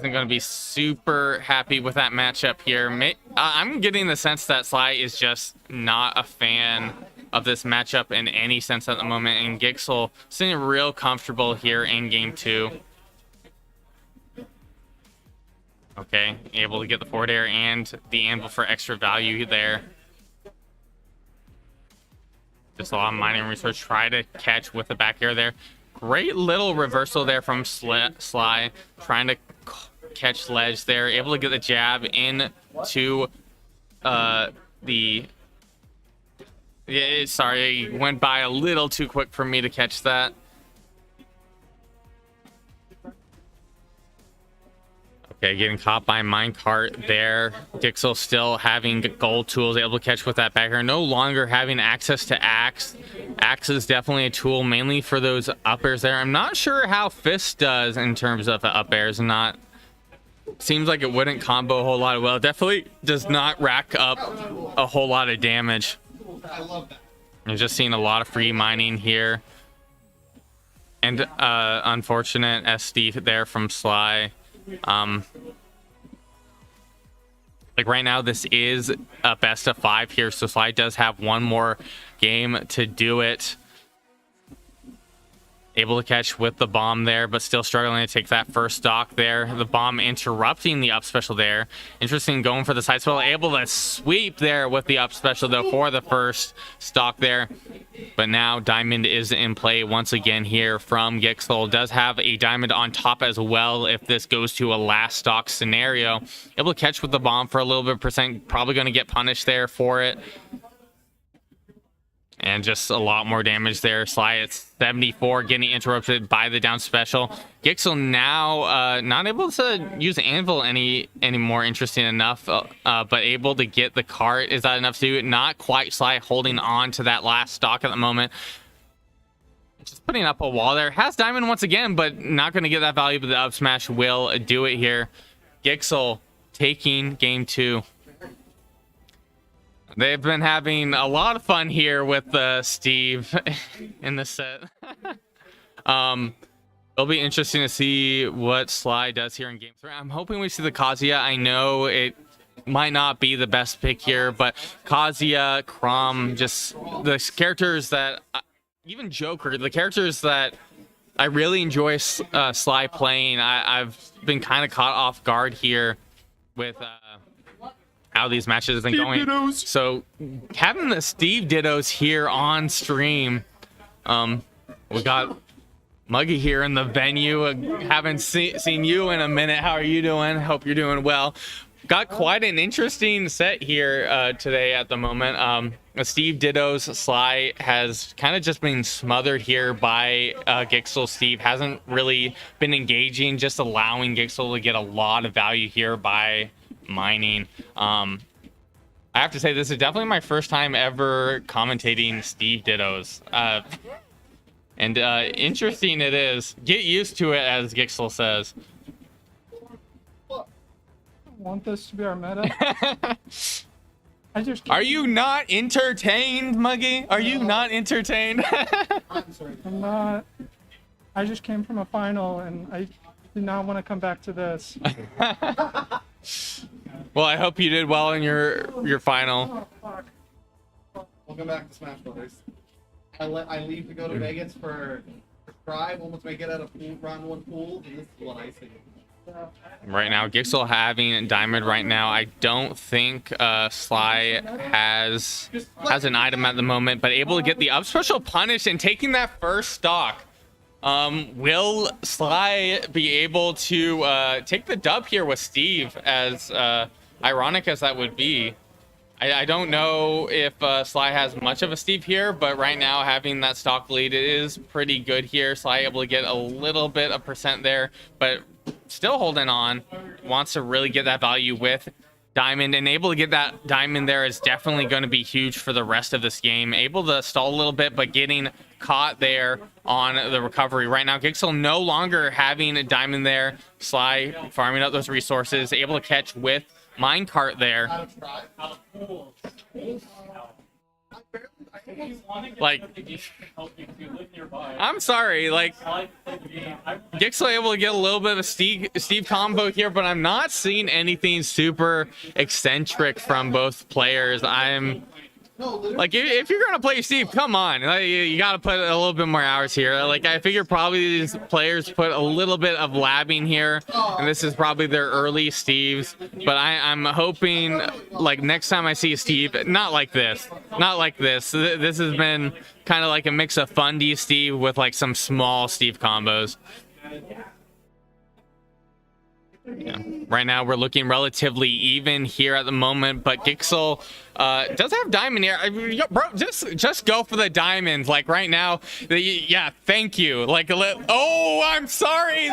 going to be super happy with that matchup here. I'm getting the sense that Sly is just not a fan of this matchup in any sense at the moment, and Gixel sitting real comfortable here in game 2. Okay, able to get the forward air and the anvil for extra value there. Just a lot of mining research. Try to catch with the back air there. Great little reversal there from Sly. Trying to catch ledge there. Able to get the jab into the... Yeah, sorry, went by a little too quick for me to catch that. Okay, getting caught by minecart there. Gixel still having gold tools, able to catch with that back air. No longer having access to axe. Axe is definitely a tool, mainly for those up airs there. I'm not sure how fist does in terms of the up airs. Not seems like it wouldn't combo a whole lot well. Definitely does not rack up a whole lot of damage. I love that. I'm just seeing a lot of free mining here. And unfortunate SD there from Sly. Like right now, this is a best of 5 here, so Sly does have one more game to do it. Able to catch with the bomb there, but still struggling to take that first stock there. The bomb interrupting the up special there. Interesting, going for the side spell. Able to sweep there with the up special, though, for the first stock there. But now Diamond is in play once again here from Gixel. Does have a Diamond on top as well if this goes to a last stock scenario. Able to catch with the bomb for a little bit of percent. Probably going to get punished there for it. And just a lot more damage there. Sly at 74, getting interrupted by the down special. Gixel now not able to use Anvil any more interesting enough, but able to get the cart. Is that enough to do it? Not quite. Sly holding on to that last stock at the moment. Just putting up a wall there. Has Diamond once again, but not going to get that value, but the up smash will do it here. Gixel taking game 2. They've been having a lot of fun here with Steve in the set. It'll be interesting to see what Sly does here in game 3. I'm hoping we see the Kazuya. I know it might not be the best pick here, but Kazuya, Crom, just the characters that, even Joker, the characters that I really enjoy Sly playing. I've been kind of caught off guard here with how these matches have been going. Dittos. So having the Steve Dittos here on stream, we got Muggy here in the venue. Haven't seen you in a minute. How are you doing? Hope you're doing well. Got quite an interesting set here today at the moment. Steve Dittos Sly has kind of just been smothered here by Gixel. Steve hasn't really been engaging, just allowing Gixel to get a lot of value here by mining. I have to say, this is definitely my first time ever commentating Steve Dittos. And interesting it is. Get used to it, as Gixel says. want this to be our meta. I just Are you not entertained, Muggy? Are you not entertained? I'm not. I just came from a final and I did not want to come back to this. Well, I hope you did well in your final. Oh, fuck. Welcome back to Smash Brothers. I leave to go to Vegas for Tribe, almost make it out of round 1 pool, and this is what I see. Right now, Gixel having Diamond right now. I don't think Sly has an item at the moment, but able to get the up special punish and taking that first stock. Will Sly be able to take the dub here with Steve, as ironic as that would be? I don't know if Sly has much of a Steve here, but right now having that stock lead is pretty good here. Sly able to get a little bit of percent there, but still holding on. Wants to really get that value with Diamond, and able to get that Diamond there is definitely going to be huge for the rest of this game. Able to stall a little bit, but getting caught there on the recovery. Right now, Gixel no longer having a Diamond there. Sly farming up those resources, able to catch with minecart there. Like, I'm sorry, like, Gixel able to get a little bit of a Steve combo here, but I'm not seeing anything super eccentric from both players. I'm like, if you're gonna play Steve, come on, like, you gotta put a little bit more hours here. Like, I figure probably these players put a little bit of labbing here, and this is probably their early Steves. But I'm hoping, like, next time I see a Steve, not like this. This has been kind of like a mix of Fundy Steve with like some small Steve combos. Yeah. Right now we're looking relatively even here at the moment, but Gixel does have Diamond here. I mean, bro, just go for the diamonds. Like right now, yeah, thank you. Like, oh, I'm sorry.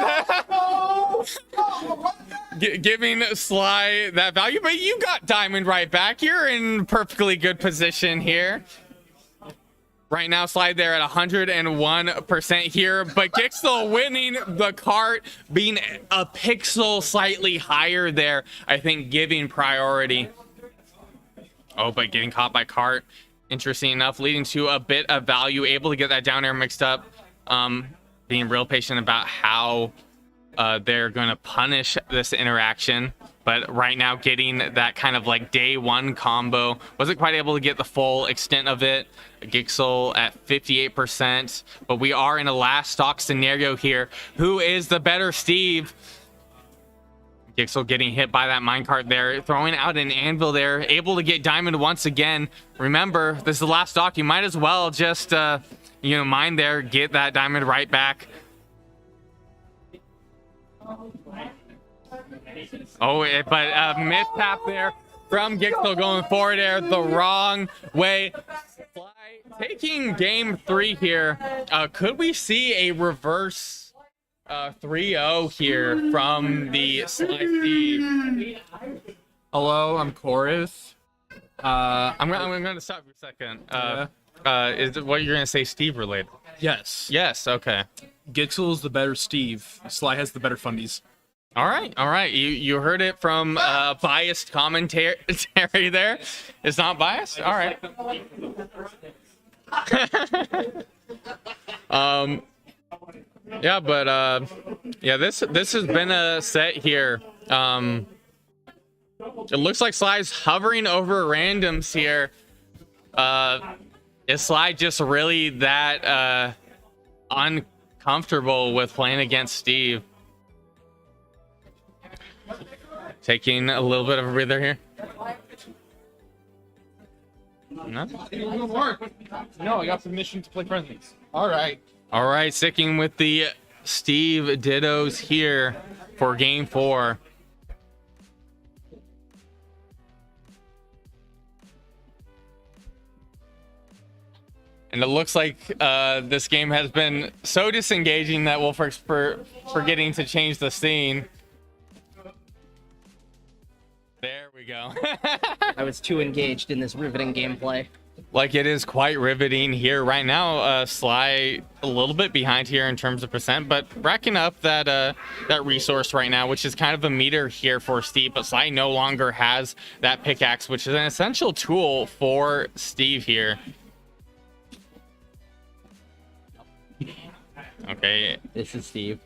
Giving Sly that value, but you got Diamond right back. You're in perfectly good position here. Right now, Slide there at 101% here, but Gixel winning the cart, being a pixel slightly higher there, I think giving priority. Oh, but getting caught by cart, interesting enough, leading to a bit of value, able to get that down air mixed up, being real patient about how they're going to punish this interaction. But right now, getting that kind of like day one combo, wasn't quite able to get the full extent of it. Gixel at 58%, but we are in a last stock scenario here. Who is the better Steve? Gixel getting hit by that minecart there, throwing out an anvil there, able to get Diamond once again. Remember, this is the last stock. You might as well just, mine there, get that Diamond right back. Oh, but mishap there from Gixel going forward there the wrong way. Sly taking game 3 here. Could we see a reverse 3-0 here from the Sly Steve? Hello, I'm Chorus. I'm gonna stop for a second. Is it what you're gonna say Steve related? Yes. Yes, okay. Gixel's the better Steve. Sly has the better fundies. All right. You heard it from biased commentary there. It's not biased. All right. Yeah, but yeah, this has been a set here. It looks like Sly's hovering over randoms here. Is Sly just really that uncomfortable with playing against Steve? Taking a little bit of a breather here. No, I got permission to play friendlies. All right, sticking with the Steve Dittos here for game 4. And it looks like this game has been so disengaging that we're forgetting to change the scene. There we go. I was too engaged in this riveting gameplay. like it is quite riveting here right now. Sly a little bit behind here in terms of percent, but racking up that that resource right now, which is kind of a meter here for Steve. But Sly no longer has that pickaxe, which is an essential tool for Steve here. Okay, This is Steve.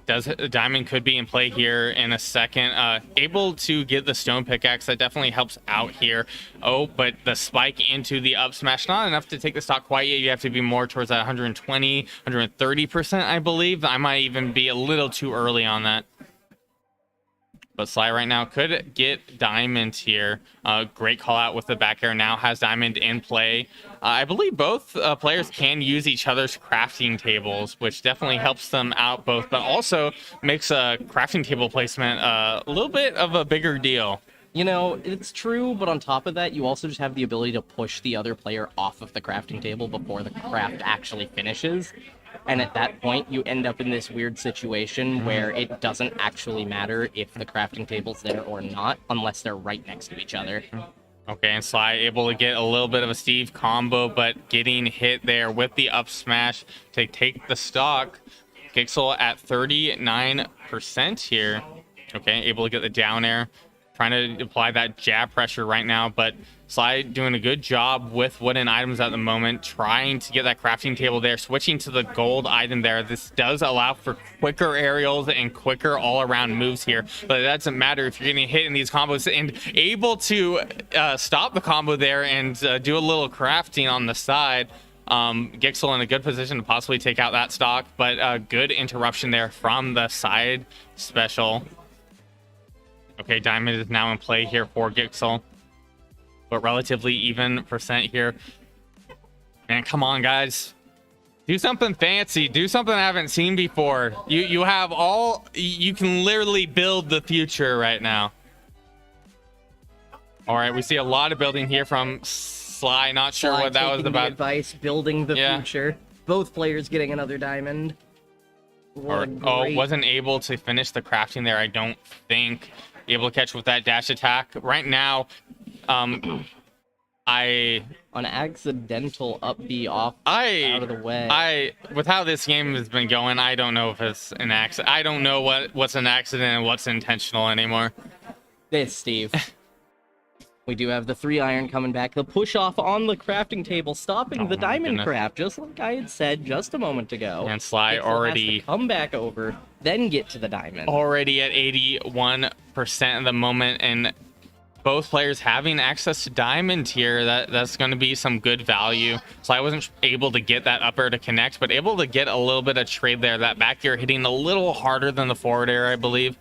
does diamond could be in play here in a second. Able to get the stone pickaxe, that definitely helps out here. Oh, but the spike into the up smash, not enough to take the stock quite yet. You have to be more towards that 120 130%, I believe. I might even be a little too early on that. But Sly right now could get diamond here. Great call out with the back air. Now has diamond in play. I believe both players can use each other's crafting tables, which definitely helps them out both, but also makes a crafting table placement a little bit of a bigger deal. You know, it's true, but on top of that, you also just have the ability to push the other player off of the crafting table before the craft actually finishes. And at that point, you end up in this weird situation where it doesn't actually matter if the crafting table's there or not, unless they're right next to each other. Okay, and Sly able to get a little bit of a Steve combo, but getting hit there with the up smash to take the stock. Gixel at 39% here. Okay, able to get the down air. Trying to apply that jab pressure right now, but Sly doing a good job with wooden items at the moment, trying to get that crafting table there, switching to the gold item there. This does allow for quicker aerials and quicker all-around moves here, but it doesn't matter if you're getting hit in these combos, and able to stop the combo there and do a little crafting on the side. Gixel in a good position to possibly take out that stock, but good interruption there from the side special. Okay, diamond is now in play here for Gixel, but relatively even percent here. Man, come on, guys. Do something fancy. Do something I haven't seen before. You have all... You can literally build the future right now. All right, we see a lot of building here from Sly. Not sure Sly what that was taking about. the advice, building the future. Both players getting another diamond. What a great- Wasn't able to finish the crafting there, I don't think. Able to catch with that dash attack. Right now, an accidental up B off out of the way. With how this game has been going, I don't know if it's an accident. I don't know what's an accident and what's intentional anymore. This, Steve. We do have the 3 iron coming back. The push off on the crafting table, stopping the diamond craft, just like I had said just a moment ago. And Sly Gixel already has to come back over, then get to the diamond. Already at 81% at the moment, and both players having access to diamond here, that's going to be some good value. So I wasn't able to get that up air to connect, but able to get a little bit of trade there. That back air hitting a little harder than the forward air, I believe.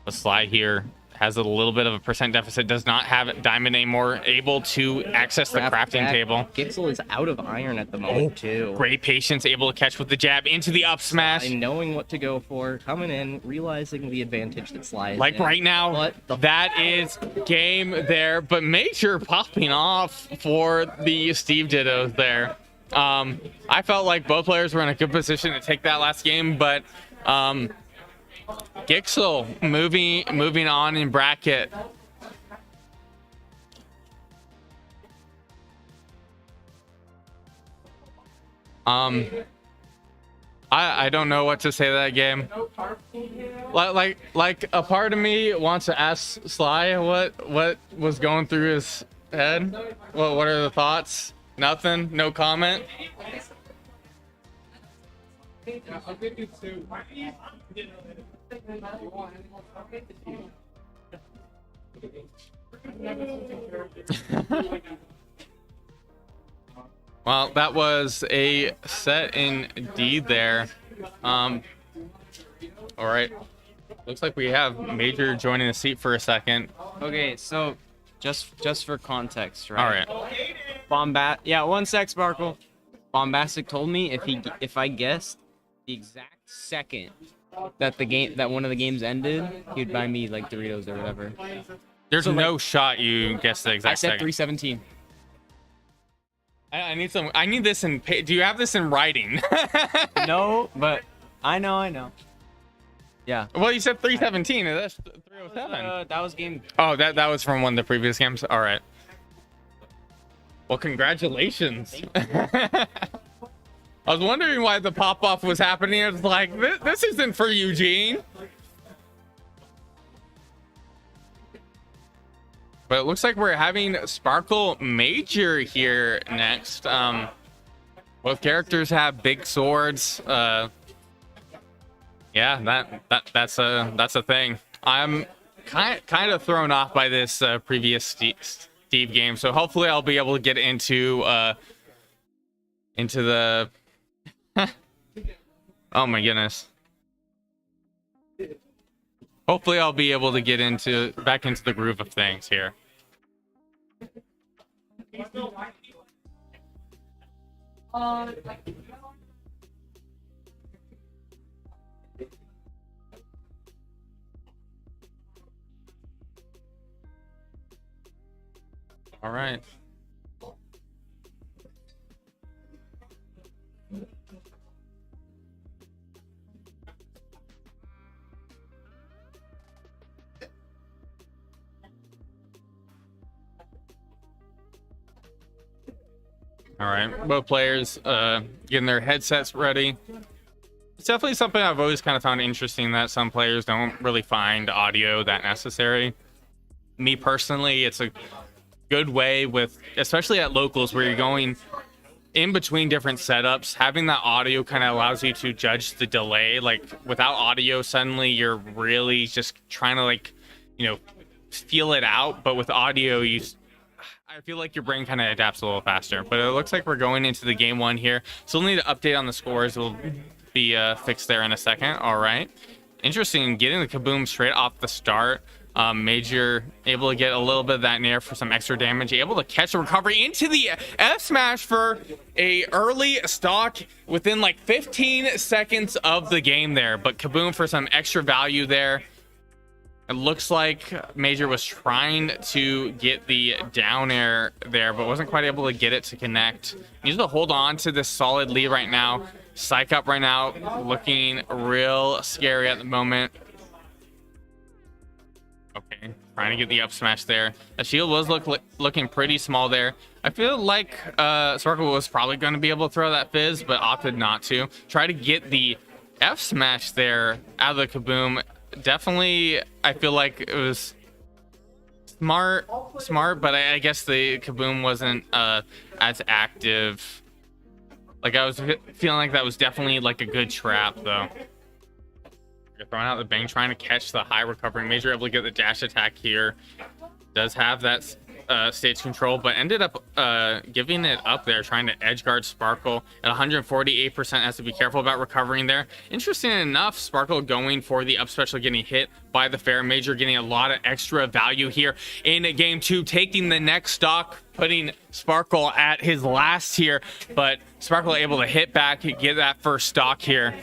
But Sly here has a little bit of a percent deficit, does not have diamond anymore, able to access the crafting table. Gixel is out of iron at the moment, too. Great patience, able to catch with the jab into the up smash. And knowing what to go for, coming in, realizing the advantage that Sly is like in. right now, that is game there, but Major popping off for the Steve Dittos there. I felt like both players were in a good position to take that last game, but Gixel moving on in bracket. I don't know what to say to that game. Like a part of me wants to ask Sly what was going through his head. What are the thoughts? Nothing. No comment. Well, that was a set indeed there. All right. Looks like we have Major joining the seat for a second. Okay, so just for context, right? All right. Yeah, 1 sec, Sparkle. Bombastic told me if I guessed the exact second that one of the games ended, he'd buy me like Doritos or whatever. There's So, no shot you guessed the exact I said second. 317. I need this in. Do you have this in writing? No, but I know. Yeah. Well, you said 317. That's 307. That was game. Oh, that was from one of the previous games. All right. Well, congratulations. I was wondering why the pop-off was happening. I was like, this isn't for Eugene. But it looks like we're having Sparkle Major here next. Both characters have big swords. Yeah, that's a thing. I'm kind of thrown off by this previous Steve game, so hopefully I'll be able to get into the oh my goodness. Hopefully I'll be able to get back into the groove of things here. All right. All right, both players getting their headsets ready. It's definitely something I've always kind of found interesting, that some players don't really find audio that necessary. Me personally, it's a good way with, especially at locals where you're going in between different setups, having that audio kind of allows you to judge the delay. Like without audio, suddenly you're really just trying to, like, you know, feel it out. But with audio, I feel like your brain kind of adapts a little faster. But it looks like we're going into the game one here. Still need to update on the scores. We'll be fixed there in a second. All right. Interesting, getting the kaboom straight off the start. Major able to get a little bit of that nair for some extra damage, able to catch a recovery into the F smash for a early stock within like 15 seconds of the game there, but kaboom for some extra value there. It looks like Major was trying to get the down air there, but wasn't quite able to get it to connect. Needs to hold on to this solid lead right now. Psych up right now, looking real scary at the moment. Okay, trying to get the up smash there. The shield was looking pretty small there. I feel like Sparkle was probably going to be able to throw that fizz, but opted not to. Try to get the F smash there out of the kaboom. Definitely, I feel like it was smart, but I guess the kaboom wasn't as active. Like I was feeling like that was definitely like a good trap though. Throwing out the bang, trying to catch the high recovery. Major able to get the dash attack here. Does have that stage control, but ended up giving it up there, trying to edge guard Sparkle at 148%. Has to be careful about recovering there. Interesting enough, Sparkle going for the up special, getting hit by the fair. Major getting a lot of extra value here in game two, taking the next stock, putting Sparkle at his last here, but Sparkle able to hit back, get that first stock here.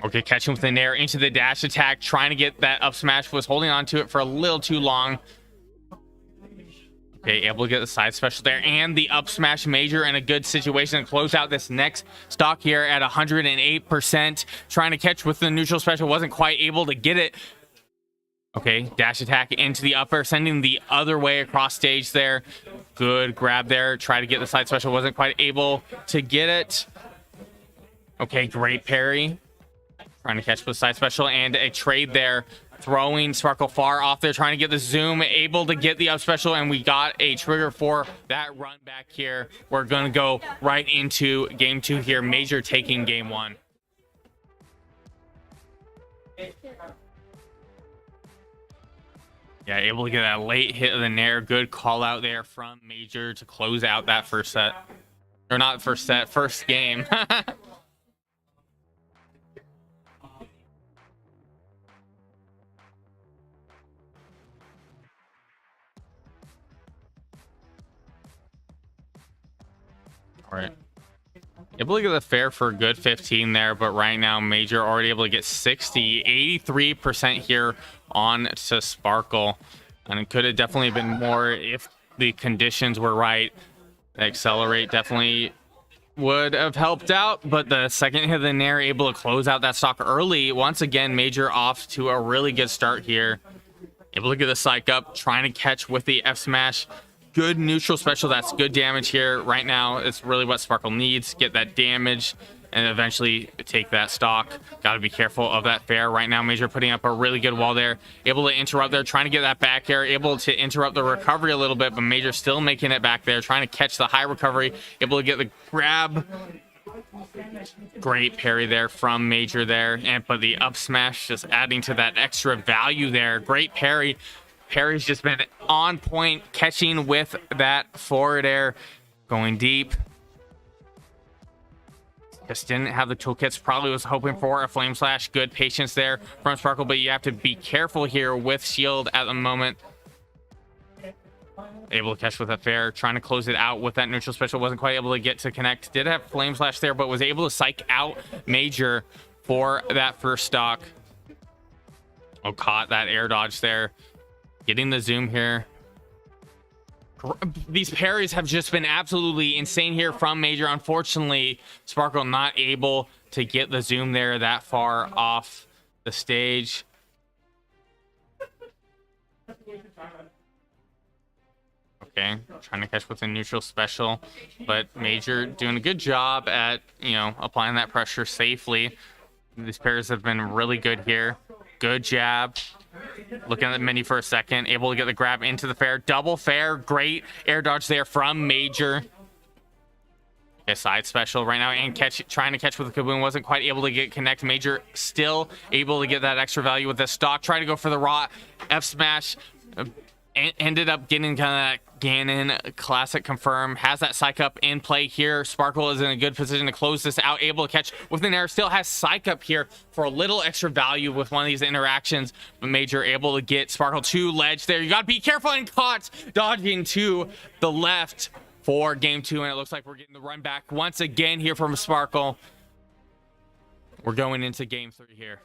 Okay, catching with the nair into the dash attack, trying to get that up smash, was holding on to it for a little too long. Okay, able to get the side special there and the up smash. Major in a good situation to close out this next stock here at 108%. Trying to catch with the neutral special, wasn't quite able to get it. Okay, dash attack into the upper, sending the other way across stage there. Good grab there, try to get the side special, wasn't quite able to get it. Okay, great parry. Trying to catch with side special and a trade there, throwing Sparkle far off there, trying to get the zoom, able to get the up special, and we got a trigger for that run back here. We're gonna go right into game two here. Major taking game one. Yeah, able to get that late hit of the nair. Good call out there from Major to close out that first set, or not first set, first game. All right, able to get the fair for a good 15 there, but right now Major already able to get 83% here on to Sparkle, and it could have definitely been more if the conditions were right. The accelerate definitely would have helped out, but the second hit of the nair able to close out that stock early. Once again, Major off to a really good start here, able to get the psych up, trying to catch with the F smash. good neutral special. That's good damage here right now. It's really what Sparkle needs. Get that damage and eventually take that stock. Got to be careful of that fair right now. Major putting up a really good wall there. Able to interrupt there, trying to get that back air. Able to interrupt the recovery a little bit, but Major still making it back there. Trying to catch the high recovery. Able to get the grab. Great parry there from Major there. But the up smash just adding to that extra value there. Great parry. Parry's just been on point, catching with that forward air. Going deep. Just didn't have the toolkits. Probably was hoping for a flame slash. Good patience there from Sparkle, but you have to be careful here with shield at the moment. Able to catch with a fair, trying to close it out with that neutral special. Wasn't quite able to get to connect. Did have flame slash there, but was able to psych out Major for that first stock. Oh, caught that air dodge there. Getting the zoom here. These parries have just been absolutely insane here from Major. Unfortunately, Sparkle not able to get the zoom there that far off the stage. Okay, trying to catch with a neutral special, but Major doing a good job at, applying that pressure safely. These parries have been really good here. Good jab. Looking at the menu for a second, able to get the grab into the fair. Double fair, great air dodge there from Major. Okay, side special right now and trying to catch with the Kaboom. Wasn't quite able to get connect. Major still able to get that extra value with the stock. Trying to go for the raw F smash. Ended up getting kind of that Ganon classic confirm. Has that psych up in play here. Sparkle is in a good position to close this out. Able to catch with an air. Still has psych up here for a little extra value with one of these interactions. But Major able to get Sparkle to ledge there. You got to be careful and caught dodging to the left for game 2. And it looks like we're getting the run back once again here from Sparkle. We're going into game 3 here.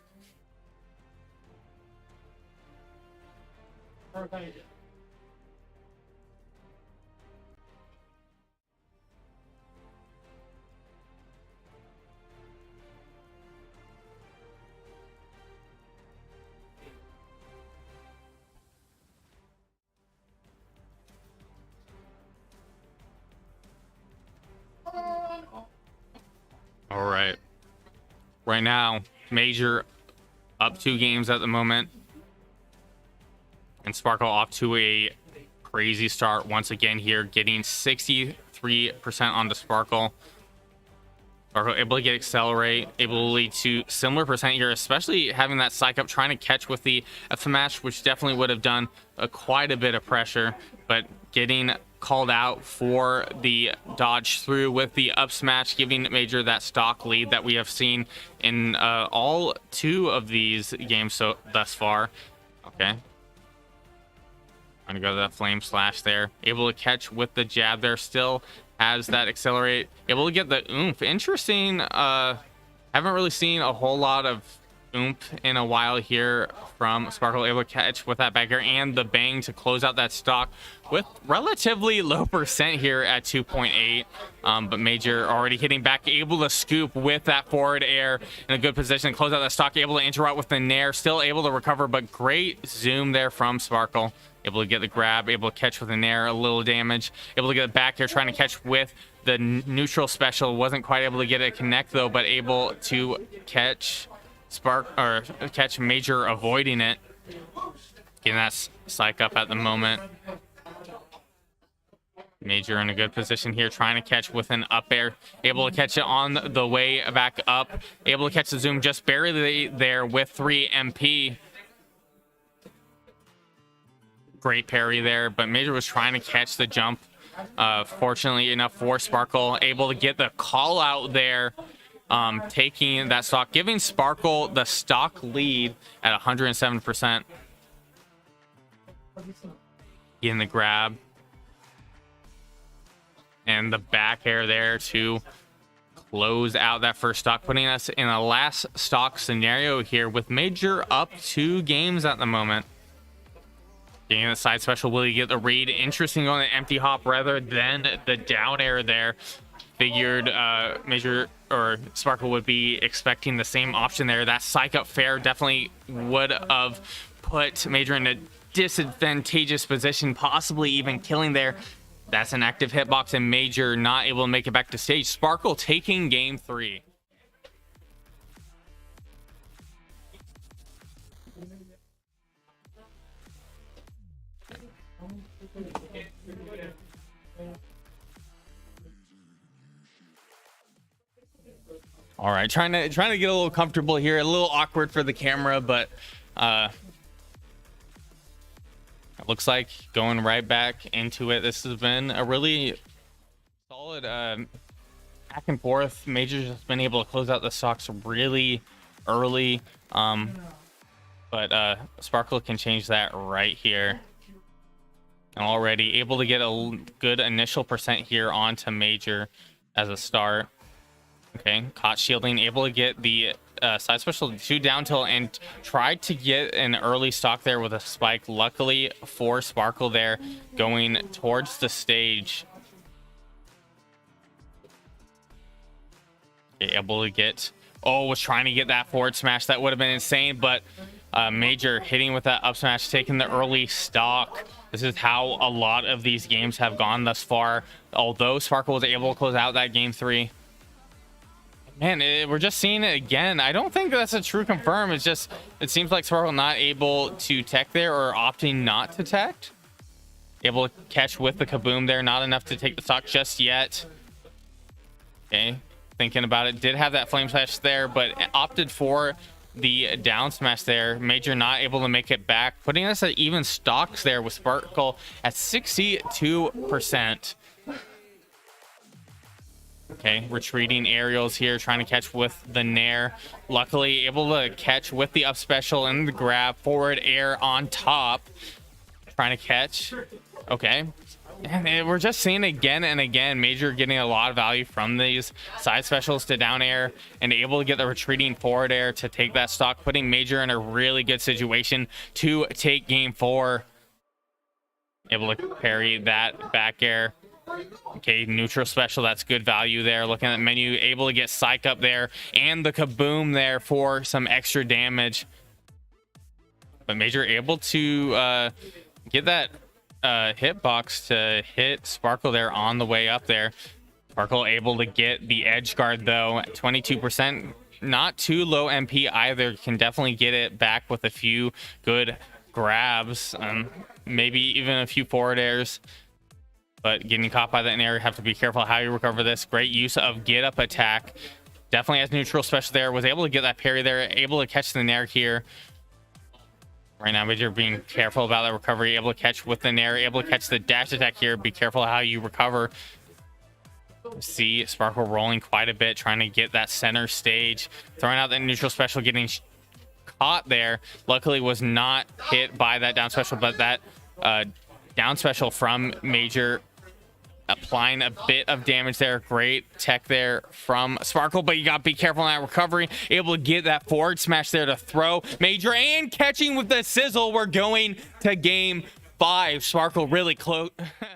All right. Right now, Major up 2 games at the moment. And Sparkle off to a crazy start once again here, getting 63% on the Sparkle. Sparkle able to get accelerate, able to lead to similar percent here, especially having that psych up, trying to catch with the F smash, which definitely would have done quite a bit of pressure, but getting called out for the dodge through with the up smash, giving Major that stock lead that we have seen in all 2 of these games thus far. Okay. Trying to go to that flame slash there. Able to catch with the jab there. Still has that accelerate. Able to get the oomph. Interesting. Haven't really seen a whole lot of oomph in a while here from Sparkle. Able to catch with that back air and the bang to close out that stock with relatively low percent here at 2.8. But Major already hitting back, able to scoop with that forward air in a good position to close out that stock. Able to interrupt with the nair, still able to recover, but great zoom there from Sparkle. Able to get the grab, able to catch with the nair, a little damage. Able to get it back here, trying to catch with the neutral special. Wasn't quite able to get it connect though, but able to catch catch Major avoiding it. Getting that psych up at the moment. Major in a good position here, trying to catch with an up air. Able to catch it on the way back up. Able to catch the zoom just barely there with 3 MP. Great parry there, but Major was trying to catch the jump. Fortunately enough for Sparkle, able to get the call out there, taking that stock, giving Sparkle the stock lead at 107%. In the grab. And the back air there to close out that first stock, putting us in a last stock scenario here with Major up 2 games at the moment. Getting the side special, will he get the read? Interesting on the empty hop rather than the down air there. Figured Major or Sparkle would be expecting the same option there. That psych up fair definitely would have put Major in a disadvantageous position, possibly even killing there. That's an active hitbox, and Major not able to make it back to stage. Sparkle taking game 3. All right, trying to get a little comfortable here, a little awkward for the camera, but it looks like going right back into it. This has been a really solid back and forth. Major's just been able to close out the stocks really early, but Sparkle can change that right here. And already able to get a good initial percent here onto Major as a start. Okay, caught shielding, able to get the side special to down tilt and tried to get an early stock there with a spike. Luckily for Sparkle there, going towards the stage. Okay, able to get, was trying to get that forward smash. That would have been insane, but Major hitting with that up smash, taking the early stock. This is how a lot of these games have gone thus far, although Sparkle was able to close out that game 3. Man, we're just seeing it again. I don't think that's a true confirm. It's just, it seems like Sparkle not able to tech there, or opting not to tech. Able to catch with the kaboom there. Not enough to take the stock just yet. Okay, thinking about it. Did have that flame slash there, but opted for the down smash there. Major not able to make it back, putting us at even stocks there with Sparkle at 62%. Okay, retreating aerials here, trying to catch with the Nair. Luckily able to catch with the up special and the grab. Forward air on top, trying to catch. Okay, and we're just seeing again and again Major getting a lot of value from these side specials to down air, and able to get the retreating forward air to take that stock, putting Major in a really good situation to take game 4. Able to parry that back air. Okay, neutral special, that's good value there. Looking at the menu, able to get psych up there and the kaboom there for some extra damage. But Major able to get that hitbox to hit Sparkle there on the way up there. Sparkle able to get the edge guard though at 22%. Not too low MP either. Can definitely get it back with a few good grabs, maybe even a few forward airs. But getting caught by that Nair, have to be careful how you recover this. Great use of get up attack. Definitely has neutral special there. Was able to get that parry there. Able to catch the Nair here. Right now, Major being careful about that recovery. Able to catch with the Nair. Able to catch the dash attack here. Be careful how you recover. See Sparkle rolling quite a bit, trying to get that center stage. Throwing out that neutral special, getting caught there. Luckily was not hit by that down special, but that down special from Major applying a bit of damage there. Great tech there from Sparkle, but you got to be careful on that recovery. Able to get that forward smash there to throw Major, and catching with the sizzle. We're going to game 5. Sparkle really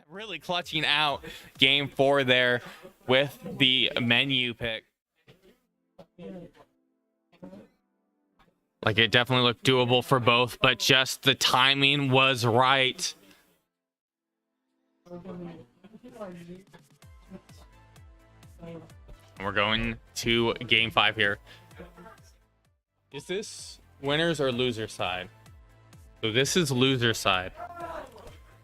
really clutching out game 4 there with the menu pick. Like, it definitely looked doable for both, but just the timing was right. We're going to game 5 here. Is this winners or loser side? So this is loser side.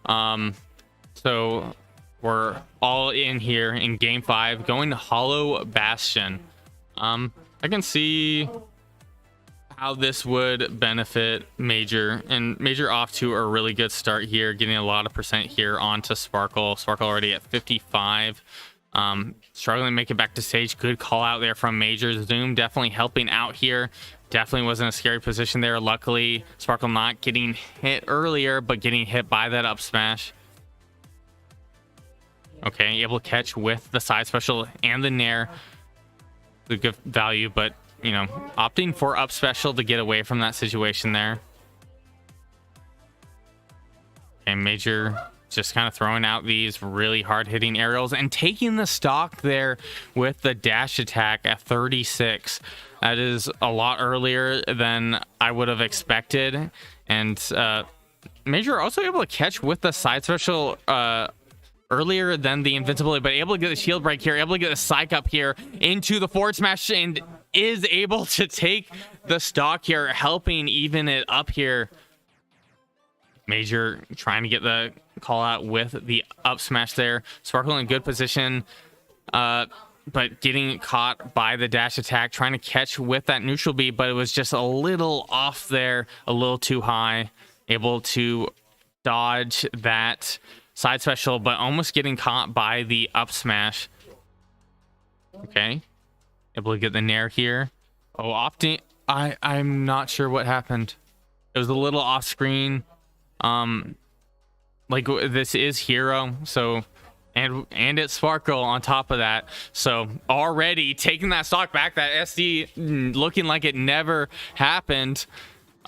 So we're all in here in game 5, going to Hollow Bastion. I can see how this would benefit Major, and Major off to a really good start here, getting a lot of percent here onto Sparkle. Sparkle already at 55. Struggling to make it back to stage. Good call out there from Major. Zoom definitely helping out here. Definitely wasn't a scary position there. Luckily, Sparkle not getting hit earlier, but getting hit by that up smash. Okay, able to catch with the side special and the Nair. The good value, but you know, opting for up special to get away from that situation there. And Major just kind of throwing out these really hard hitting aerials and taking the stock there with the dash attack at 36. That is a lot earlier than I would have expected. And Major also able to catch with the side special earlier than the invincibility, but able to get the shield break here, able to get the psych up here into the forward smash, and is able to take the stock here, helping even it up here. Major trying to get the call out with the up smash there. Sparkle in good position, but getting caught by the dash attack, trying to catch with that neutral B, but it was just a little off there, a little too high. Able to dodge that side special, but almost getting caught by the up smash. Okay. Able to get the nair here. Oh, opting. I'm not sure what happened. It was a little off screen. Like this is hero, so and it's Sparkle on top of that. So already taking that stock back, that SD looking like it never happened.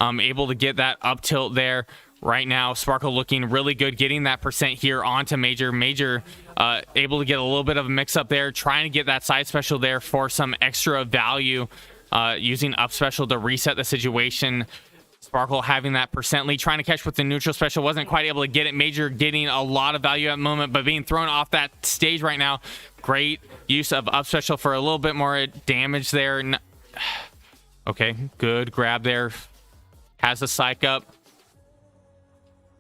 Able to get that up tilt there. Right now, Sparkle looking really good, getting that percent here onto Major. Major able to get a little bit of a mix up there, trying to get that side special there for some extra value, using up special to reset the situation. Sparkle having that percent lead, trying to catch with the neutral special, wasn't quite able to get it. Major getting a lot of value at the moment, but being thrown off that stage right now. Great use of up special for a little bit more damage there. Okay, good grab there. Has the psych up.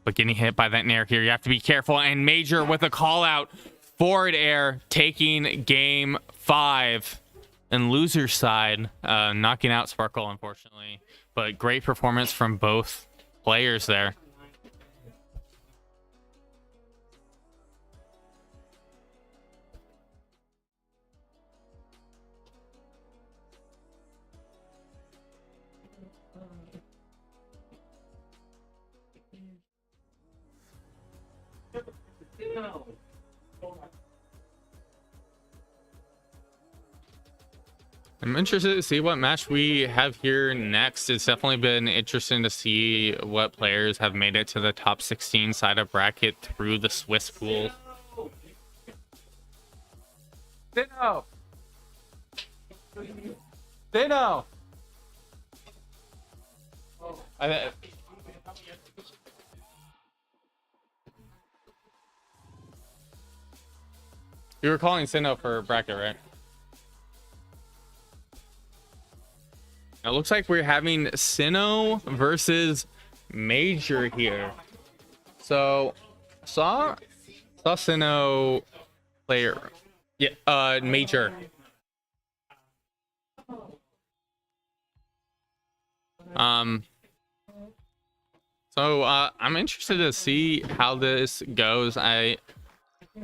But getting hit by that nair here, you have to be careful. And Major with a call out, forward air, taking game 5. And loser side, knocking out Sparkle, unfortunately. But great performance from both players there. I'm interested to see what match we have here next. It's definitely been interesting to see what players have made it to the top 16 side of bracket through the Swiss pool. Dino! Dino! You were calling Sino for bracket, right? It looks like we're having Sino versus Major here. So saw Sino player. Yeah, Major. So I'm interested to see how this goes. I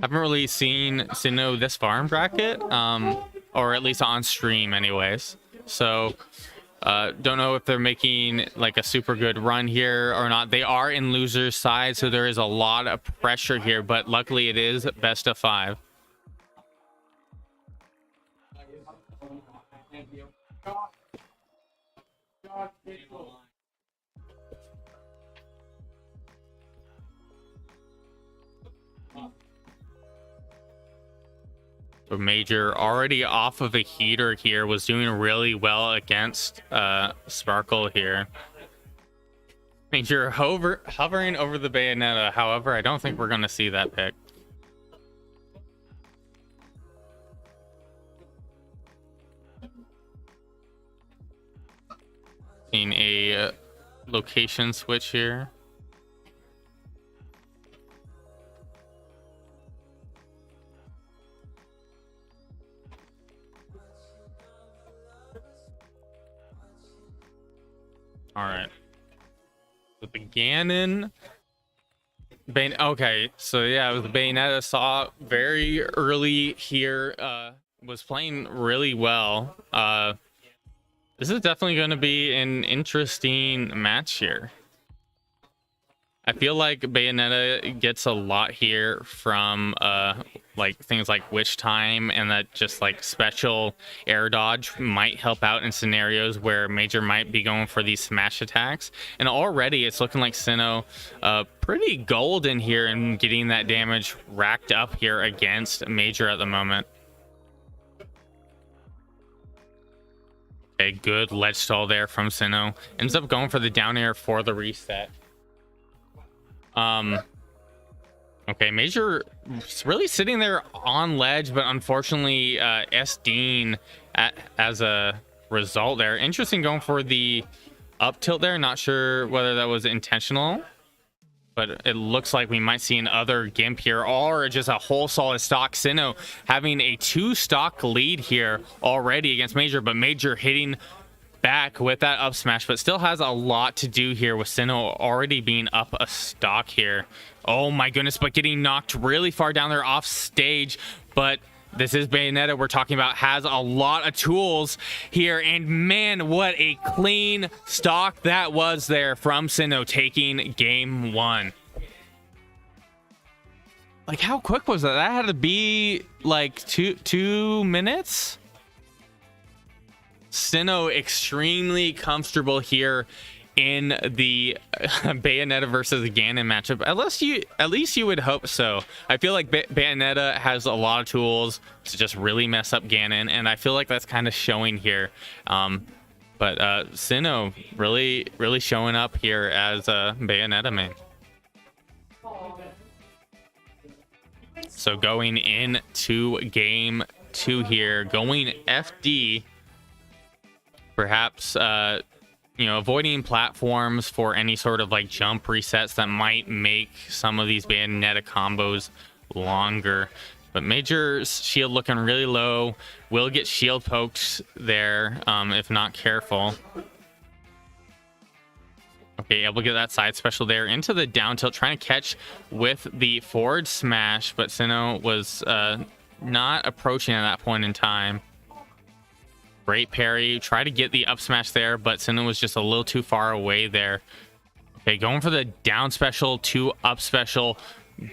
haven't really seen Sino this far in bracket, or at least on stream anyways. So don't know if they're making like a super good run here or not. They are in loser's side, so there is a lot of pressure here, but luckily it is best of 5. So Major already off of a heater here, was doing really well against Sparkle here. Major hovering over the Bayonetta. However, I don't think we're going to see that pick. Seeing a location switch here. All right. With the Ganon. Okay, so yeah, with the Bayonetta, saw very early here. Was playing really well. This is definitely going to be an interesting match here. I feel like Bayonetta gets a lot here from like things like Witch Time, and that just like special air dodge might help out in scenarios where Major might be going for these smash attacks. And already it's looking like Sino pretty golden here and getting that damage racked up here against Major at the moment. A good ledge stall there from Sino. Ends up going for the down air for the reset. Okay, Major really sitting there on ledge, but unfortunately SDing as a result there. Interesting going for the up tilt there. Not sure whether that was intentional, but it looks like we might see another Gimp here, or just a whole solid stock. Sinnoh having a 2-stock lead here already against Major, but Major hitting back with that up smash, but still has a lot to do here with Sinnoh already being up a stock here. Oh my goodness, but getting knocked really far down there off stage. But this is Bayonetta we're talking about, has a lot of tools here, and man, what a clean stock that was there from Sinnoh, taking game 1. Like, how quick was that? That had to be like two minutes. Sinnoh extremely comfortable here in the Bayonetta versus Ganon matchup. At least you would hope so. I feel like Bayonetta has a lot of tools to just really mess up Ganon, and I feel like that's kind of showing here. But Sinnoh really showing up here as a Bayonetta main. So going into game 2 here, going FD. Perhaps avoiding platforms for any sort of like jump resets that might make some of these Bayonetta combos longer. But Major's shield looking really low, will get shield poked there if not careful. Okay, able to get that side special there into the down tilt, trying to catch with the forward smash, but Sinnoh was not approaching at that point in time. Great parry, try to get the up smash there, but Sinnoh was just a little too far away there. Okay, going for the down special to up special.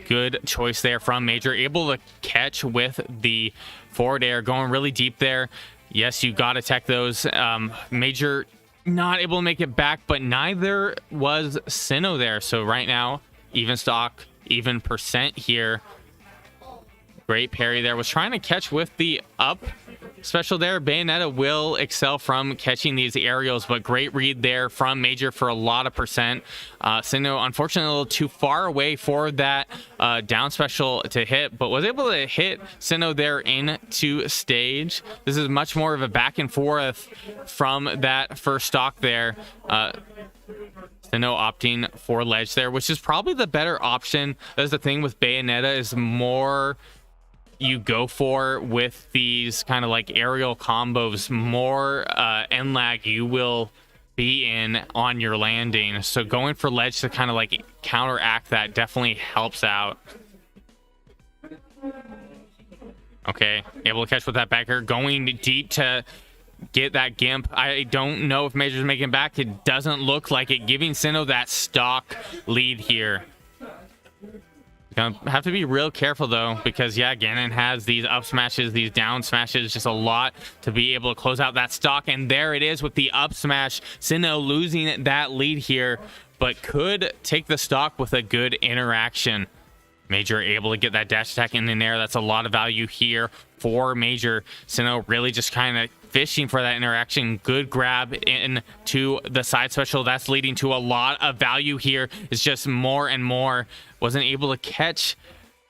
Good choice there from Major, able to catch with the forward air, going really deep there. Yes, you got to tech those. Major not able to make it back, but neither was Sinnoh there. So right now, even stock, even percent here. Great parry there, was trying to catch with the up special there. Bayonetta will excel from catching these aerials, but great read there from Major for a lot of percent. Sinnoh, unfortunately, a little too far away for that down special to hit, but was able to hit Sinnoh there into stage. This is much more of a back and forth from that first stock there. Sinnoh opting for ledge there, which is probably the better option. That's the thing with Bayonetta, is more you go for with these kind of like aerial combos, more end lag you will be in on your landing. So going for ledge to kind of like counteract that definitely helps out. Okay, able to catch with that backer, going deep to get that Gimp. I don't know if Major's making it back. It doesn't look like it, giving Sinnoh that stock lead here. Gonna have to be real careful though, because yeah, Ganon has these up smashes, these down smashes, just a lot to be able to close out that stock. And there it is with the up smash. Sinnoh losing that lead here, but could take the stock with a good interaction. Major able to get that dash attack in there. That's a lot of value here for Major. Sinnoh really just kind of fishing for that interaction. Good grab into the side special. That's leading to a lot of value here. It's just more and more. Wasn't able to catch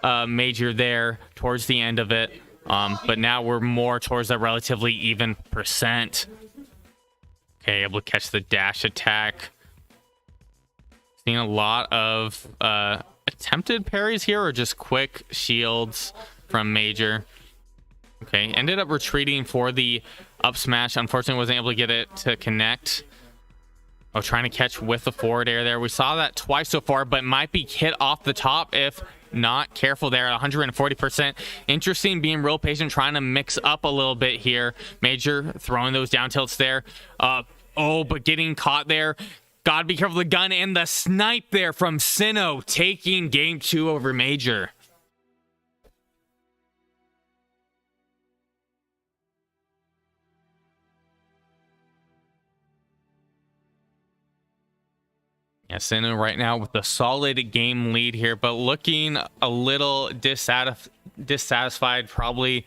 Major there towards the end of it. But now we're more towards that relatively even percent. Okay, able to catch the dash attack. Seeing a lot of attempted parries here, or just quick shields from Major. Okay, ended up retreating for the up smash. Unfortunately, wasn't able to get it to connect. Oh, trying to catch with the forward air there. We saw that twice so far, but might be hit off the top if not careful there at 140%. Interesting, being real patient, trying to mix up a little bit here. Major throwing those down tilts there. Oh, but getting caught there. Gotta be careful of the gun and the snipe there from Sinnoh, taking game 2 over Major. Yeah, Sinnoh right now with a solid game lead here, but looking a little dissatisfied, probably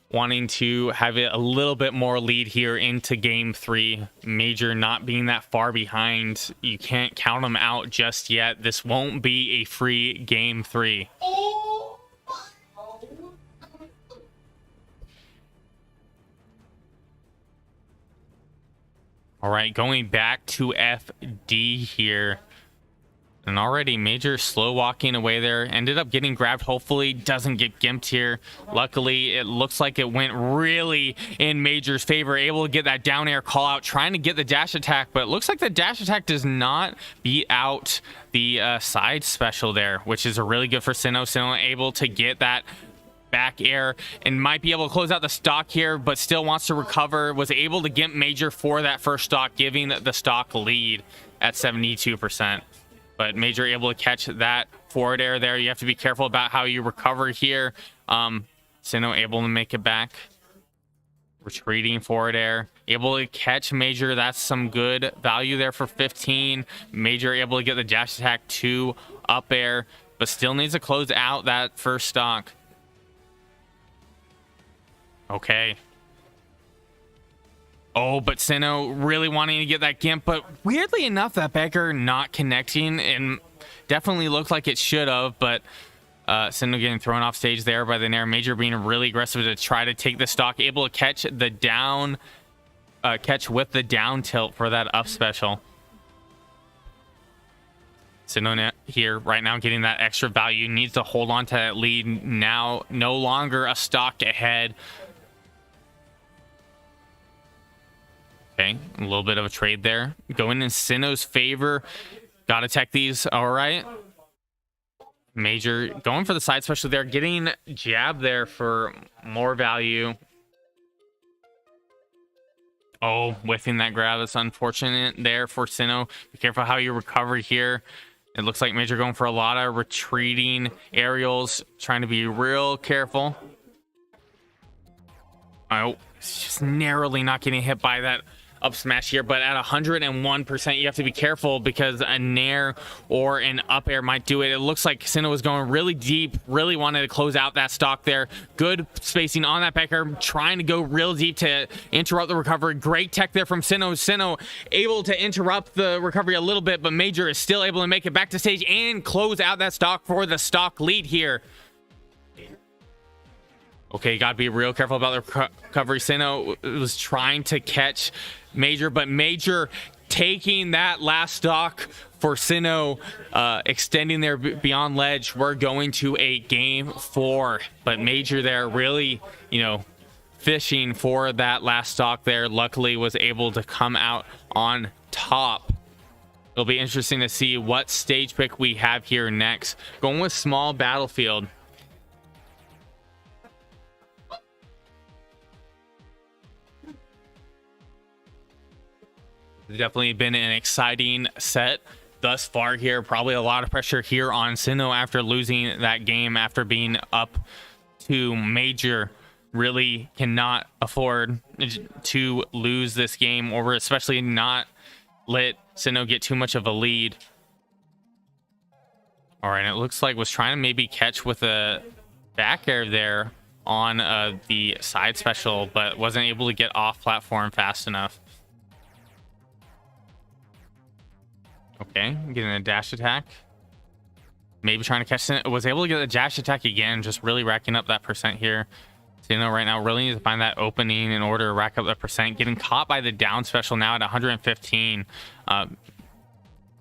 wanting to have it a little bit more lead here into game 3. Major not being that far behind. You can't count them out just yet. This won't be a free game 3. All right, going back to FD here. And already Major slow walking away there. Ended up getting grabbed. Hopefully doesn't get gimped here. Luckily, it looks like it went really in Major's favor. Able to get that down air call out. Trying to get the dash attack. But it looks like the dash attack does not beat out the side special there. Which is really good for Sinnoh. Sinnoh able to get that back air and might be able to close out the stock here, but still wants to recover. Was able to get Major for that first stock, giving the stock lead at 72%. But Major able to catch that forward air there. You have to be careful about how you recover here. Sinnoh able to make it back. Retreating forward air. Able to catch Major. That's some good value there for 15. Major able to get the dash attack 2 up air, but still needs to close out that first stock. Okay. Oh, but Sinnoh really wanting to get that gimp, but weirdly enough, that Becker not connecting, and definitely looked like it should have, but Sinnoh getting thrown off stage there by the Nair. Major being really aggressive to try to take the stock, able to catch the down, catch with the down tilt for that up special. Sinnoh here right now getting that extra value, needs to hold on to that lead now, no longer a stock ahead. Okay, a little bit of a trade there. Going in Sinnoh's favor. Got to tech these. All right. Major going for the side special there. Getting jab there for more value. Oh, whiffing that grab. That's unfortunate there for Sinnoh. Be careful how you recover here. It looks like Major going for a lot of retreating aerials. Trying to be real careful. Oh, it's just narrowly not getting hit by that up smash here, but at 101% you have to be careful because a nair or an up air might do it. It looks like Sinnoh was going really deep, really wanted to close out that stock there. Good spacing on that back air, trying to go real deep to interrupt the recovery. Great tech there from Sinnoh. Sinnoh able to interrupt the recovery a little bit, but Major is still able to make it back to stage and close out that stock for the stock lead here. Okay, gotta be real careful about the recovery. Sinnoh was trying to catch Major, but Major taking that last stock for Sinnoh, extending there beyond ledge. We're going to a game 4, but Major there really, you know, fishing for that last stock there. Luckily was able to come out on top. It'll be interesting to see what stage pick we have here next. Going with small battlefield. Definitely been an exciting set thus far here. Probably a lot of pressure here on Sinnoh after losing that game, after being up to Major. Really cannot afford to lose this game, or especially not let Sinnoh get too much of a lead. All right, it looks like was trying to maybe catch with a back air there on the side special, but wasn't able to get off platform fast enough. Okay, getting a dash attack. Maybe trying to catch it. Was able to get a dash attack again, just really racking up that percent here. Sinnoh right now really needs to find that opening in order to rack up that percent. Getting caught by the down special now at 115.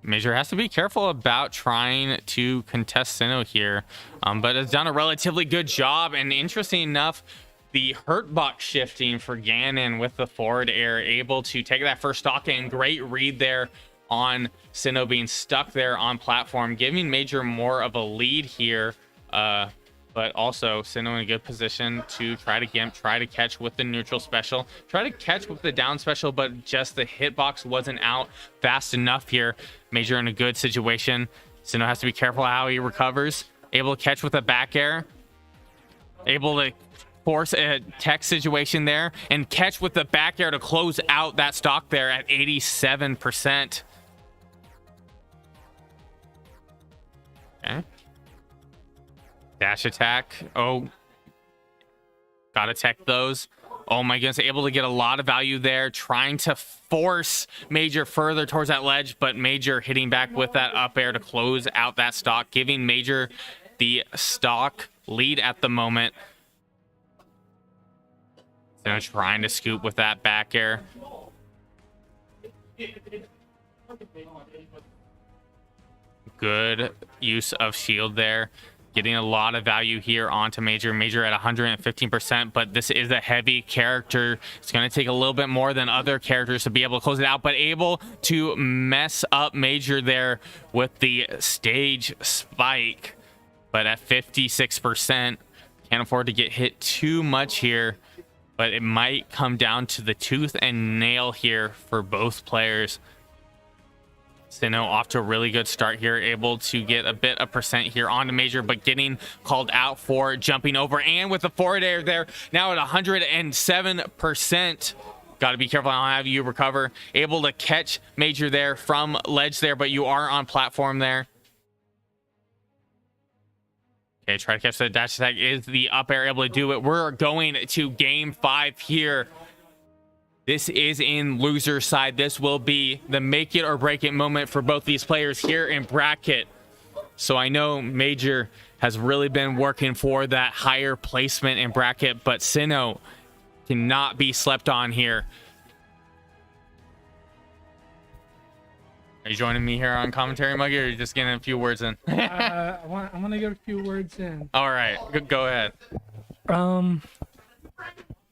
Major has to be careful about trying to contest Sinnoh here, but has done a relatively good job. And interesting enough, the hurt box shifting for Ganon with the forward air, able to take that first stock and great read there on Sinnoh being stuck there on platform, giving Major more of a lead here, but also Sinnoh in a good position to try to gimp, try to catch with the neutral special, try to catch with the down special, but just the hitbox wasn't out fast enough here. Major in a good situation. Sinnoh has to be careful how he recovers. Able to catch with a back air, able to force a tech situation there and catch with the back air to close out that stock there at 87%. Okay. Dash attack. Oh, Gotta tech those. Oh my goodness, able to get a lot of value there, trying to force Major further towards that ledge, but Major hitting back with that up air to close out that stock, giving Major the stock lead at the moment. So trying to scoop with that back air. Good use of shield there. Getting a lot of value here onto Major. Major at 115%, but this is a heavy character. It's going to take a little bit more than other characters to be able to close it out, but able to mess up Major there with the stage spike. But at 56%, can't afford to get hit too much here, but it might come down to the tooth and nail here for both players. Sinnoh off to a really good start here, able to get a bit of percent here onto Major, but getting called out for jumping over, and with the forward air there, now at 107%. Got to be careful on how you recover. Able to catch Major there from ledge there, but you are on platform there. Okay, try to catch the dash attack. Is the up air able to do it? We're going to game 5 here. This is in loser side. This will be the make it or break it moment for both these players here in bracket. So I know Major has really been working for that higher placement in bracket, but Sinnoh cannot be slept on here. Are you joining me here on commentary, Muggy, or are you just getting a few words in? I want to get a few words in. All right, go ahead.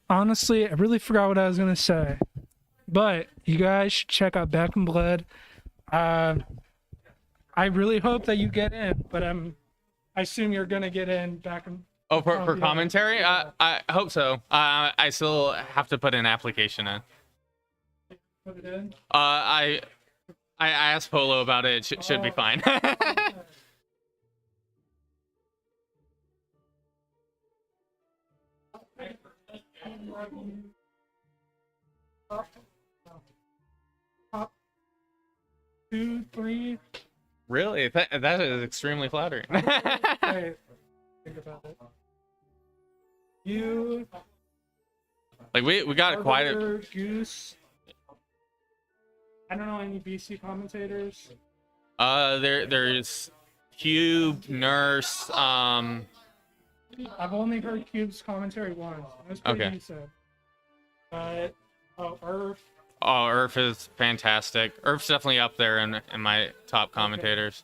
Honestly, I really forgot what I was gonna say, but you guys should check out Back in Blood. I really hope that you get in, but I assume you're gonna get in back in. Oh, for commentary? I hope so. I still have to put an application in. Put it in. I asked Polo about it. Should be fine. Top 2, 3. Really? That is extremely flattering. Wait, think about it. You. Like we got quite a. Goose. I don't know any BC commentators. There's Cube, Nurse. I've only heard Cube's commentary once. It was pretty decent. But Earth. Oh, Earth is fantastic. Earth's definitely up there in my top commentators.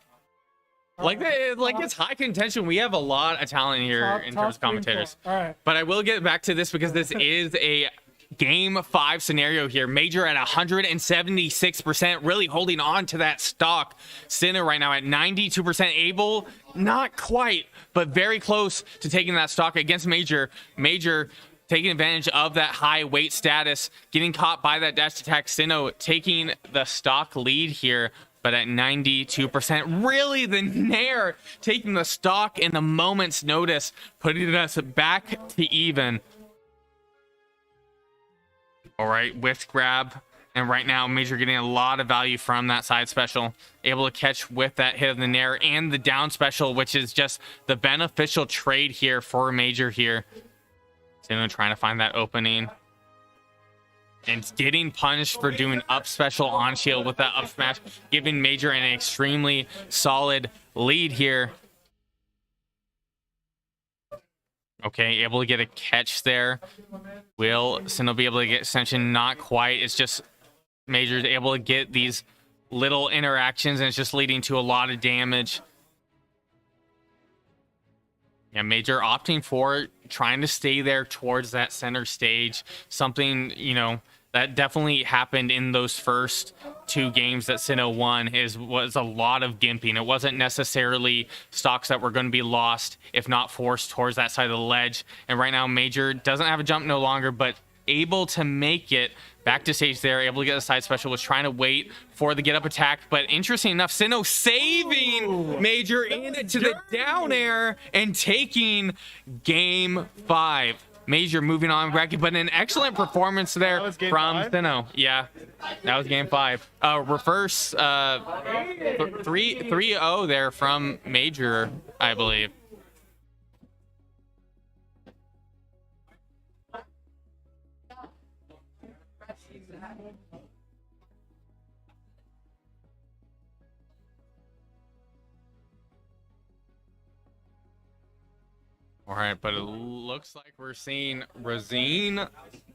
It's high contention. We have a lot of talent here in terms of commentators. All right. But I will get back to this because this is a game 5 scenario here. Major at 176%, really holding on to that stock. Sinnoh right now at 92%, able, not quite, but very close to taking that stock against Major. Major taking advantage of that high weight status, getting caught by that dash attack. Sinnoh taking the stock lead here, but at 92%, really the Nair taking the stock in a moment's notice, putting us back to even. All right, whiff grab, and right now Major getting a lot of value from that side special, able to catch with that hit of the Nair and the down special, which is just the beneficial trade here for Major here. Sinnoh trying to find that opening and getting punished for doing up special on shield with that up smash, giving Major an extremely solid lead here. Okay, able to get a catch there. Will Sinnoh be able to get Ascension? Not quite. It's just Major's able to get these little interactions, and it's just leading to a lot of damage. Yeah, Major opting for trying to stay there towards that center stage. Something, that definitely happened in those first 2 games that Sinnoh won was a lot of gimping. It wasn't necessarily stocks that were going to be lost if not forced towards that side of the ledge. And right now Major doesn't have a jump no longer, but able to make it back to stage there, able to get the side special, was trying to wait for the get up attack. But interesting enough, Sinnoh saving Major into the down air and taking game 5. Major moving on bracket, but an excellent performance there from Sinnoh. Yeah, that was game 5. Reverse 3-0 there from Major, I believe. All right, but it looks like we're seeing Rosine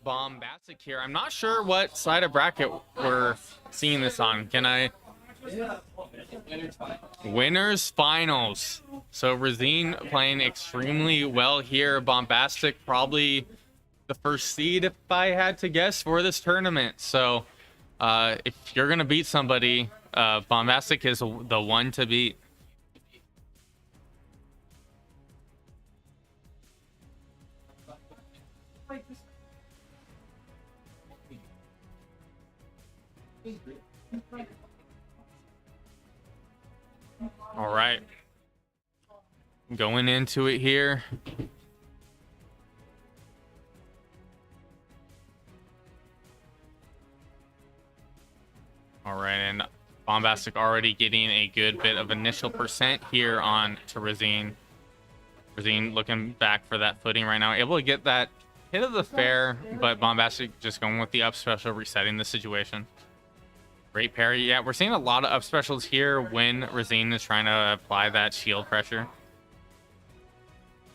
Bombastic here. I'm not sure what side of bracket we're seeing this on. Can I? Winners finals. So Rosine playing extremely well here. Bombastic probably the first seed if I had to guess for this tournament. So if you're gonna beat somebody, Bombastic is the one to beat. All right, going into it here. All right, and Bombastic already getting a good bit of initial percent here on to Rosine. Rosine looking back for that footing right now, able to get that hit of the fair, but Bombastic just going with the up special, resetting the situation. Great parry. Yeah, we're seeing a lot of up specials here when Rosine is trying to apply that shield pressure.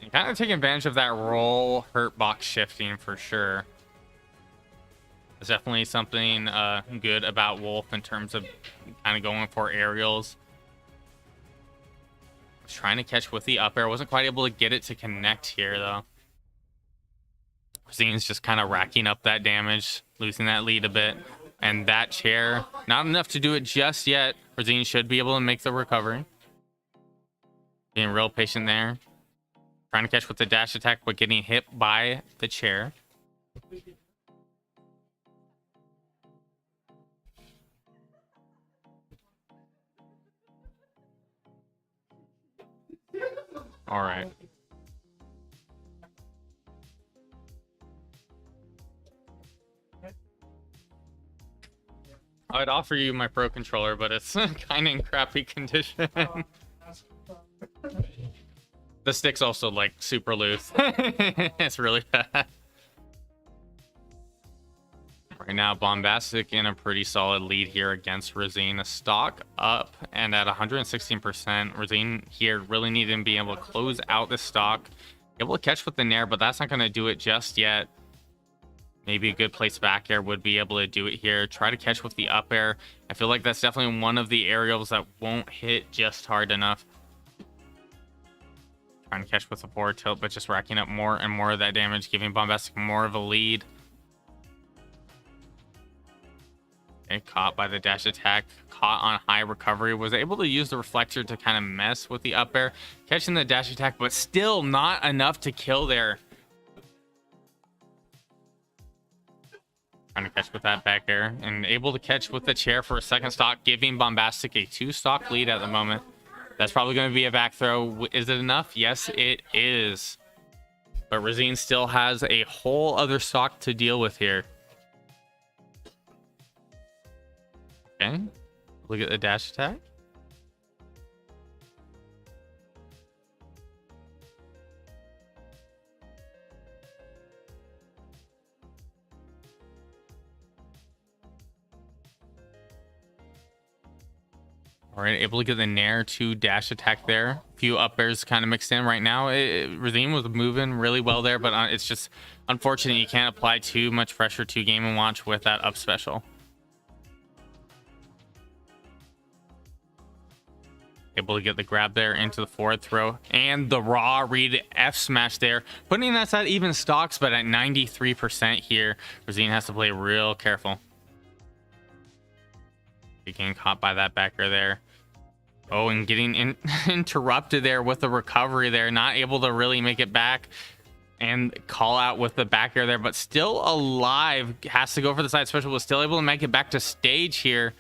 And kind of taking advantage of that roll hurt box shifting for sure. It's definitely something good about Wolf in terms of kind of going for aerials. Was trying to catch with the up air. Wasn't quite able to get it to connect here though. Rosine's just kind of racking up that damage, losing that lead a bit. And that chair, not enough to do it just yet. Rosine should be able to make the recovery. Being real patient there. Trying to catch with the dash attack, but getting hit by the chair. All right. I'd offer you my Pro controller, but it's kind of in crappy condition. The stick's also like super loose. It's really bad. Right now, Bombastic in a pretty solid lead here against Rosine. A stock up and at 116%. Rosine here really needing to be able to close out the stock. Able to catch with the nair, but that's not going to do it just yet. Maybe a good place back air would be able to do it here. Try to catch with the up air. I feel like that's definitely one of the aerials that won't hit just hard enough. Trying to catch with the forward tilt, but just racking up more and more of that damage, giving Bombastic more of a lead. Okay, caught by the dash attack. Caught on high recovery. Was able to use the reflector to kind of mess with the up air. Catching the dash attack, but still not enough to kill there. Trying to catch with that back air and able to catch with the chair for a second stock, giving Bombastic a 2-stock lead at the moment. That's probably going to be a back throw. Is it enough? Yes, it is. But Rosine still has a whole other stock to deal with here. Okay. Look at the dash attack. All right, able to get the nair to dash attack there. A few up airs kind of mixed in right now. Rosine was moving really well there, but it's just unfortunate you can't apply too much pressure to Game & Watch with that up special. Able to get the grab there into the forward throw and the raw read F smash there, putting us at even stocks, but at 93% here. Rosine has to play real careful. Getting caught by that backer there. Oh, and getting interrupted there with the recovery there. Not able to really make it back and call out with the backer there, but still alive. Has to go for the side special, was still able to make it back to stage here.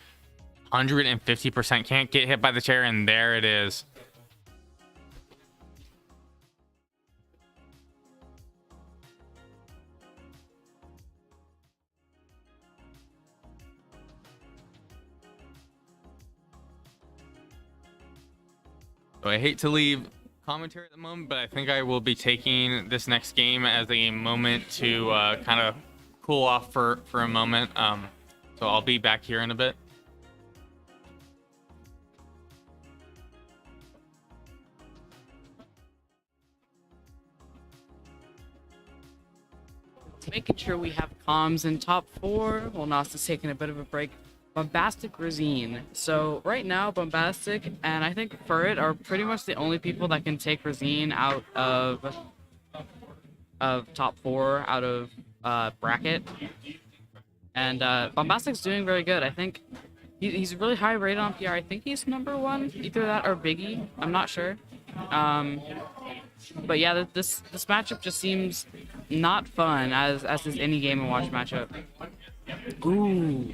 150%. Can't get hit by the chair, and there it is. So I hate to leave commentary at the moment, but I think I will be taking this next game as a moment to kind of cool off for a moment. So I'll be back here in a bit. making sure we have comms in top 4 while Nas is taking a bit of a break. Bombastic, Razine. So right now, Bombastic and I think Furret are pretty much the only people that can take Razine out of top 4 out of bracket. And Bombastic's doing very good. I think he's really high rated on PR. I think he's #1, either that or Biggie. I'm not sure. But yeah, this matchup just seems not fun as is any Game & Watch matchup. Ooh,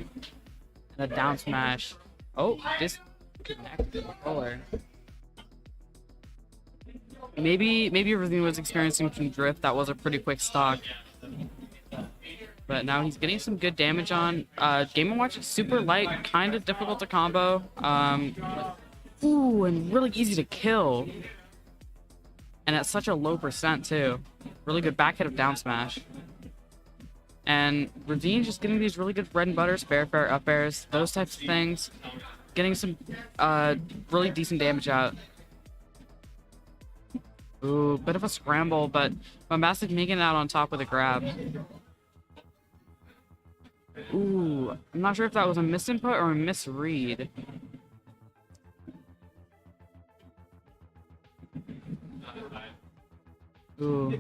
the down smash. Oh, disconnect the controller. Maybe Razine was experiencing some drift. That was a pretty quick stock. But now he's getting some good damage on. Game & Watch is super light, kind of difficult to combo. Ooh, and really easy to kill. And at such a low percent too. Really good back hit of down smash. And Razine just getting these really good bread and butter, spare fair up airs, those types of things. Getting some really decent damage out. Ooh, bit of a scramble, but Bombastic making it out on top with a grab. Ooh, I'm not sure if that was a misinput or a misread. Ooh.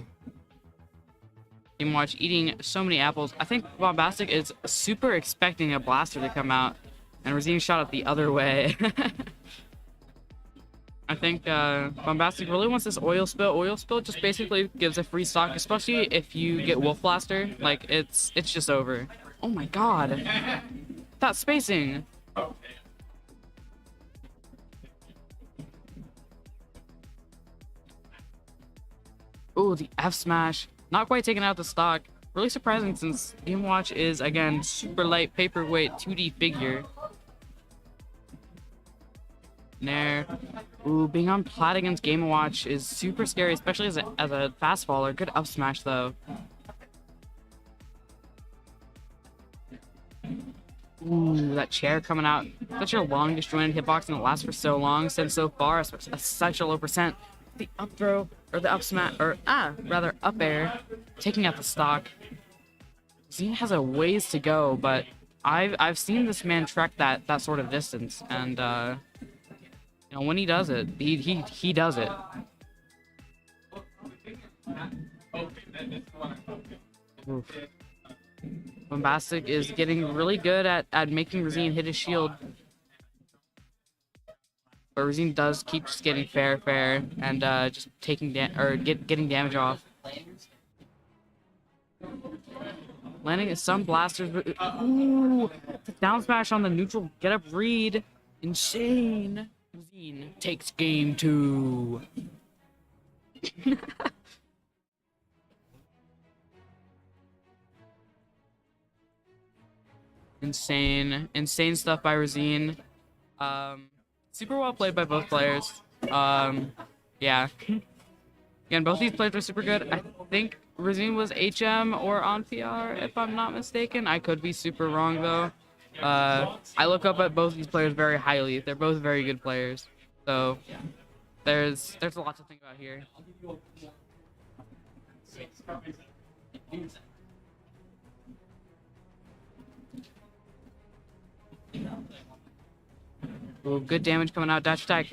Game Watch eating so many apples. I think Bombastic is super expecting a blaster to come out, and Razine shot it the other way. I think Bombastic really wants this oil spill. Oil spill just basically gives a free stock, especially if you get Wolf Blaster. Like it's just over. Oh my god, that spacing. Ooh, the F smash. Not quite taking out the stock. Really surprising since Game Watch is, again, super light paperweight 2D figure. Nair. Ooh, being on plat against Game & Watch is super scary, especially as a fast faller. Good up smash, though. Ooh, that chair coming out. Such a long disjointed hitbox, and it lasts for so long. Since so far, such a low percent. The up throw, or the up smash, or rather up air, taking out the stock. Zine has a ways to go, but I've seen this man trek that sort of distance, and you know, when he does it, he does it. Oof. Bombastic is getting really good at making Razine hit his shield. But Razine does keep just getting fair, and just taking getting damage off. Landing some blasters. Ooh, the down smash on the neutral get up read. Insane. Razine takes game 2. Insane stuff by Razine. Super well played by both players. Yeah. Again, both these players were super good. I think Razine was HM or on PR, if I'm not mistaken. I could be super wrong, though. I look up at both these players very highly. They're both very good players. So, there's a lot to think about here. Ooh, good damage coming out. Dash attack.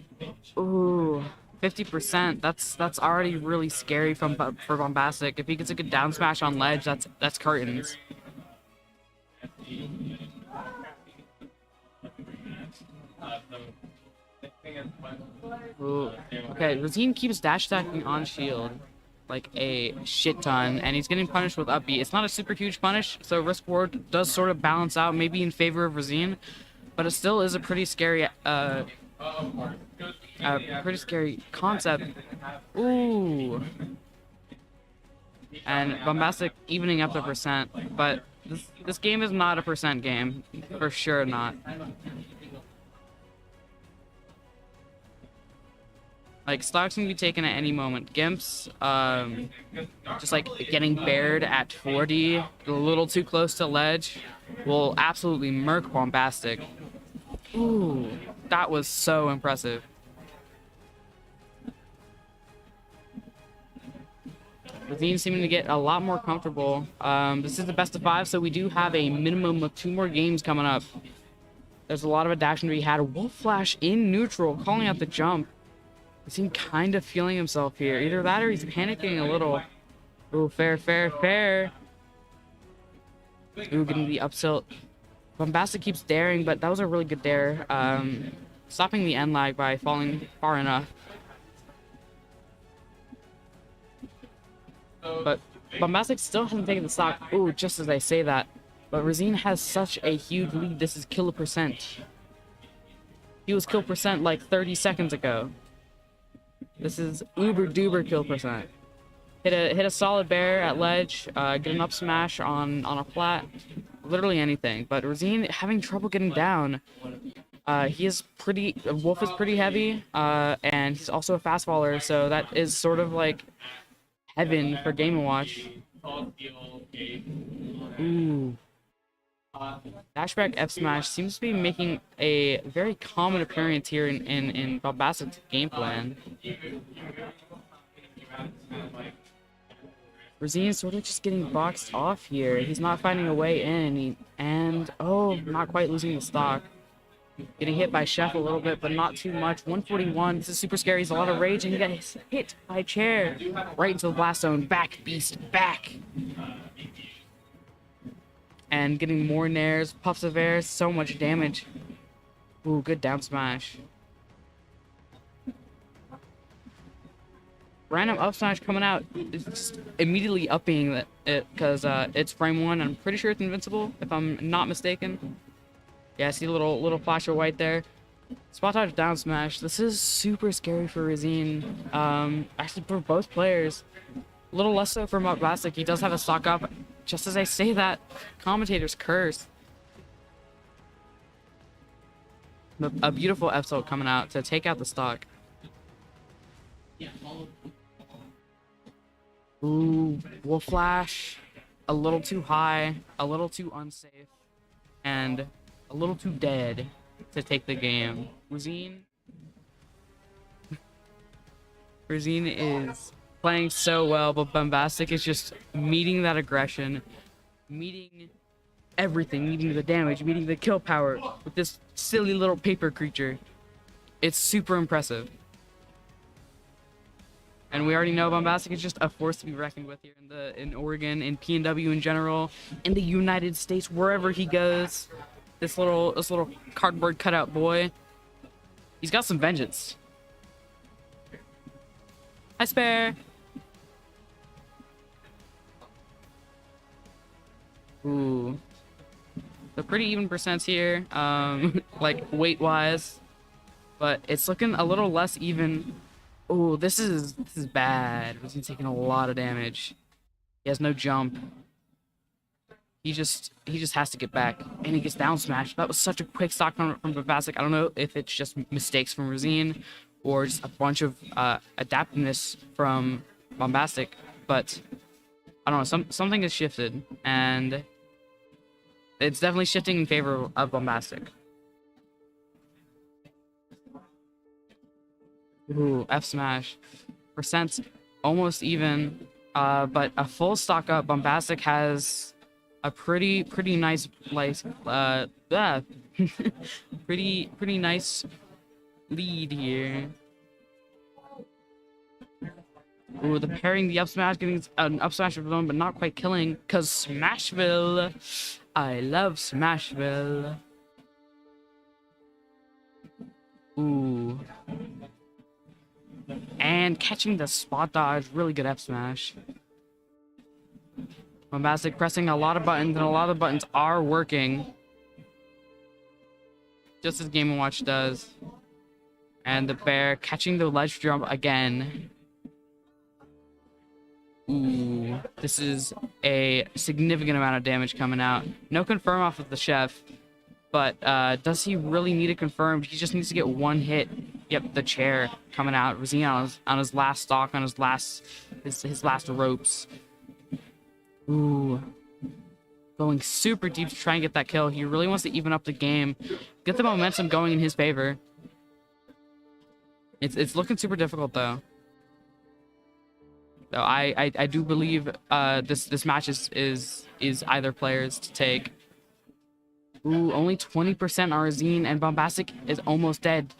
Ooh, 50%. That's already really scary for Bombastic. If he gets a good down smash on ledge, that's curtains. Ooh. Okay, Razine keeps dash attacking on shield like a shit ton, and he's getting punished with up B. It's not a super huge punish, so risk reward does sort of balance out, maybe in favor of Razine. But it still is a pretty scary, concept. Ooh. And Bombastic evening up the percent, but this game is not a percent game, for sure not. Like, stocks can be taken at any moment. Gimps, just like getting bared at 40, a little too close to ledge, will absolutely murk Bombastic. Ooh, that was so impressive. Razine seeming to get a lot more comfortable. This is the best of 5, so we do have a minimum of 2 more games coming up. There's a lot of adaptation to be had. Wolf Flash in neutral, calling out the jump. Razine kind of feeling himself here. Either that or he's panicking a little. Ooh, fair, fair, fair. Ooh, getting the up tilt. Bombastic keeps daring, but that was a really good dare. Stopping the end lag by falling far enough. But Bombastic still hasn't taken the stock. Ooh, just as I say that. But Razine has such a huge lead. This is kill percent. He was kill percent like 30 seconds ago. This is uber duper kill percent. Hit a solid bear at ledge. Get an up smash on a flat. Literally anything. But Razine having trouble getting down. Wolf is pretty heavy. And he's also a fast faller. So that is sort of like heaven for Game & Watch. Ooh. Dashback F smash seems to be making a very common appearance here in Bombastic's game plan. Razine's sort of just getting boxed off here. He's not finding a way in. Oh, not quite losing the stock. Getting hit by Chef a little bit, but not too much. 141. This is super scary. He's a lot of rage, and he got hit by chair. Right into the blast zone. Back, beast, back. And getting more nairs, puffs of air, so much damage. Ooh, good down smash. Random up smash coming out. It's just immediately upping it because it's frame 1. I'm pretty sure it's invincible, if I'm not mistaken. Yeah, I see a little flash of white there. Spot dodge down smash. This is super scary for Razine. Actually, for both players. A little less so for Bombastic. He does have a stock up. Just as I say that, commentators curse. A beautiful F tilt coming out to take out the stock. Ooh, Wolf Flash. A little too high, a little too unsafe, and a little too dead to take the game. Razine is playing so well, but Bombastic is just meeting that aggression, meeting everything, meeting the damage, meeting the kill power with this silly little paper creature. It's super impressive. And we already know Bombastic is just a force to be reckoned with here in Oregon, in PNW in general, in the United States, wherever he goes. This little cardboard cutout boy, he's got some vengeance. Hi, Spare. Ooh, so pretty even percents here, like weight wise, but it's looking a little less even. Ooh, this is bad. He's taking a lot of damage. He has no jump. He just has to get back, and he gets down smashed. That was such a quick stock from Bombastic. I don't know if it's just mistakes from Razine or just a bunch of adaptiveness from Bombastic, but I don't know. Something has shifted, and it's definitely shifting in favor of Bombastic. Ooh, F smash. Percent's almost even, but a full stock up. Bombastic has a pretty nice, like, pretty nice lead here. Ooh, the parrying the up smash, getting an up smash of his own, but not quite killing, cause Smashville. I love Smashville. Ooh. And catching the spot dodge, really good F smash. Bombastic pressing a lot of buttons, and a lot of the buttons are working. Just as Game & Watch does. And the bear catching the ledge jump again. Ooh, this is a significant amount of damage coming out. No confirm off of the chef, but does he really need it confirmed? He just needs to get one hit. Yep, the chair coming out. Razine on his last stock, on his last ropes. Ooh, going super deep to try and get that kill. He really wants to even up the game, get the momentum going in his favor. It's looking super difficult though. though. I do believe this match is either players to take. Ooh, only 20% Arzine, and Bombastic is almost dead,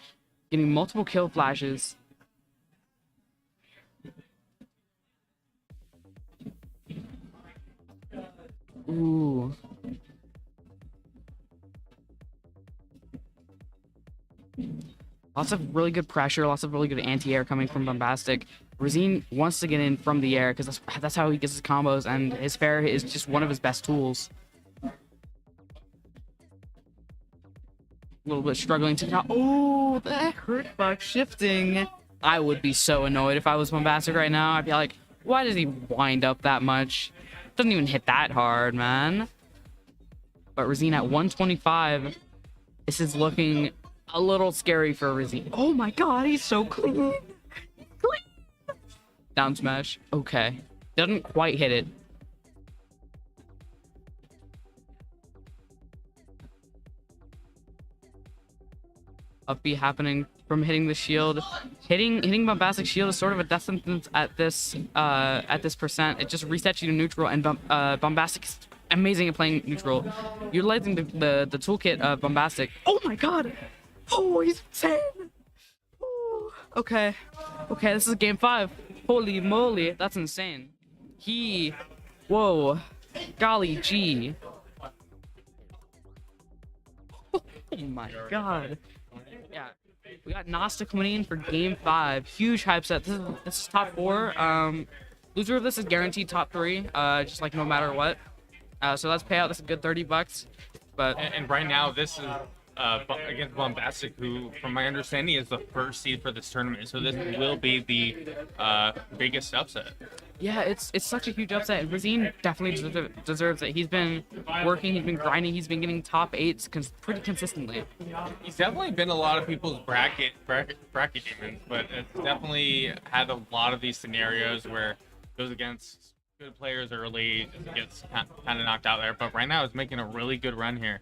getting multiple kill flashes. Ooh. Lots of really good pressure, lots of really good anti-air coming from Bombastic. Razine wants to get in from the air because that's how he gets his combos, and his fair is just one of his best tools. A little bit struggling to count. Oh, that hurt by shifting. I would be so annoyed if I was Bombastic right now. I'd be like, why does he wind up that much? Doesn't even hit that hard, man. But Razine at 125. This is looking a little scary for Razine. Oh my god, he's so clean. Clean. Down smash. Okay. Doesn't quite hit it. Up B happening from hitting the shield. Hitting Bombastic shield is sort of a death sentence at this percent. It just resets you to neutral, and Bombastic is amazing at playing neutral. Utilizing the toolkit of Bombastic. Oh my god! Oh, he's insane! Oh, okay. Okay, this is game 5. Holy moly, that's insane. Whoa. Golly gee. Oh my god. Yeah. We got Nasta coming in for game 5. Huge hype set. This is top 4. Loser of this is guaranteed top 3. Just like no matter what. So let's pay out. That's a good $30. But and right now this is against Bombastic, who, from my understanding, is the first seed for this tournament. So this will be the biggest upset. yeah, it's such a huge upset. Razine definitely deserves it. He's been working, he's been grinding, he's been getting top 8s pretty consistently. He's definitely been a lot of people's bracket demons, but it's definitely had a lot of these scenarios where it goes against good players early, gets kind of knocked out there. But right now, it's making a really good run here.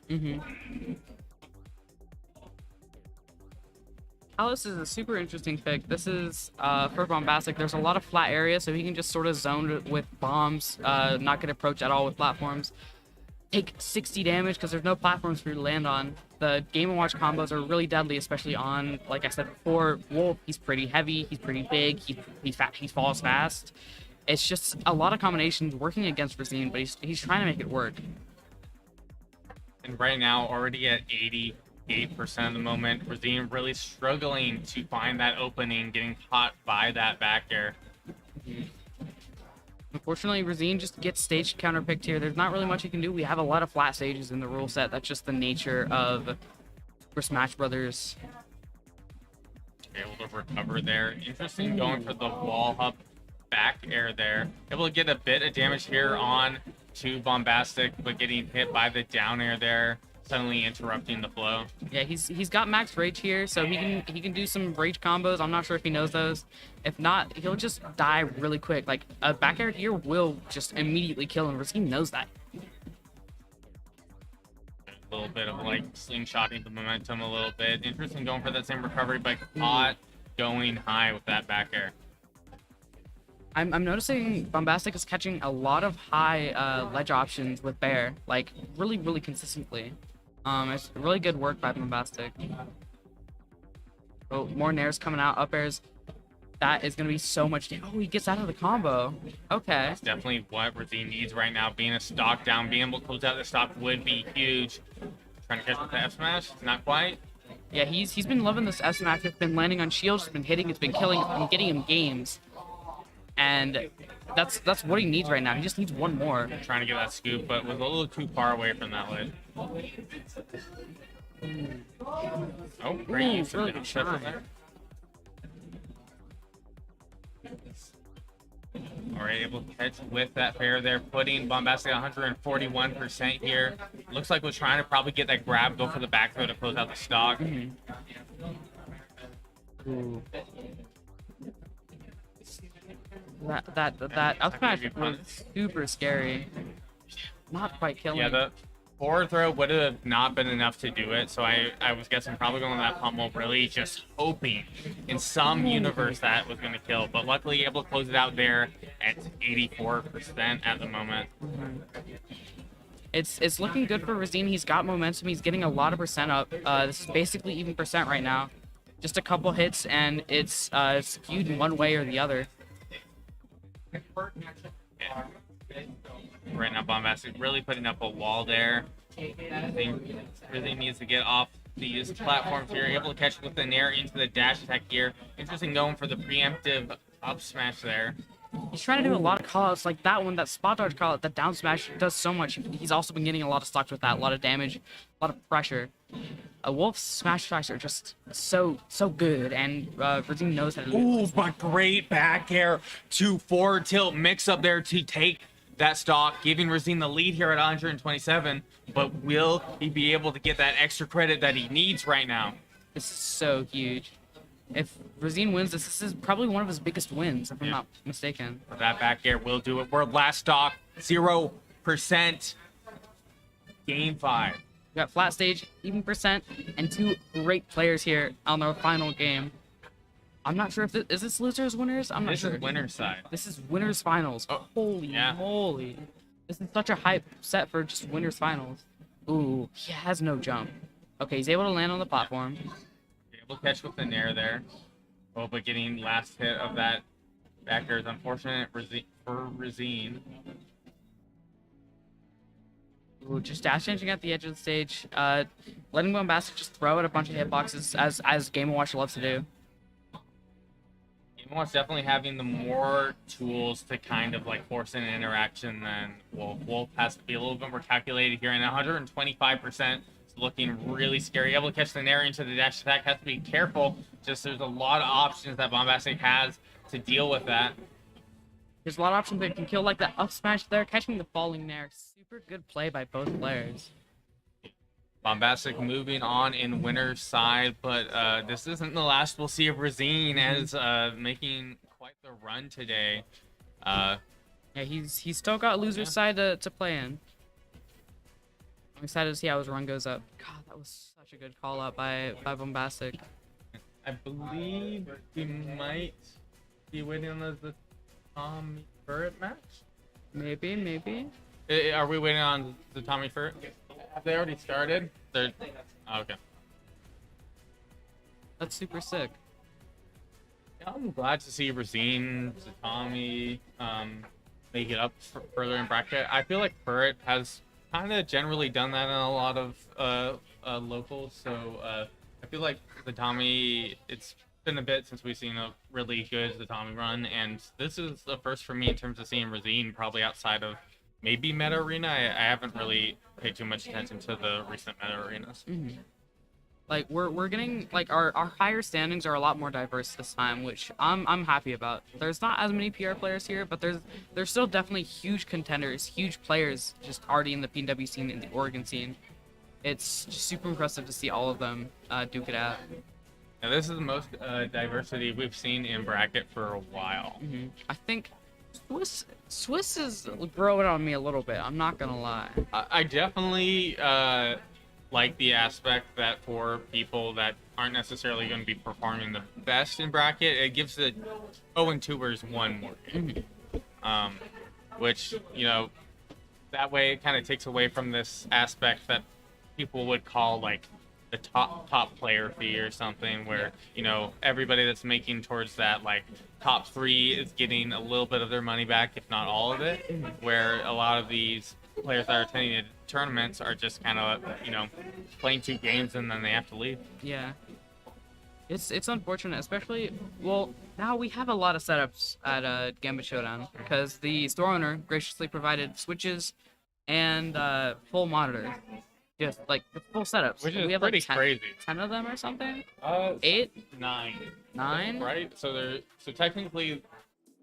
Alice is a super interesting pick. This is for Bombastic. There's a lot of flat areas, so he can just sort of zone with bombs, not get approached at all with platforms. Take 60 damage because there's no platforms for you to land on. The Game & Watch combos are really deadly, especially on, like I said before, Wolf. He's pretty heavy, he's pretty big, he's fat, he falls fast. It's just a lot of combinations working against Razine, but he's trying to make it work. And right now, already at 88% of the moment, Razine really struggling to find that opening, getting caught by that back air. Unfortunately, Razine just gets stage counterpicked here. There's not really much you can do. We have a lot of flat stages in the rule set. That's just the nature of Super Smash Brothers. Able to recover there. Interesting going for the wall hop back air there. Able to get a bit of damage here on to Bombastic, but getting hit by the down air there, suddenly interrupting the flow. Yeah, he's got max rage here, so he can do some rage combos. I'm not sure if he knows those. If not, he'll just die really quick. Like a back air here will just immediately kill him. He knows that. A little bit of like slingshotting the momentum a little bit. Interesting going for that same recovery, but caught going high with that back air. I'm noticing Bombastic is catching a lot of high ledge options with Bear, like really consistently. It's really good work by Bombastic. Oh, more nairs coming out, up airs. That is gonna be so much damage. Oh, he gets out of the combo. Okay. That's definitely what Razine needs right now. Being a stock down, being able to close out the stock would be huge. Trying to catch with the F smash, not quite. Yeah, he's been loving this F smash. It's been landing on shields, it's been hitting, it's been killing, it's been getting him games. And that's what he needs right now. He just needs one more. Trying to get that scoop, but was a little too far away from that lid. Oh, great use of the shot there. Alright, able to catch with that fair there, putting Bombastic 141% here. Looks like was trying to probably get that grab, go for the back throw to close out the stock. That up smash was super scary. Not quite killing. Yeah, the forward throw would have not been enough to do it, so I was guessing probably going to that pummel, really just hoping in some universe that was going to kill, but luckily able to close it out there at 84% at the moment. It's looking good for Razine. He's got momentum. He's getting a lot of percent up. This is basically even percent right now. Just a couple hits, and it's skewed in one way or the other. Right now, Bombastic really putting up a wall there. I think really needs to get off these platforms here. Able to catch with the nair into the dash attack here. Interesting going for the preemptive up smash there. He's trying to do a lot of callouts like that one, that spot dodge callout, that down smash does so much. He's also been getting a lot of stocks with that, a lot of damage, a lot of pressure. Wolf's smash attacks are just so good, and Razine knows how to do it. Ooh, but great back air to forward tilt mix up there to take that stock, giving Razine the lead here at 127. But will he be able to get that extra credit that he needs right now? This is so huge. If Razine wins this, this is probably one of his biggest wins, if I'm not mistaken. That back air will do it. We're last stock, 0%. Game 5. We got flat stage, even percent, and two great players here on their final game. I'm not sure if is this losers winners. I'm not sure. This is winner's side. This is winners finals. Oh, Holy moly! This is such a hype set for just winners finals. Ooh, he has no jump. Okay, he's able to land on the platform. Able to catch with the nair there. Oh, but getting last hit of that back air is unfortunate for Razine. Ooh, just dash changing at the edge of the stage. Letting Bombastic just throw out a bunch of hitboxes as Game & Watch loves to do. Game & Watch definitely having the more tools to kind of like force an interaction than Wolf. Wolf has to be a little bit more calculated here, and 125% is looking really scary. Able to catch the nair into the dash attack, has to be careful. Just there's a lot of options that Bombastic has to deal with that. There's a lot of options that can kill, like that up smash there, catching the falling nair. Super good play by both players. Bombastic moving on in winner's side, but this isn't the last we'll see of Razine as making quite the run today. Yeah, he's still got loser's side to play in. I'm excited to see how his run goes up. God, that was such a good call out by Bombastic. I believe we might be waiting on the Tommy Furret match. Maybe. Are we waiting on the Tommy Furret? Have they already started? They're okay. That's super sick. Yeah, I'm glad to see Razine, Tommy, make it up further in bracket. I feel like Furret has kind of generally done that in a lot of locals, so I feel like the Tommy, it's been a bit since we've seen a really good Tommy run, and this is the first for me in terms of seeing Razine, probably outside of maybe Meta Arena. I haven't really paid too much attention to the recent Meta Arenas. Mm-hmm. Like we're getting like our higher standings are a lot more diverse this time, which I'm happy about. There's not as many PR players here, but there's still definitely huge contenders, huge players just already in the PW scene, in the Oregon scene. It's just super impressive to see all of them duke it out. Now, this is the most diversity we've seen in bracket for a while. Mm-hmm. I think Swiss is growing on me a little bit. I'm not gonna lie. I definitely like the aspect that for people that aren't necessarily going to be performing the best in bracket, it gives the 0-2ers one more game. Mm-hmm. Which, you know, that way it kind of takes away from this aspect that people would call like the top player fee or something, where, you know, everybody that's making towards that like top 3 is getting a little bit of their money back, if not all of it, where a lot of these players that are attending tournaments are just kind of, you know, playing 2 games and then they have to leave. Yeah, it's unfortunate, especially, well, now we have a lot of setups at Gambit Showdown because the store owner graciously provided switches and full monitors. Just like the full setups. Which is we have pretty like 10, crazy. 10 of them or something? 8? 8? 9. 9? Right? So technically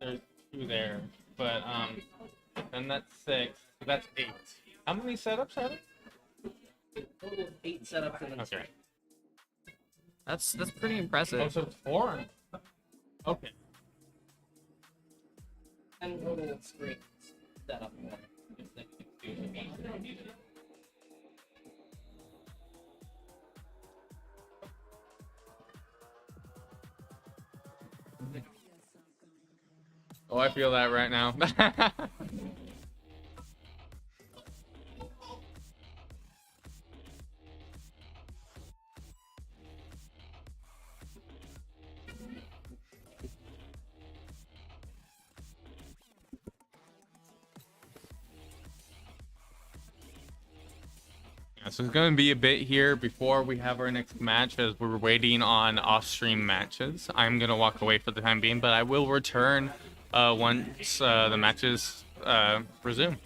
there's 2 there, but then that's 6. So that's 8. How many setups are there? Total 8 setups in the Okay. That's pretty impressive. Oh, so it's 4. Okay. And total screens set up. Oh, I feel that right now. Yeah, so it's going to be a bit here before we have our next match as we're waiting on off-stream matches. I'm going to walk away for the time being, but I will return once the matches resume.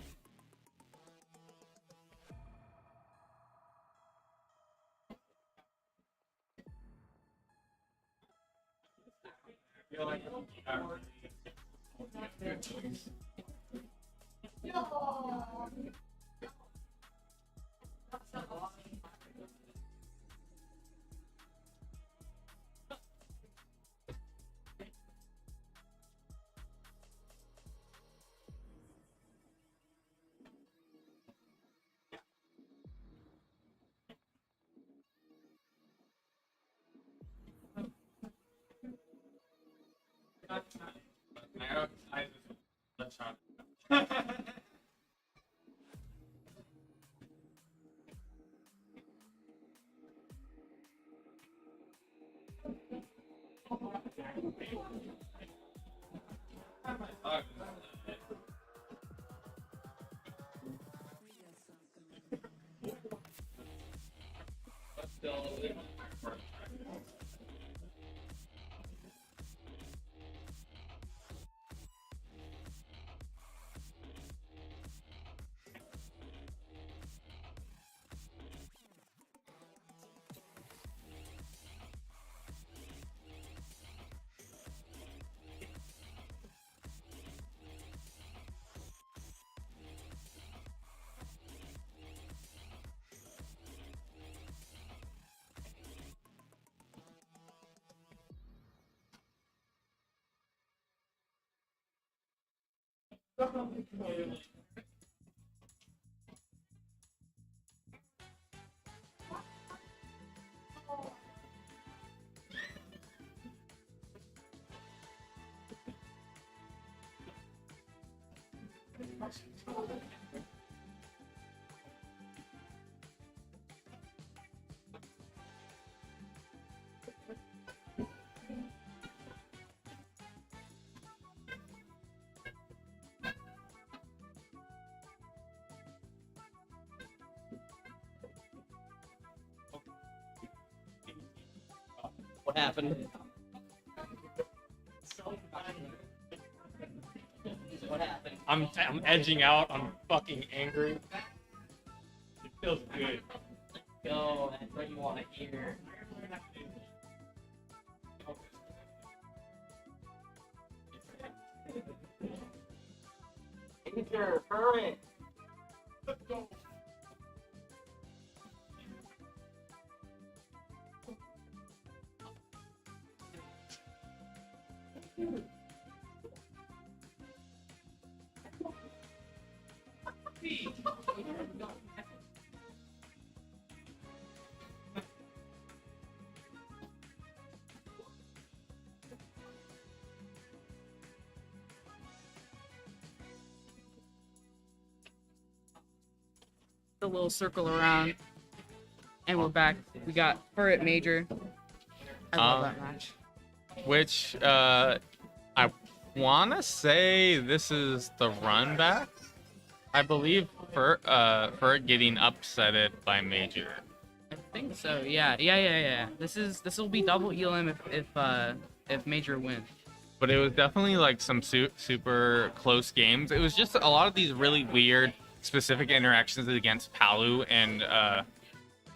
What happened? What happened? I'm edging out. I'm fucking angry. It feels good. Go, that's what you want to hear. Danger, current. Let's go. The little circle around, and we're back. We got Furret Major. I love that match. Which I want to say this is the run back. I believe for it getting upsetted by Major. I think so. Yeah. This will be double elim if Major wins. But it was definitely like some super close games. It was just a lot of these really weird specific interactions against Palu and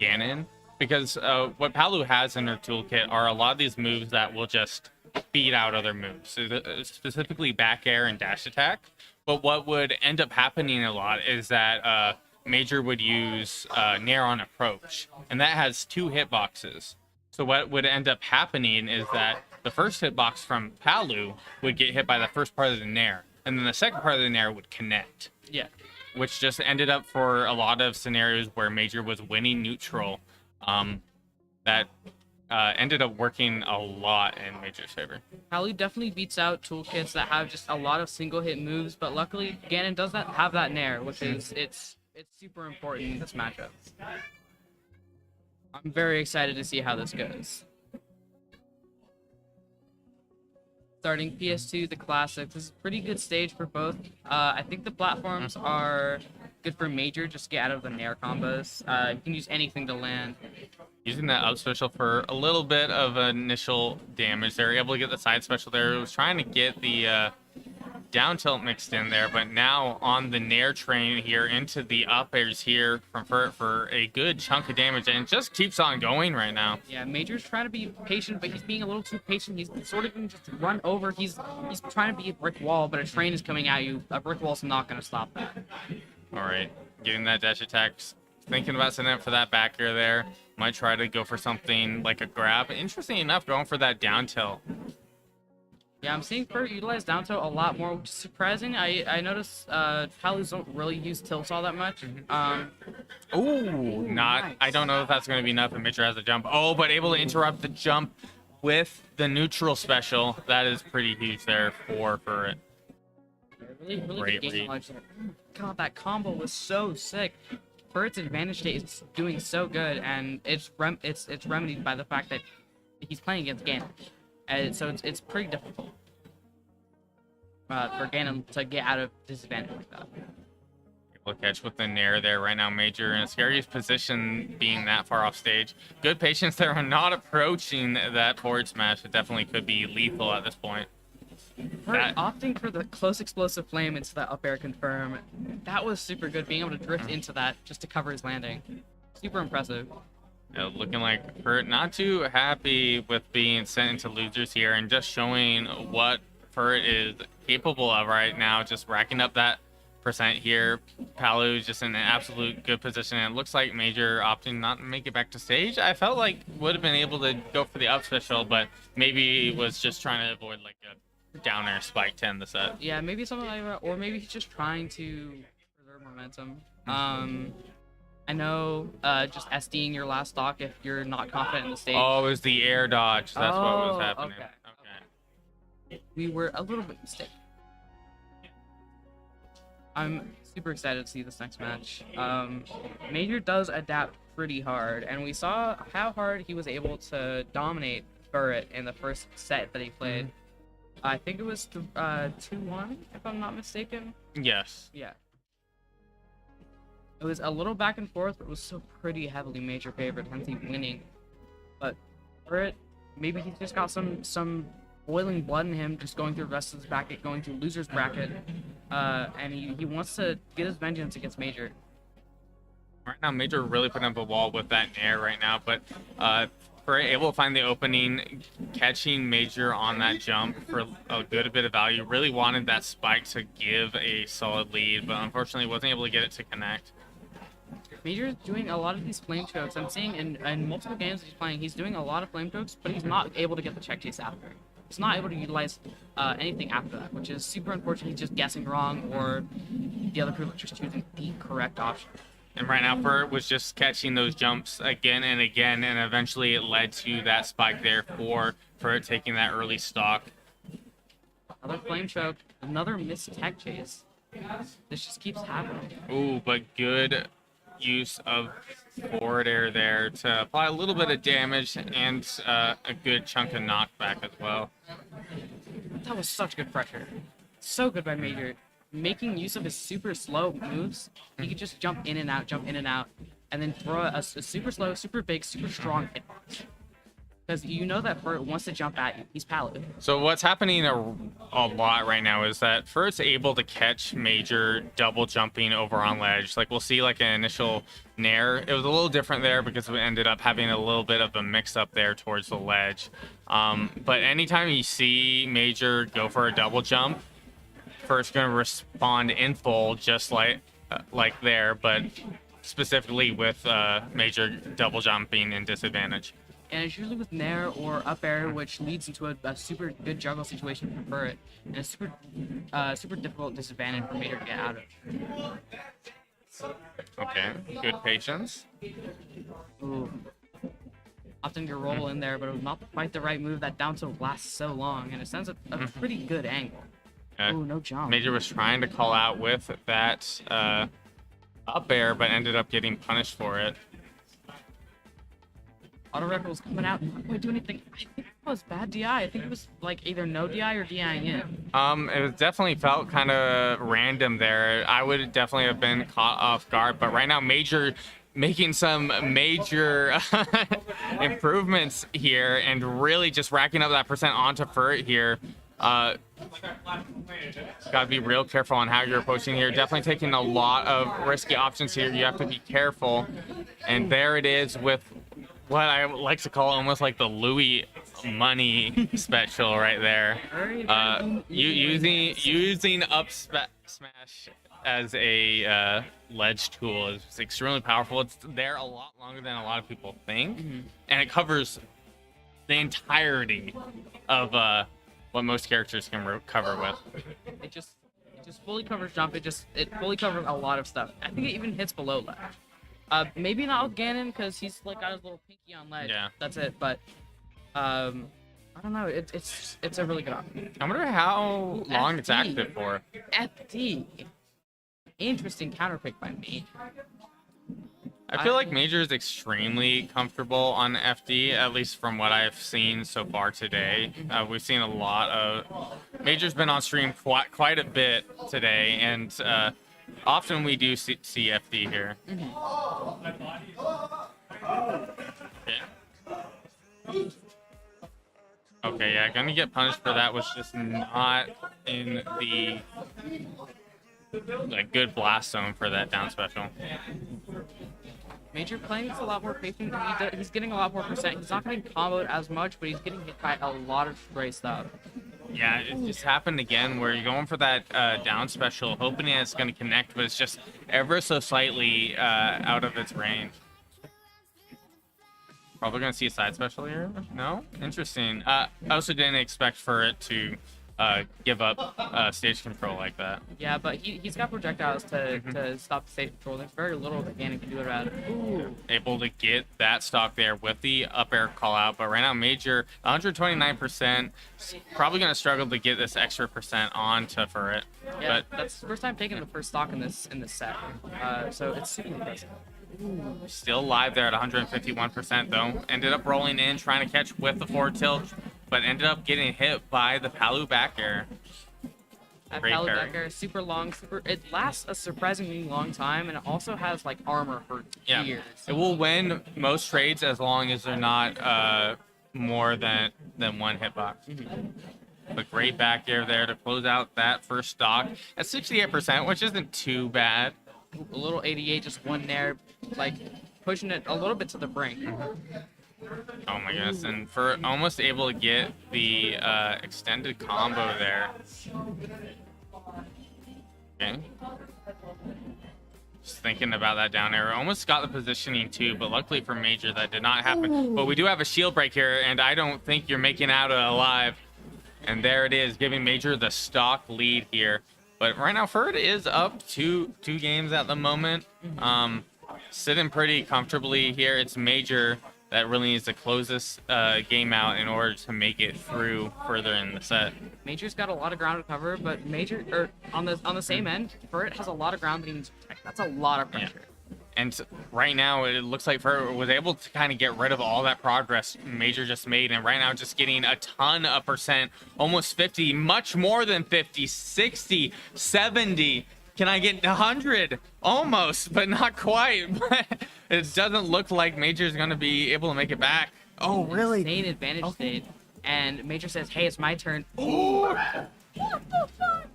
Ganon, because what Palu has in her toolkit are a lot of these moves that will just beat out other moves, so specifically back air and dash attack. But what would end up happening a lot is that Major would use Nair on approach, and that has 2 hitboxes. So what would end up happening is that the first hitbox from Palu would get hit by the first part of the Nair, and then the second part of the Nair would connect. Yeah. Which just ended up for a lot of scenarios where Major was winning neutral, that ended up working a lot in Major's favor. Palu definitely beats out toolkits that have just a lot of single hit moves, but luckily Ganon does not have that nair, which is it's super important in this matchup. I'm very excited to see how this goes. Starting PS2, the classic. This is a pretty good stage for both. I think the platforms are good for Major, just get out of the nair combos. You can use anything to land. Using that up special for a little bit of initial damage. They were able to get the side special there. It was trying to get the down tilt mixed in there, but now on the nair train here into the up airs here from for a good chunk of damage, and it just keeps on going right now. Yeah, Major's trying to be patient, but he's being a little too patient. He's sort of going to just run over. He's trying to be a brick wall, but a train is coming at you. A brick wall's not going to stop that. All right, getting that dash attack. Thinking about setting up for that back air there. Might try to go for something like a grab. Interesting enough, going for that down tilt. Yeah, I'm seeing Furt utilize down tilt a lot more, which is surprising. I noticed Palus don't really use tilts all that much. Ooh, nice. I don't know if that's going to be enough. And Mitcher has a jump. Oh, but able to interrupt the jump with the neutral special. That is pretty huge there for it. Really Great good game read. knowledge there. God, that combo was so sick. Furt's advantage state is doing so good, and it's remedied by the fact that he's playing against Ganon. And so it's pretty difficult for Ganon to get out of disadvantage like that. Able to catch with the nair there right now. Major in a scariest position being that far off stage. Good patience there. We're not approaching that forward smash. It definitely could be lethal at this point. Furt opting for the close explosive flame into that up air confirm. That was super good, being able to drift into that just to cover his landing. Super impressive. Looking like Furt not too happy with being sent into losers here, and just showing what Furt is capable of right now, just racking up that percent here. Palu just in an absolute good position, and it looks like Major opting not to make it back to stage. I felt like would have been able to go for the up special, but maybe was just trying to avoid like a down air spike to end the set. Yeah, maybe something like that, or maybe he's just trying to preserve momentum. I know just SDing your last stock if you're not confident in the stage. Oh, it was the air dodge. That's what was happening. Okay. We were a little bit mistaken. I'm super excited to see this next match. Major does adapt pretty hard, and we saw how hard he was able to dominate Burret in the first set that he played. I think it was 2-1, if I'm not mistaken. Yes. Yeah. It was a little back and forth, but it was still pretty heavily Major favorite, hence he winning. But Burret, maybe he's just got some boiling blood in him, just going through the rest of his bracket, going through loser's bracket, and he wants to get his vengeance against Major. Right now, Major really putting up a wall with that nair right now, but Burret able to find the opening, catching Major on that jump for a good bit of value. Really wanted that spike to give a solid lead, but unfortunately wasn't able to get it to connect. Major is doing a lot of these flame chokes. I'm seeing in multiple games he's playing, he's doing a lot of flame chokes, but he's not able to get the check chase after. He's not able to utilize anything after that, which is super unfortunate. He's just guessing wrong, or the other people are just choosing the correct option. And right now, Furt was just catching those jumps again and again, and eventually it led to that spike there for Furt taking that early stock. Another flame choke, another missed tech chase. This just keeps happening. Ooh, but good use of forward air there to apply a little bit of damage and a good chunk of knockback as well. That was such good pressure. So good by Major. Making use of his super slow moves, he could just jump in and out, and then throw a super slow, super big, super strong hitbox. Because you know that Furt wants to jump at you. He's Paladin. So what's happening a lot right now is that Furt's able to catch Major double jumping over on ledge. Like we'll see like an initial nair. It was a little different there because we ended up having a little bit of a mix up there towards the ledge. But anytime you see Major go for a double jump, Furt's going to respond in full just like there, but specifically with Major double jumping in disadvantage. And it's usually with nair or up air, which leads into a super good juggle situation for Furt, and a super difficult disadvantage for Major to get out of. Okay, good patience. Ooh. opting to roll in there, but it was not quite the right move. That down tilt lasts so long, and it sends a pretty good angle. Yeah. Ooh, no jump. Major was trying to call out with that up air, but ended up getting punished for it. Auto rec was coming out, not quite do anything. I think it was bad DI. I think it was like either no DI or DIing in. It was definitely felt kind of random there. I would definitely have been caught off guard, but right now Major making some major improvements here and really just racking up that percent onto Furt here. Gotta be real careful on how you're approaching here. Definitely taking a lot of risky options here. You have to be careful. And there it is with what I like to call almost like the Louis money special right there. Using up smash as a ledge tool is extremely powerful. It's there a lot longer than a lot of people think, and it covers the entirety of what most characters can cover with. It just fully covers jump. It fully covers a lot of stuff. I think it even hits below ledge. Maybe not with Ganon because he's like got his little pinky on ledge. Yeah. That's it. But I don't know. It's a really good option. I wonder how long it's active for. FD. Interesting counter pick by me. I feel like Major is extremely comfortable on FD, at least from what I've seen so far today. We've seen a lot of... Major's been on stream quite a bit today, and often we do see FD here. Okay, yeah, gonna get punished for that, was just not in the good blast zone for that down special. Major playing is a lot more patient. He's getting a lot more percent. He's not getting comboed as much, but he's getting hit by a lot of stray stuff. Yeah, it just happened again where you're going for that down special, hoping it's going to connect, but it's just ever so slightly out of its range. Probably going to see a side special here? No? Interesting. I also didn't expect for it to give up stage control like that. Yeah, but he's got projectiles to stop the stage control. There's very little that Ganon can do about it. Ooh. Able to get that stock there with the up air call out, but right now Major 129%, probably going to struggle to get this extra percent onto for it. Yeah, but that's the first time taking the first stock in this set, so it's super impressive. Still live there at 151% though. Ended up rolling in, trying to catch with the forward tilt, but ended up getting hit by the Palu back air. That Palu back air is super long, it lasts a surprisingly long time, and it also has like armor for years. It will win most trades as long as they're not more than one hitbox. But great back air there to close out that first stock at 68%, which isn't too bad. A little 88, just one there, like pushing it a little bit to the brink. Oh my goodness, and for almost able to get the extended combo there. Okay. Just thinking about that down air. Almost got the positioning too, but luckily for Major that did not happen. But we do have a shield break here, and I don't think you're making out alive. And there it is, giving Major the stock lead here. But right now, Ferd is up two games at the moment. Sitting pretty comfortably here. It's Major that really needs to close this game out in order to make it through further in the set. Major's got a lot of ground to cover, but Major, on the same end, Ferd has a lot of ground that he needs to protect. That's a lot of pressure. Yeah. And right now, it looks like Ferd was able to kind of get rid of all that progress Major just made. And right now, just getting a ton of percent, almost 50, much more than 50, 60, 70. Can I get 100? Almost, but not quite. It doesn't look like Major's going to be able to make it back. Oh, really? Insane advantage state. And Major says, hey, it's my turn. Oh. What the fuck?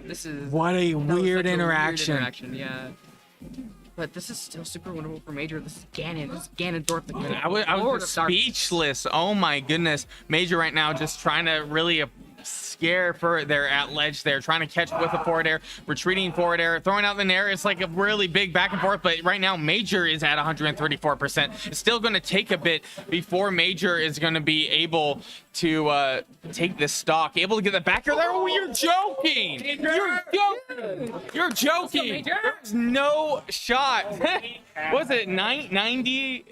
This is... What a weird interaction. Yeah. But this is still super winnable for Major. This is Ganon. This is Ganondorf. I was speechless. Oh my goodness. Major right now just trying to really scare for there at ledge there, trying to catch with a forward air, retreating forward air, throwing out the nair. It's like a really big back and forth, but right now Major is at 134%. It's still going to take a bit before Major is going to be able to take this stock, able to get the back air there. Oh, you're joking! You're joking! You're joking! There's no shot. Was it 90?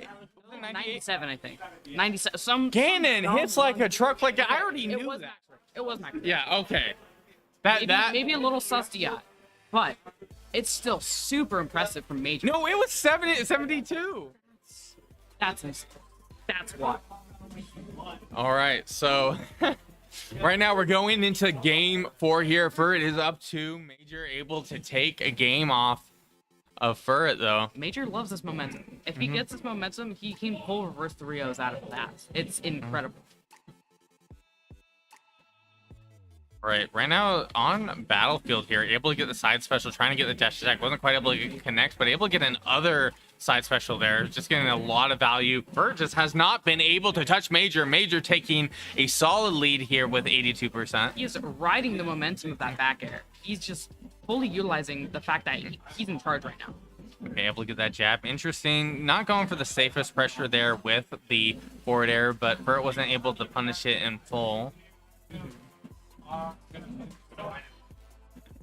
97, I think. 97. Some Ganon hits like a truck. Like I already knew that. It was max. Yeah. Okay. Maybe a little sus DI, but it's still super impressive from Major. No, it was 72. That's why. All right, so right now we're going into game 4 here. Furret is up 2. Major able to take a game off of Furret though. Major loves this momentum. If he gets this momentum, he can pull reverse 3-0s out of that. It's incredible. Right now on Battlefield here, able to get the side special, trying to get the dash attack. Wasn't quite able to connect, but able to get an other side special there. Just getting a lot of value. Furret just has not been able to touch Major. Major taking a solid lead here with 82%. He is riding the momentum of that back air. He's just fully utilizing the fact that he's in charge right now. Okay, able to get that jab. Interesting. Not going for the safest pressure there with the forward air, but Furret wasn't able to punish it in full.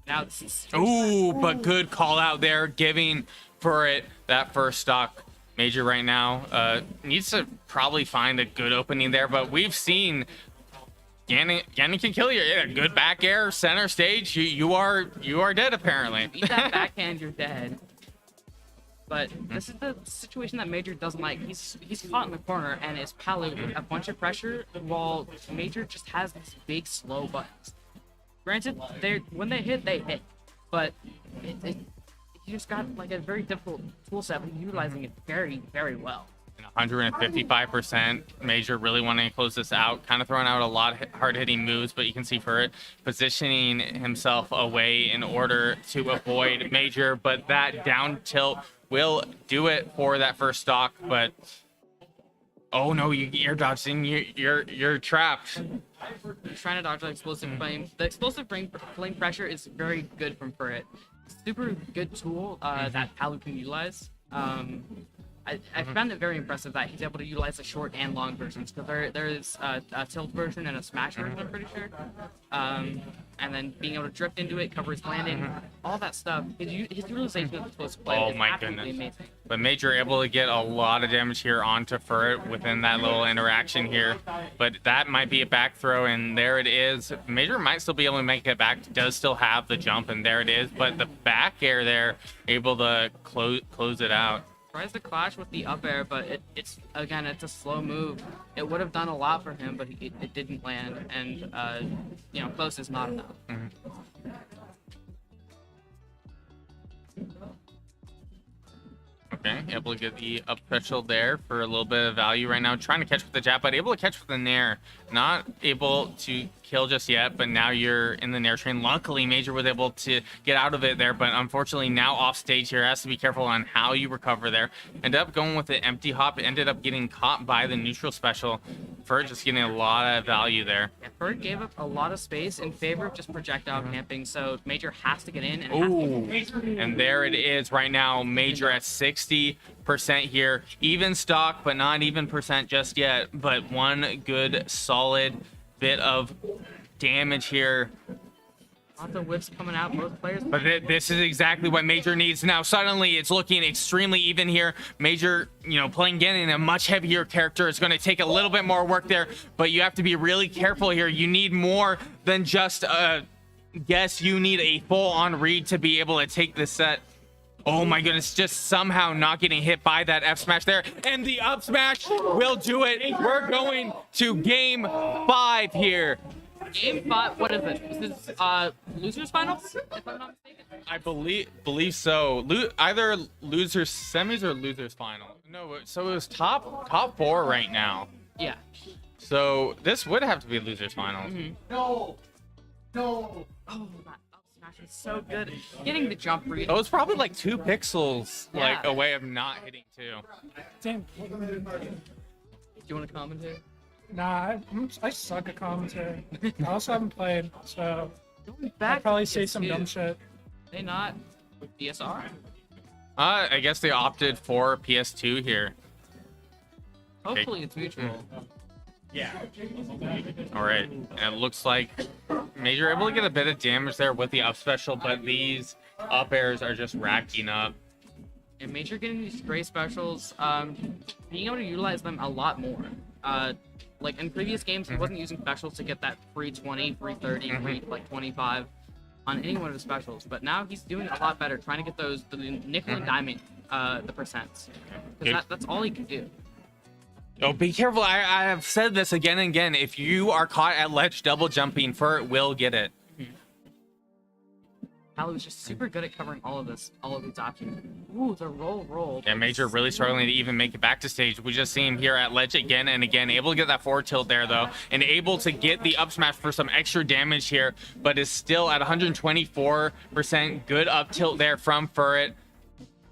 Now this is... Ooh, but good call out there, giving Furret that first stock. Major right now needs to probably find a good opening there, but we've seen Ganon can kill you. Yeah, good back air, center stage. You are dead apparently. Beat that backhand, you're dead. But this is the situation that Major doesn't like. He's caught in the corner and is pallet with a bunch of pressure, while Major just has these big slow buttons. Granted, when they hit, but he just got like a very difficult tool set, but utilizing it very, very well. 155%. Major really wanting to close this out, kind of throwing out a lot of hard-hitting moves, but you can see Furret positioning himself away in order to avoid Major, but that down tilt will do it for that first stock. But oh no, you air dodged and you're trapped. He's trying to dodge the explosive flame. The explosive flame pressure is very good from Furret. Super good tool that Palu can utilize. I found it very impressive that he's able to utilize the short and long versions, because there's a tilt version and a smash version, I'm pretty sure. And then being able to drift into it, cover his landing, all that stuff. His utilization of the explosive play is absolutely amazing. But Major able to get a lot of damage here onto Furret within that little interaction here. But that might be a back throw, and there it is. Major might still be able to make it back, does still have the jump, and there it is. But the back air there, able to close it out. Tries to clash with the up air, but it's a slow move. It would have done a lot for him, but it didn't land, and close is not enough. Okay, able to get the up special there for a little bit of value right now. Trying to catch with the jab, but able to catch with the nair. Not able to kill just yet, but now you're in the nair train. Luckily, Major was able to get out of it there, but unfortunately now off stage here. Has to be careful on how you recover there. Ended up going with the empty hop. Ended up getting caught by the neutral special. Furret just getting a lot of value there. Yeah, Furret gave up a lot of space in favor of just projectile camping, so Major has to get in. And there it is right now. Major at 60% here. Even stock, but not even percent just yet. But one good solid bit of damage here. Lots of whips coming out, both players. But this is exactly what Major needs now. Suddenly, it's looking extremely even here. Major, playing Ganon, a much heavier character, is going to take a little bit more work there. But you have to be really careful here. You need more than just a guess. You need a full-on read to be able to take this set. Oh my goodness, just somehow not getting hit by that F smash there. And the up smash will do it. We're going to game 5 here. Game 5, what is it? Is this losers finals, if I'm not mistaken? I believe so. Either losers semis or losers final. No, so it was top 4 right now. Yeah. So this would have to be losers finals. No. Oh, that up smash is so good. Getting the jump read. It was probably like 2 pixels away of not hitting 2. Damn. Do you want to commentate? Nah, I suck at commentary. I also haven't played, so I'd probably say some dumb shit. They not with DSR? I guess they opted for PS2 here. Hopefully it's mutual. Yeah. All right, and it looks like Major able to get a bit of damage there with the up special, but these up airs are just racking up. And Major getting these stray specials, being able to utilize them a lot more. Like in previous games, he wasn't using specials to get that free 20, free 30, free like 25 on any one of his specials. But now he's doing a lot better, trying to get the nickel and diamond, the percents. Because that's all he can do. Oh, be careful. I have said this again and again. If you are caught at ledge double jumping, Furt will get it. Palu was just super good at covering all of these options. Ooh, the roll. Yeah, Major really struggling to even make it back to stage. We just see him here at ledge again and again, able to get that forward tilt there though, and able to get the up smash for some extra damage here, but is still at 124%. Good up tilt there from Furt.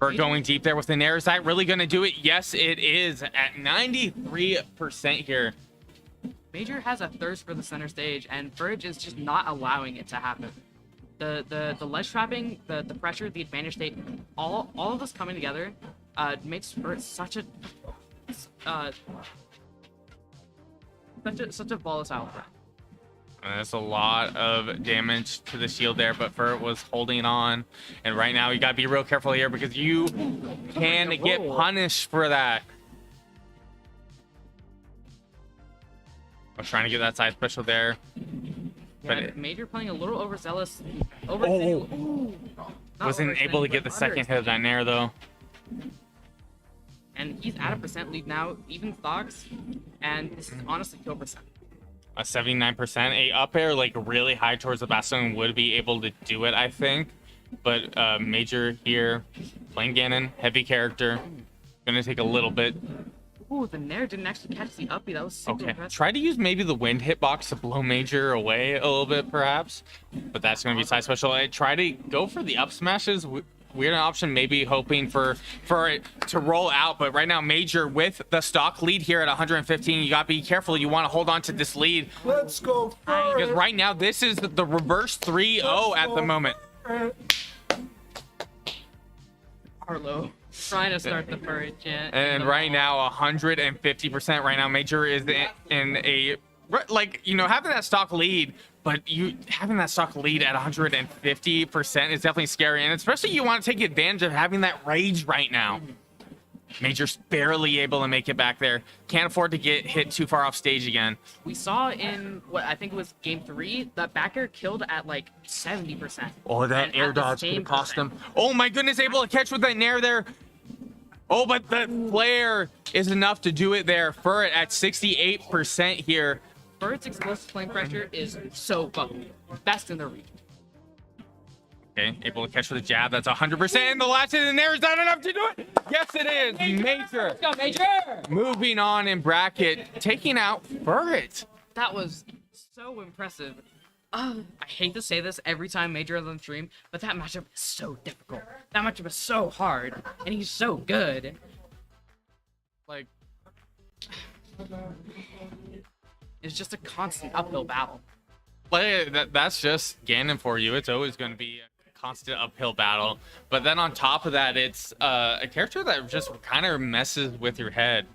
Furt going deep there with the Nair. Is that really going to do it? Yes, it is at 93% here. Major has a thirst for the center stage, and Furge is just not allowing it to happen. The ledge trapping, the pressure, the advantage state, all of this coming together makes Furt such a volatile threat. That's a lot of damage to the shield there, but Furt was holding on. And right now, you got to be real careful here because you can get punished for that. I'm trying to get that side special there. Yeah, but Major playing a little overzealous. Wasn't able to get the second hit of that Nair, though. And he's at a percent lead now, even stocks, and this is honestly kill percent. A 79%, a up air like really high towards the Bastion would be able to do it, I think. But Major here playing Ganon, heavy character, gonna take a little bit. Ooh, the Nair didn't actually catch the uppy. That was super impressive. Try to use maybe the wind hitbox to blow Major away a little bit, perhaps. But that's gonna be side special. I try to go for the up smashes. Weird option, maybe hoping for it to roll out, but right now Major with the stock lead here at 115. You gotta be careful. You want to hold on to this lead. Let's go because right now this is the reverse 3-0 at the moment. Arlo trying to start the Furge. And right now 150%. Right now Major is in a having that stock lead. But you having that stock lead at 150% is definitely scary, and especially you want to take advantage of having that rage right now. Major's barely able to make it back there. Can't afford to get hit too far off stage again. We saw in what I think it was game 3, that back air killed at like 70%. Oh, that air dodge could have cost him. Oh my goodness, able to catch with that Nair there. Oh, but the flare is enough to do it there. Furt at 68% here. Furt's explosive flame pressure is so fucking best in the region. Okay, able to catch with a jab. That's 100%. And the last hit in there is not enough to do it. Yes, it is. Major. Let's go, Major. Moving on in bracket, taking out Furt. That was so impressive. I hate to say this every time Major is on stream, but that matchup is so difficult. That matchup is so hard, and he's so good. Like, it's just a constant uphill battle. That's just Ganon for you. It's always going to be a constant uphill battle. But then on top of that, it's a character that just kind of messes with your head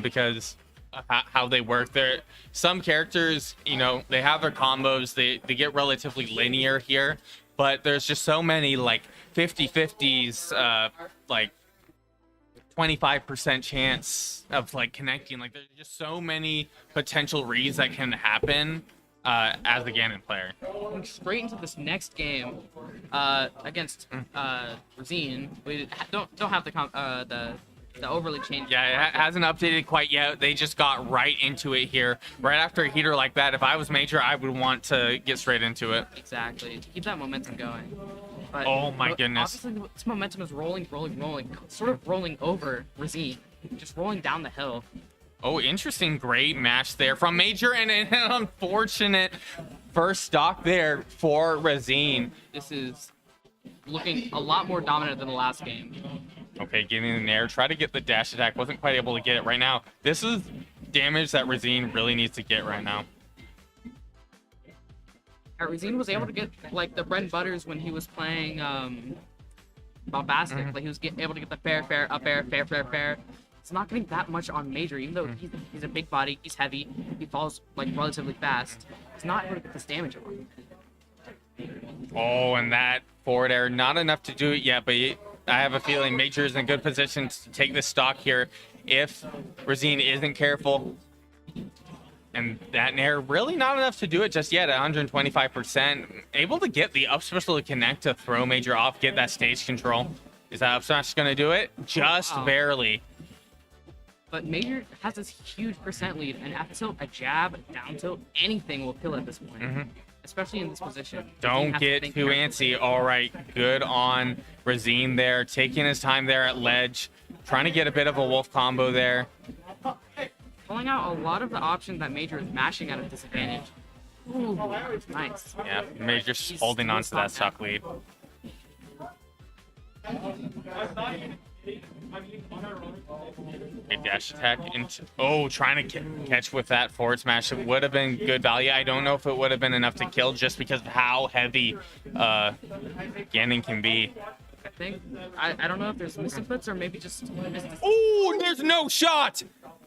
because of how they work. There, some characters, they have their combos. They get relatively linear here, but there's just so many like 50-50s, like 25% chance of like connecting. Like there's just so many potential reads that can happen as a Ganon player. Going straight into this next game against Razine. We don't have the overly changed. Yeah, it hasn't updated quite yet. They just got right into it here. Right after a heater like that, if I was Major, I would want to get straight into it. Exactly, to keep that momentum going. But oh my goodness. Obviously, this momentum is rolling, sort of rolling over Razine, just rolling down the hill. Oh, interesting. Great match there from Major, and an unfortunate first stock there for Razine. This is looking a lot more dominant than the last game. Okay, getting in there. Try to get the dash attack. Wasn't quite able to get it right now. This is damage that Razine really needs to get right now. Razine was able to get like the bread and butters when he was playing Bombastic. Like he was able to get the fair, up air, fair. It's not getting that much on Major, even though he's a big body, he's heavy, he falls like relatively fast. He's not able to get this damage on him. Oh, and that forward air, not enough to do it yet, but I have a feeling Major is in a good position to take this stock here if Razine isn't careful. And that Nair, really not enough to do it just yet at 125%. Able to get the up special to connect to throw Major off, get that stage control. Is that up smash going to do it? Just barely. But Major has this huge percent lead, and up tilt, a jab, down tilt, anything will kill at this point. Especially in this position. Don't get too antsy. All right, good on Razine there. Taking his time there at ledge. Trying to get a bit of a wolf combo there. Pulling out a lot of the options that Major is mashing at a disadvantage. Ooh, nice. Yeah, Major's holding on to that stock lead. A dash attack into, trying to catch with that forward smash. It would have been good value. I don't know if it would have been enough to kill just because of how heavy Ganon can be. I don't know if there's misinputs or maybe just Oh, there's no shot.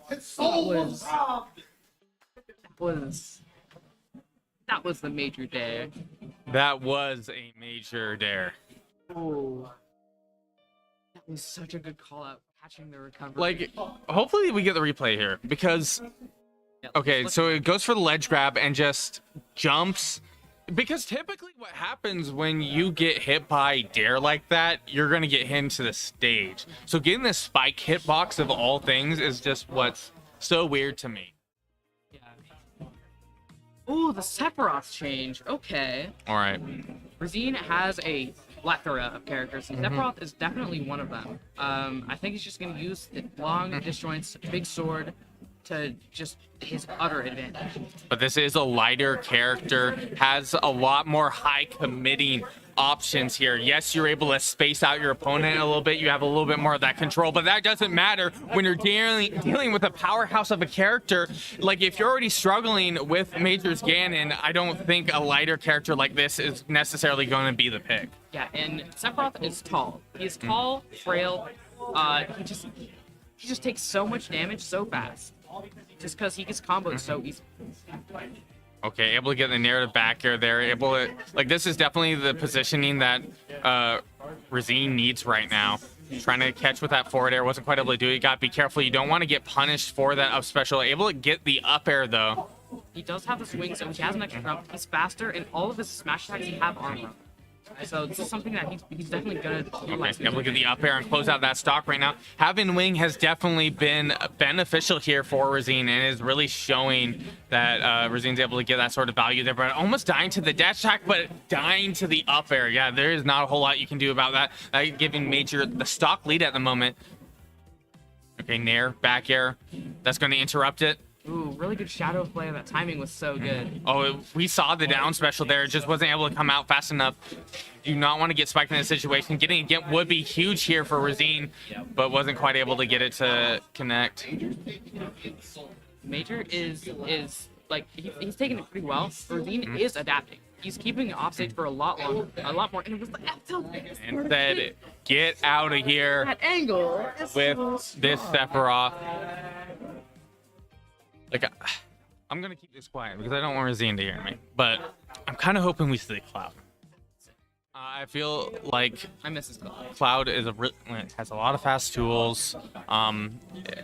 That was the Major dare. That was a major dare. Oh, that was such a good call out, catching the recovery. Like, hopefully we get the replay here because, okay, so it goes for the ledge grab and just jumps. Because typically what happens when you get hit by dare like that, you're going to get hit into the stage. So getting this spike hitbox of all things is just what's so weird to me. Oh, the Sephiroth change. Okay. All right. Razine has a plethora of characters, and Sephiroth is definitely one of them. I think he's just going to use the long disjoints, big sword, to just his utter advantage. But this is a lighter character, has a lot more high committing options here. Yes, you're able to space out your opponent a little bit. You have a little bit more of that control, but that doesn't matter when you're dealing with a powerhouse of a character. Like, if you're already struggling with Major's Ganon, I don't think a lighter character like this is necessarily going to be the pick. Yeah, and Sephiroth is tall. He's tall, frail. He just takes so much damage so fast. Just because he gets combos so easy. Okay, able to get the narrative back here there. Able to, like, this is definitely the positioning that Razine needs right now. Trying to catch with that forward air, wasn't quite able to do it. You gotta be careful. You don't want to get punished for that up special. Able to get the up air though. He does have the swing, so he has an extra jump. He's faster, and all of his smash attacks have armor. So this is something that he's definitely gonna utilize. Okay, able to get the up air and close out that stock right now. Having wing has definitely been beneficial here for Razine and is really showing that Razine's able to get that sort of value there. But almost dying to the dash attack, but dying to the up air. Yeah, there is not a whole lot you can do about that. Giving Major the stock lead at the moment. Okay, Nair, back air. That's going to interrupt it. Ooh, really good shadow play. That timing was so good. Oh, we saw the down special there. It just wasn't able to come out fast enough. Do not want to get spiked in this situation. Getting it would be huge here for Razine, but wasn't quite able to get it to connect. Major is like he's taking it pretty well. Razine is adapting. He's keeping it offstage for a lot more. And it was the F tilt. And said, get out of here. That angle with this Sephiroth. Like, I'm going to keep this quiet because I don't want Razine to hear me. But I'm kind of hoping we see Cloud. I feel like I miss his Cloud. Cloud is has a lot of fast tools.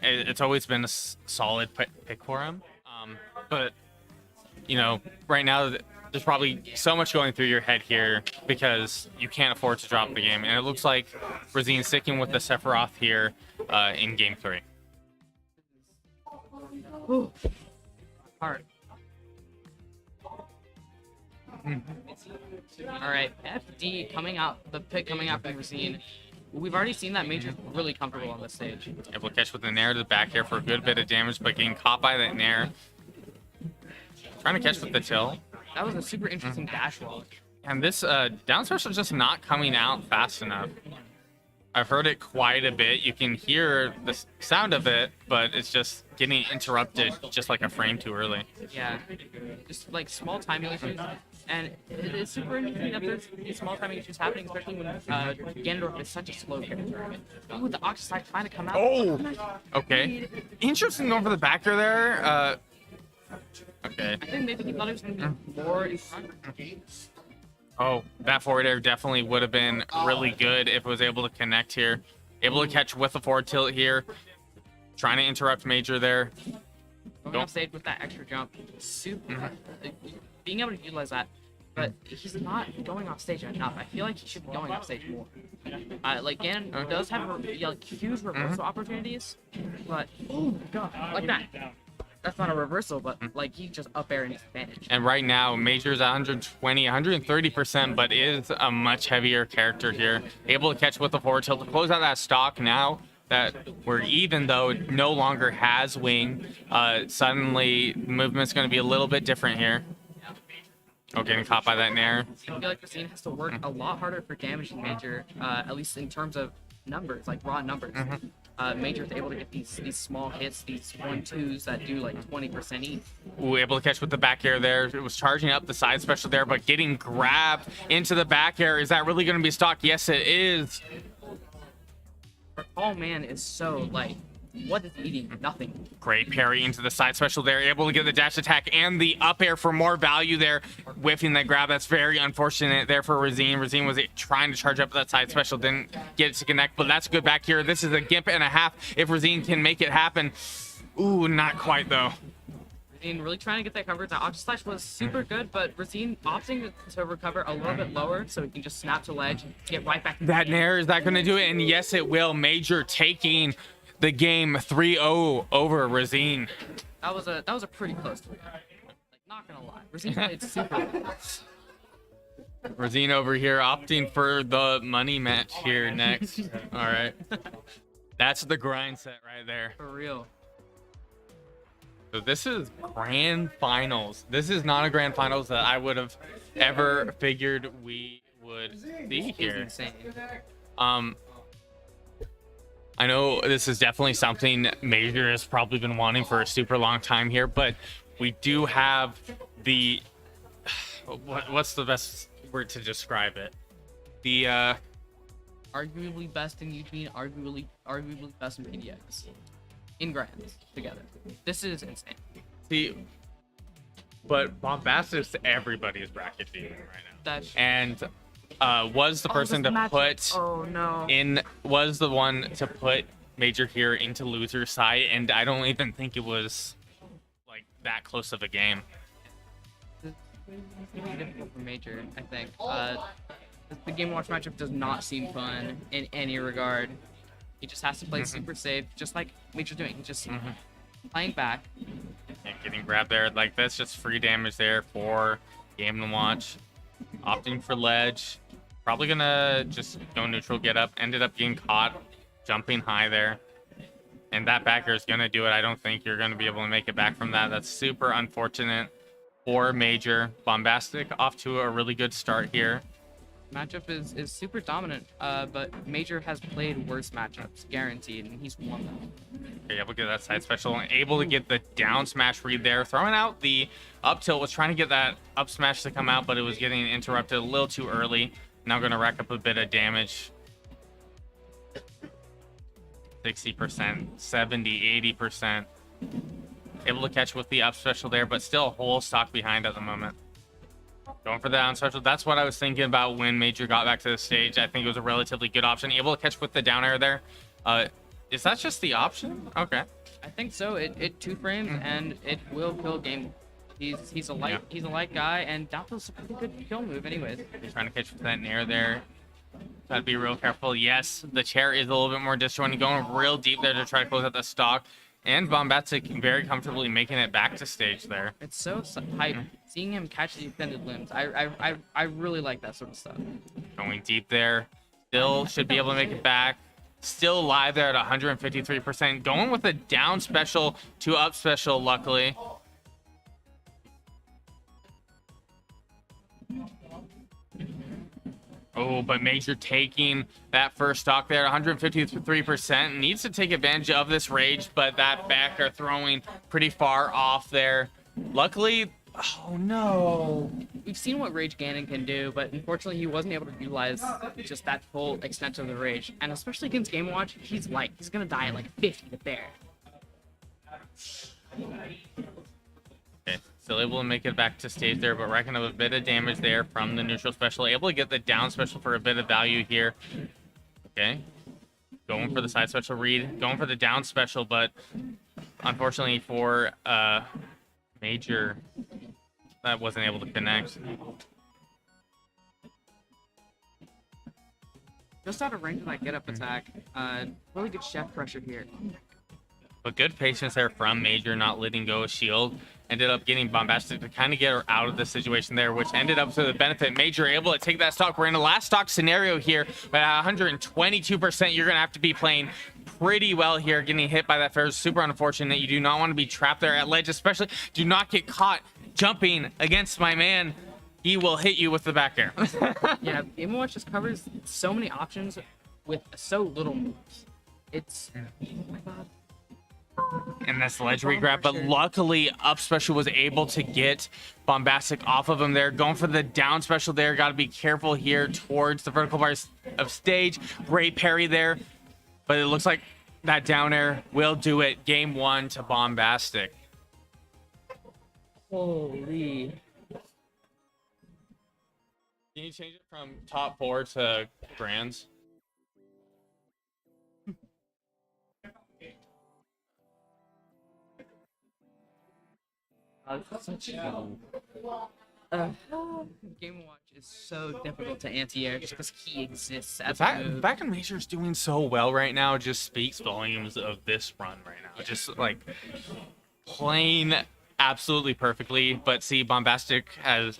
It's always been a solid pick for him. But, you know, right now there's probably so much going through your head here because you can't afford to drop the game. And it looks like Razine's sticking with the Sephiroth here in Game 3. Ooh. Hard. All right, FD coming out, the pick coming out from Razine. We've already seen that Major's really comfortable on this stage. Able to catch with the Nair to the back here for a good bit of damage, but getting caught by that Nair. Trying to catch with the Till. That was a super interesting dash walk. And this down special is just not coming out fast enough. I've heard it quite a bit. You can hear the sound of it, but it's just getting interrupted just like a frame too early. Yeah, just like small timing issues. And it's super interesting that there's these small timing issues happening, especially when Ganondorf is such a slow character. Oh, the Oxide trying to come out. Oh! Okay. Interesting going for the backer there. Okay. I think maybe he thought he was going to be more in front. Oh, that forward air definitely would have been really good if it was able to connect here. Able to catch with the forward tilt here. Trying to interrupt Major there. Going off stage with that extra jump, super. Being able to utilize that, but he's not going off stage enough. I feel like he should be going off stage more. Like Ganon does have like huge reversal opportunities, but oh my god, like that. That's not a reversal, but like he just up air and his advantage. And right now, Major's 120, 130%, but is a much heavier character here. Able to catch with the forward tilt to close out that stock now that we're even though it no longer has wing. Suddenly, movement's going to be a little bit different here. Oh, getting caught by that nair. I feel like Racine has to work a lot harder for damage than Major, at least in terms of numbers, like raw numbers. Major's able to get these small hits, these 1-2s that do like 20% each. Ooh, able to catch with the back air there. It was charging up the side special there, but getting grabbed into the back air. Is that really going to be stock? Yes, it is. Oh man, is so like, what is eating? Nothing. Great parry into the side special there. Able to get the dash attack and the up air for more value there. Whiffing that grab. That's very unfortunate there for Racine. Racine was trying to charge up that side special. Didn't get it to connect, but that's good back here. This is a gimp and a half if Racine can make it happen. Ooh, not quite though. Racine really trying to get that coverage. That Octa Slash was super good, but Racine opting to recover a little bit lower so he can just snap to ledge, get right back. That nair, is that going to do it? And yes, it will. Major taking the game 3-0 over Racine. That was a pretty close to it. Like, not gonna lie, Racine played super well. Racine over here opting for the money match here next. All right. That's the grind set right there. For real. So this is grand finals. This is not a grand finals that I would have ever figured we would see here. It's insane. I know this is definitely something Major has probably been wanting for a super long time here, but we do have the what's the best word to describe it? The Arguably best in Eugene, arguably best in PDX. In grands together. This is insane. see, but Bombastic everybody's bracket beating right now. And was the person to put was the one to put Major here into loser side, and I don't even think it was like that close of a game. It's gonna be difficult for Major, I think. The Game Watch matchup does not seem fun in any regard. He just has to play super safe, just like Major's doing. He's just playing back. And getting grabbed there, like that's just free damage there for Game & Watch. Opting for ledge. Probably gonna just go neutral, get up. Ended up getting caught, jumping high there. And that backer is gonna do it. I don't think you're gonna be able to make it back from that. That's super unfortunate for Major. Bombastic off to a really good start here. Matchup is super dominant, but Major has played worse matchups, guaranteed, and he's won them. Okay, able to get that side special and able to get the down smash read there. Throwing out the up tilt, was trying to get that up smash to come out, but it was getting interrupted a little too early. Now going to rack up a bit of damage. 60%, 70, 80%. Able to catch with the up special there, but still a whole stock behind at the moment. Going for the down special. That's what I was thinking about when Major got back to the stage. I think it was a relatively good option. Able to catch with the down air there. Is that just the option? Okay. I think so. It two frames and it will kill game. He's a light guy, and down till's a pretty good kill move anyways. He's trying to catch with that nair there. Gotta be real careful. Yes, the chair is a little bit more disjointed. Going real deep there to try to close out the stock. And Bombastic very comfortably making it back to stage there. It's so hype. Seeing him catch the extended limbs, I really like that sort of stuff. Going deep there. Still should be able to make it back. Still alive there at 153%. Going with a down special to up special, luckily. Oh, but Major taking that first stock there, 153%. Needs to take advantage of this rage, but that backer throwing pretty far off there. Luckily, oh no. We've seen what Rage Ganon can do, but unfortunately he wasn't able to utilize just that full extent of the rage. And especially against Game Watch, he's light. He's gonna die at like 50 to bear. Okay. Still able to make it back to stage there, but racking up a bit of damage there from the neutral special. Able to get the down special for a bit of value here. Okay. Going for the side special read. Going for the down special, but unfortunately for Major, that wasn't able to connect. Just out of range of that get up attack. Really good chef pressure here. But good patience there from Major, not letting go of shield. Ended up getting Bombastic to kind of get her out of the situation there, which ended up to the benefit. Major able to take that stock. We're in a last stock scenario here, but at 122%, you're going to have to be playing pretty well here. Getting hit by that fair is super unfortunate. You do not want to be trapped there at ledge, especially do not get caught jumping against my man. He will hit you with the back air. Yeah, Game & Watch just covers so many options with so little moves. It's... Oh my god. And that's ledge regrab, but luckily up special was able to get Bombastic off of him there. Going for the down special there. Got to be careful here towards the vertical bars of stage. Great parry there, but it looks like that down air will do it. Game 1 to Bombastic. Holy. Can you change it from top 4 to grands? Game & Watch is so difficult to anti-air just because he exists The as a fact move. that Major's doing so well right now just speaks volumes of this run right now. Just like playing absolutely perfectly. But see, Bombastic has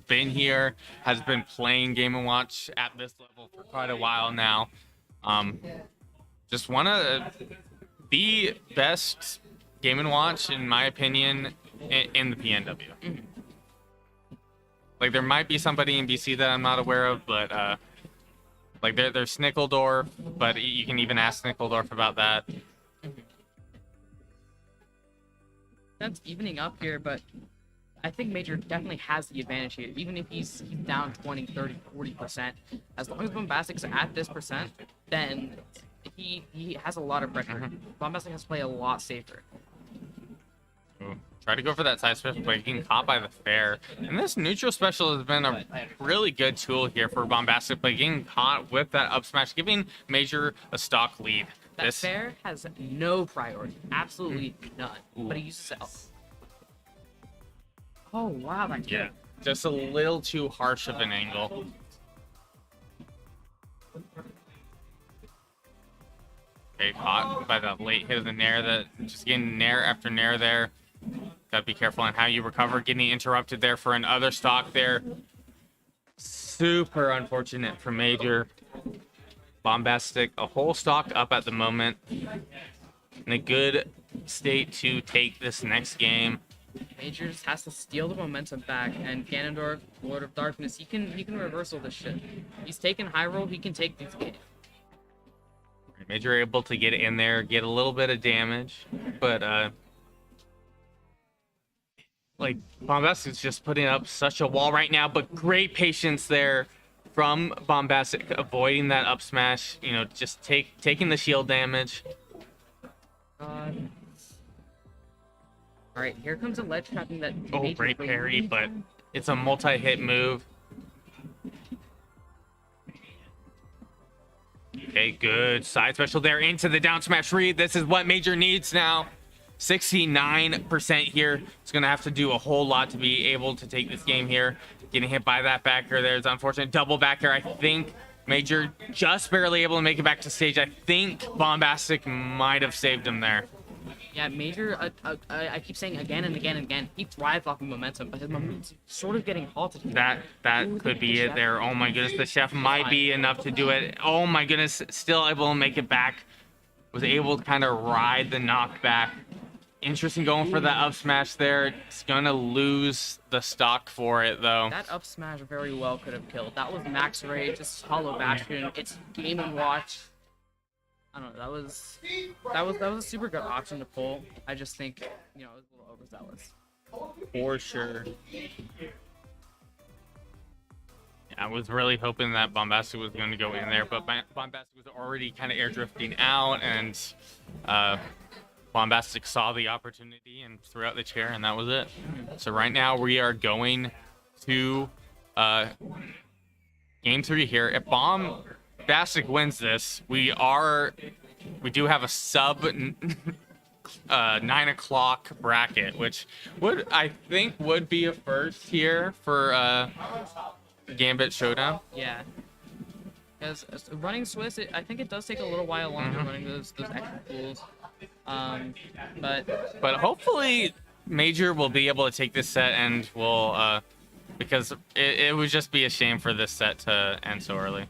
been here, has been playing Game & Watch at this level for quite a while now. Just one of the best Game & Watch, in my opinion, in the PNW. Like, there might be somebody in BC that I'm not aware of, but like there's Snickledorf, but you can even ask Snickledorf about that. That's evening up here, but I think Major definitely has the advantage here. Even if he's down 20, 30, 40%, as long as Bombastic's at this percent, then he has a lot of pressure. Bombastic has to play a lot safer. Ooh. Try to go for that side special, but getting caught by the fair. And this neutral special has been a really good tool here for Bombastic, but getting caught with that up smash, giving Major a stock lead. That fair has no priority, absolutely none. But he uses it. Oh wow, that Yeah, just a little too harsh of an angle. Okay, caught by the late hit of the nair, that just getting nair after nair there. Gotta be careful on how you recover. Getting interrupted there for another stock there. Super unfortunate for Major. Bombastic, a whole stock up at the moment. In a good state to take this next game. Major just has to steal the momentum back, and Ganondorf, Lord of Darkness, he can reversal this shit. He's taking high roll, he can take these games. Major able to get in there, get a little bit of damage, but like Bombastic's just putting up such a wall right now, but great patience there from Bombastic, avoiding that up smash, you know, just taking the shield damage. God. All right, here comes a ledge trapping that. Oh, great parry, but it's a multi-hit move. Okay, good side special there into the down smash read. This is what Major needs now. 69% here. It's going to have to do a whole lot to be able to take this game here. Getting hit by that backer there is unfortunate. Double backer, I think. Major just barely able to make it back to stage. I think Bombastic might have saved him there. Yeah, Major, I keep saying again and again and again, he thrives off of momentum, but his momentum's sort of getting halted here. That Ooh, could be the it chef. there. Oh my goodness, the chef might be enough to do it. Oh my goodness, still able to make it back. Was able to kind of ride the knockback. Interesting going for the up smash there. It's gonna lose the stock for it though. That up smash very well could have killed. That was max rage, just hollow bastion. It's Game & Watch. I don't know. That was a super good option to pull. I just think, you know, it was a little overzealous. For sure. I was really hoping that Bombastic was going to go in there, but Bombastic was already kind of air drifting out, and Bombastic saw the opportunity and threw out the chair, and that was it. So right now we are going to game 3 here. If Bombastic wins this, we do have a sub 9 o'clock bracket, which I think would be a first here for Gambit Showdown. Yeah. Because running Swiss, I think it does take a little while longer running those extra pools. But hopefully Major will be able to take this set and will because it would just be a shame for this set to end so early.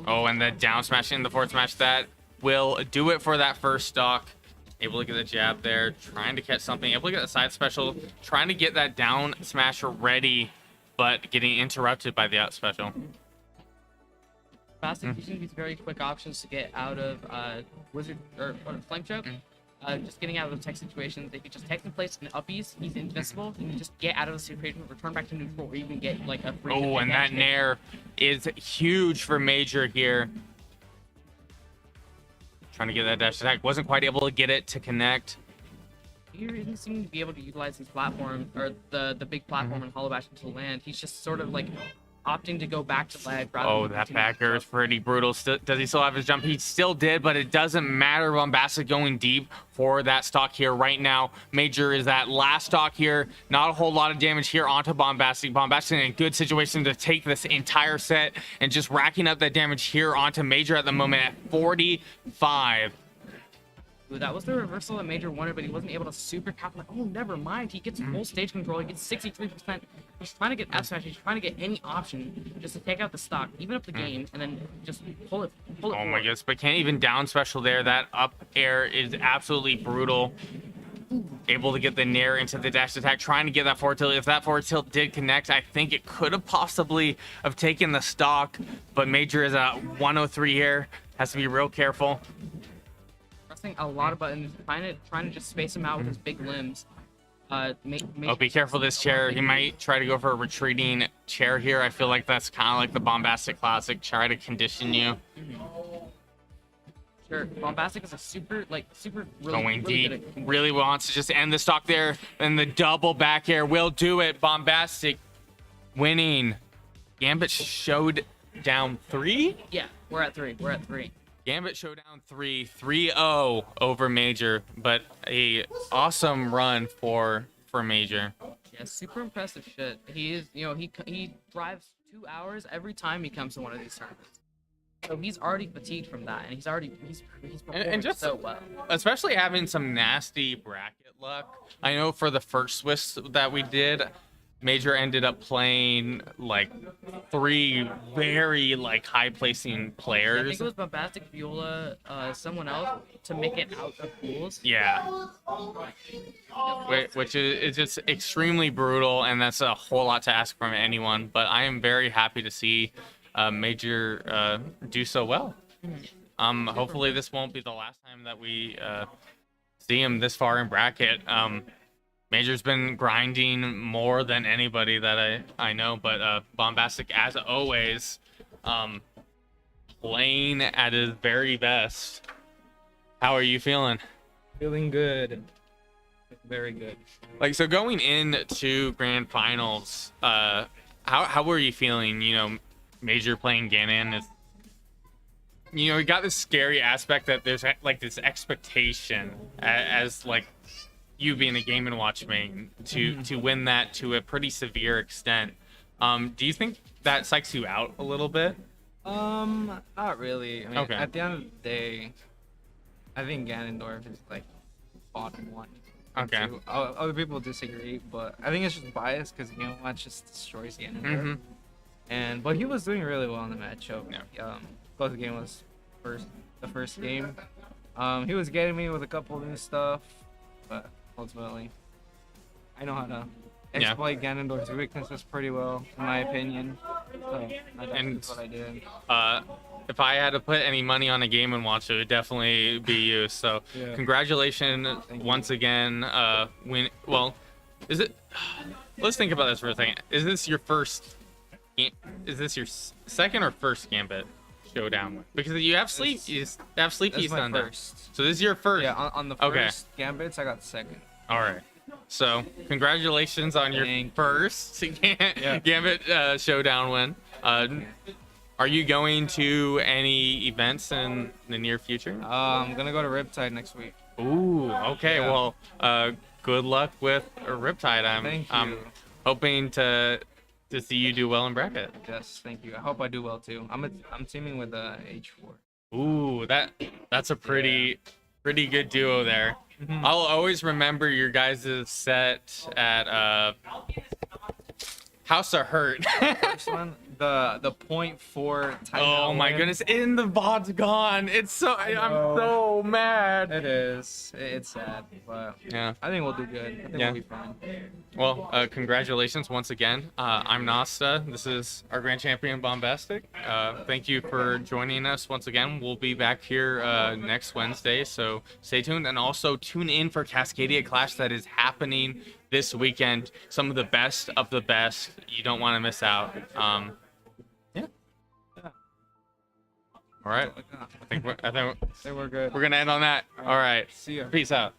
Oh, and the down smash in the fourth smash, that will do it for that first stock. Able to get the jab there, trying to catch something, able to get the side special, trying to get that down smash ready, but getting interrupted by the out special. Bombastic using these very quick options to get out of Wizard or Flame Choke. Just getting out of those tech situations. If you just tech in place and uppies, he's invincible. You can just get out of the situation, return back to neutral, or even get like a free. Oh, and that nair is huge for Major here. Trying to get that dash attack. Wasn't quite able to get it to connect. He doesn't seem to be able to utilize these platforms, or the big platform and hollow bash into land. He's just sort of like opting to go back to leg. Oh, that backer is pretty brutal. Does he still have his jump? He still did, but it doesn't matter. Bombastic going deep for that stock here right now. Major is that last stock here. Not a whole lot of damage here onto Bombastic. Bombastic in a good situation to take this entire set and just racking up that damage here onto Major at the moment at 45. Ooh, that was the reversal that Major wanted, but he wasn't able to super calculate. Oh, never mind. He gets full stage control. He gets 63%. He's trying to get F smash. He's trying to get any option just to take out the stock, even up the game, and then just pull it. Oh my goodness, but can't even down special there. That up air is absolutely brutal. Able to get the nair into the dash attack, trying to get that forward tilt. If that forward tilt did connect, I think it could have possibly have taken the stock, but Major is a 103 here. Has to be real careful. A lot of buttons, trying to just space him out with his big limbs. Oh, be careful this chair. He might try to go for a retreating chair here. I feel like that's kind of like the Bombastic classic. Try to condition you. Sure, Bombastic is a super really, going really deep. Really wants to just end the stock there. And the double back air will do it. Bombastic winning. Gambit Showdown 3? Yeah, we're at 3. Gambit Showdown 3-0 over Major, but a awesome run for Major. Yeah, super impressive shit. He is, he drives 2 hours every time he comes to one of these tournaments. So he's already fatigued from that, and he's performing and just so well. Especially having some nasty bracket luck. I know for the first Swiss that we did, Major ended up playing like 3 very high placing players. I think it was Bombastic, Viola, someone else to make it out of pools. Yeah. Which is just extremely brutal, and that's a whole lot to ask from anyone. But I am very happy to see Major do so well. Hopefully this won't be the last time that we see him this far in bracket. Major's been grinding more than anybody that I know, but Bombastic, as always, playing at his very best. How are you feeling? Feeling good. Very good. So going into grand finals, how were you feeling? Major playing Ganon is, you got this scary aspect that there's this expectation as you being a Game & Watch main to win that to a pretty severe extent. Do you think that psychs you out a little bit? Not really. I mean, Okay. At the end of the day, I think Ganondorf is bottom 1. Okay. 2. Other people disagree, but I think it's just biased because Game & Watch just destroys Ganondorf. But he was doing really well in the matchup. Yeah. Both the game was the first game. He was getting me with a couple new stuff, but ultimately, I know how to exploit Ganondorf's weaknesses pretty well, in my opinion. So that's what I did. If I had to put any money on a Game & Watch, it would definitely be you. So congratulations once again. Is it? Let's think about this for a second. Is this your first? Is this your second or first Gambit? Showdown win? Because you have sleep. You have Sleepy This is my Sunday. first. So this is your first. Yeah, on the Okay. first Gambits, I got second. All right. So congratulations on your first Gambit Showdown win. Are you going to any events in the near future? I'm gonna go to Riptide next week. Ooh, okay. Yeah. Well, good luck with Riptide. Thank I'm you. hoping to see you do well in bracket. Yes, thank you. I hope I do well too. I'm teaming with H4. Ooh, that's a pretty good duo there. I'll always remember your guys' set at House of Hurt. First one, the 0.4 timeout. Oh my win. goodness, and the VOD's gone. I'm so mad. It is. It's sad, but Yeah. I think we'll do good. I think Yeah. we'll be fine. Well, congratulations once again. I'm Nasta. This is our grand champion, Bombastic. Thank you for joining us once again. We'll be back here next Wednesday, so stay tuned. And also tune in for Cascadia Clash that is happening this weekend. Some of the best of the best. You don't want to miss out. Yeah. All right. I think we're good. We're gonna end on that. All right. See ya. Peace out.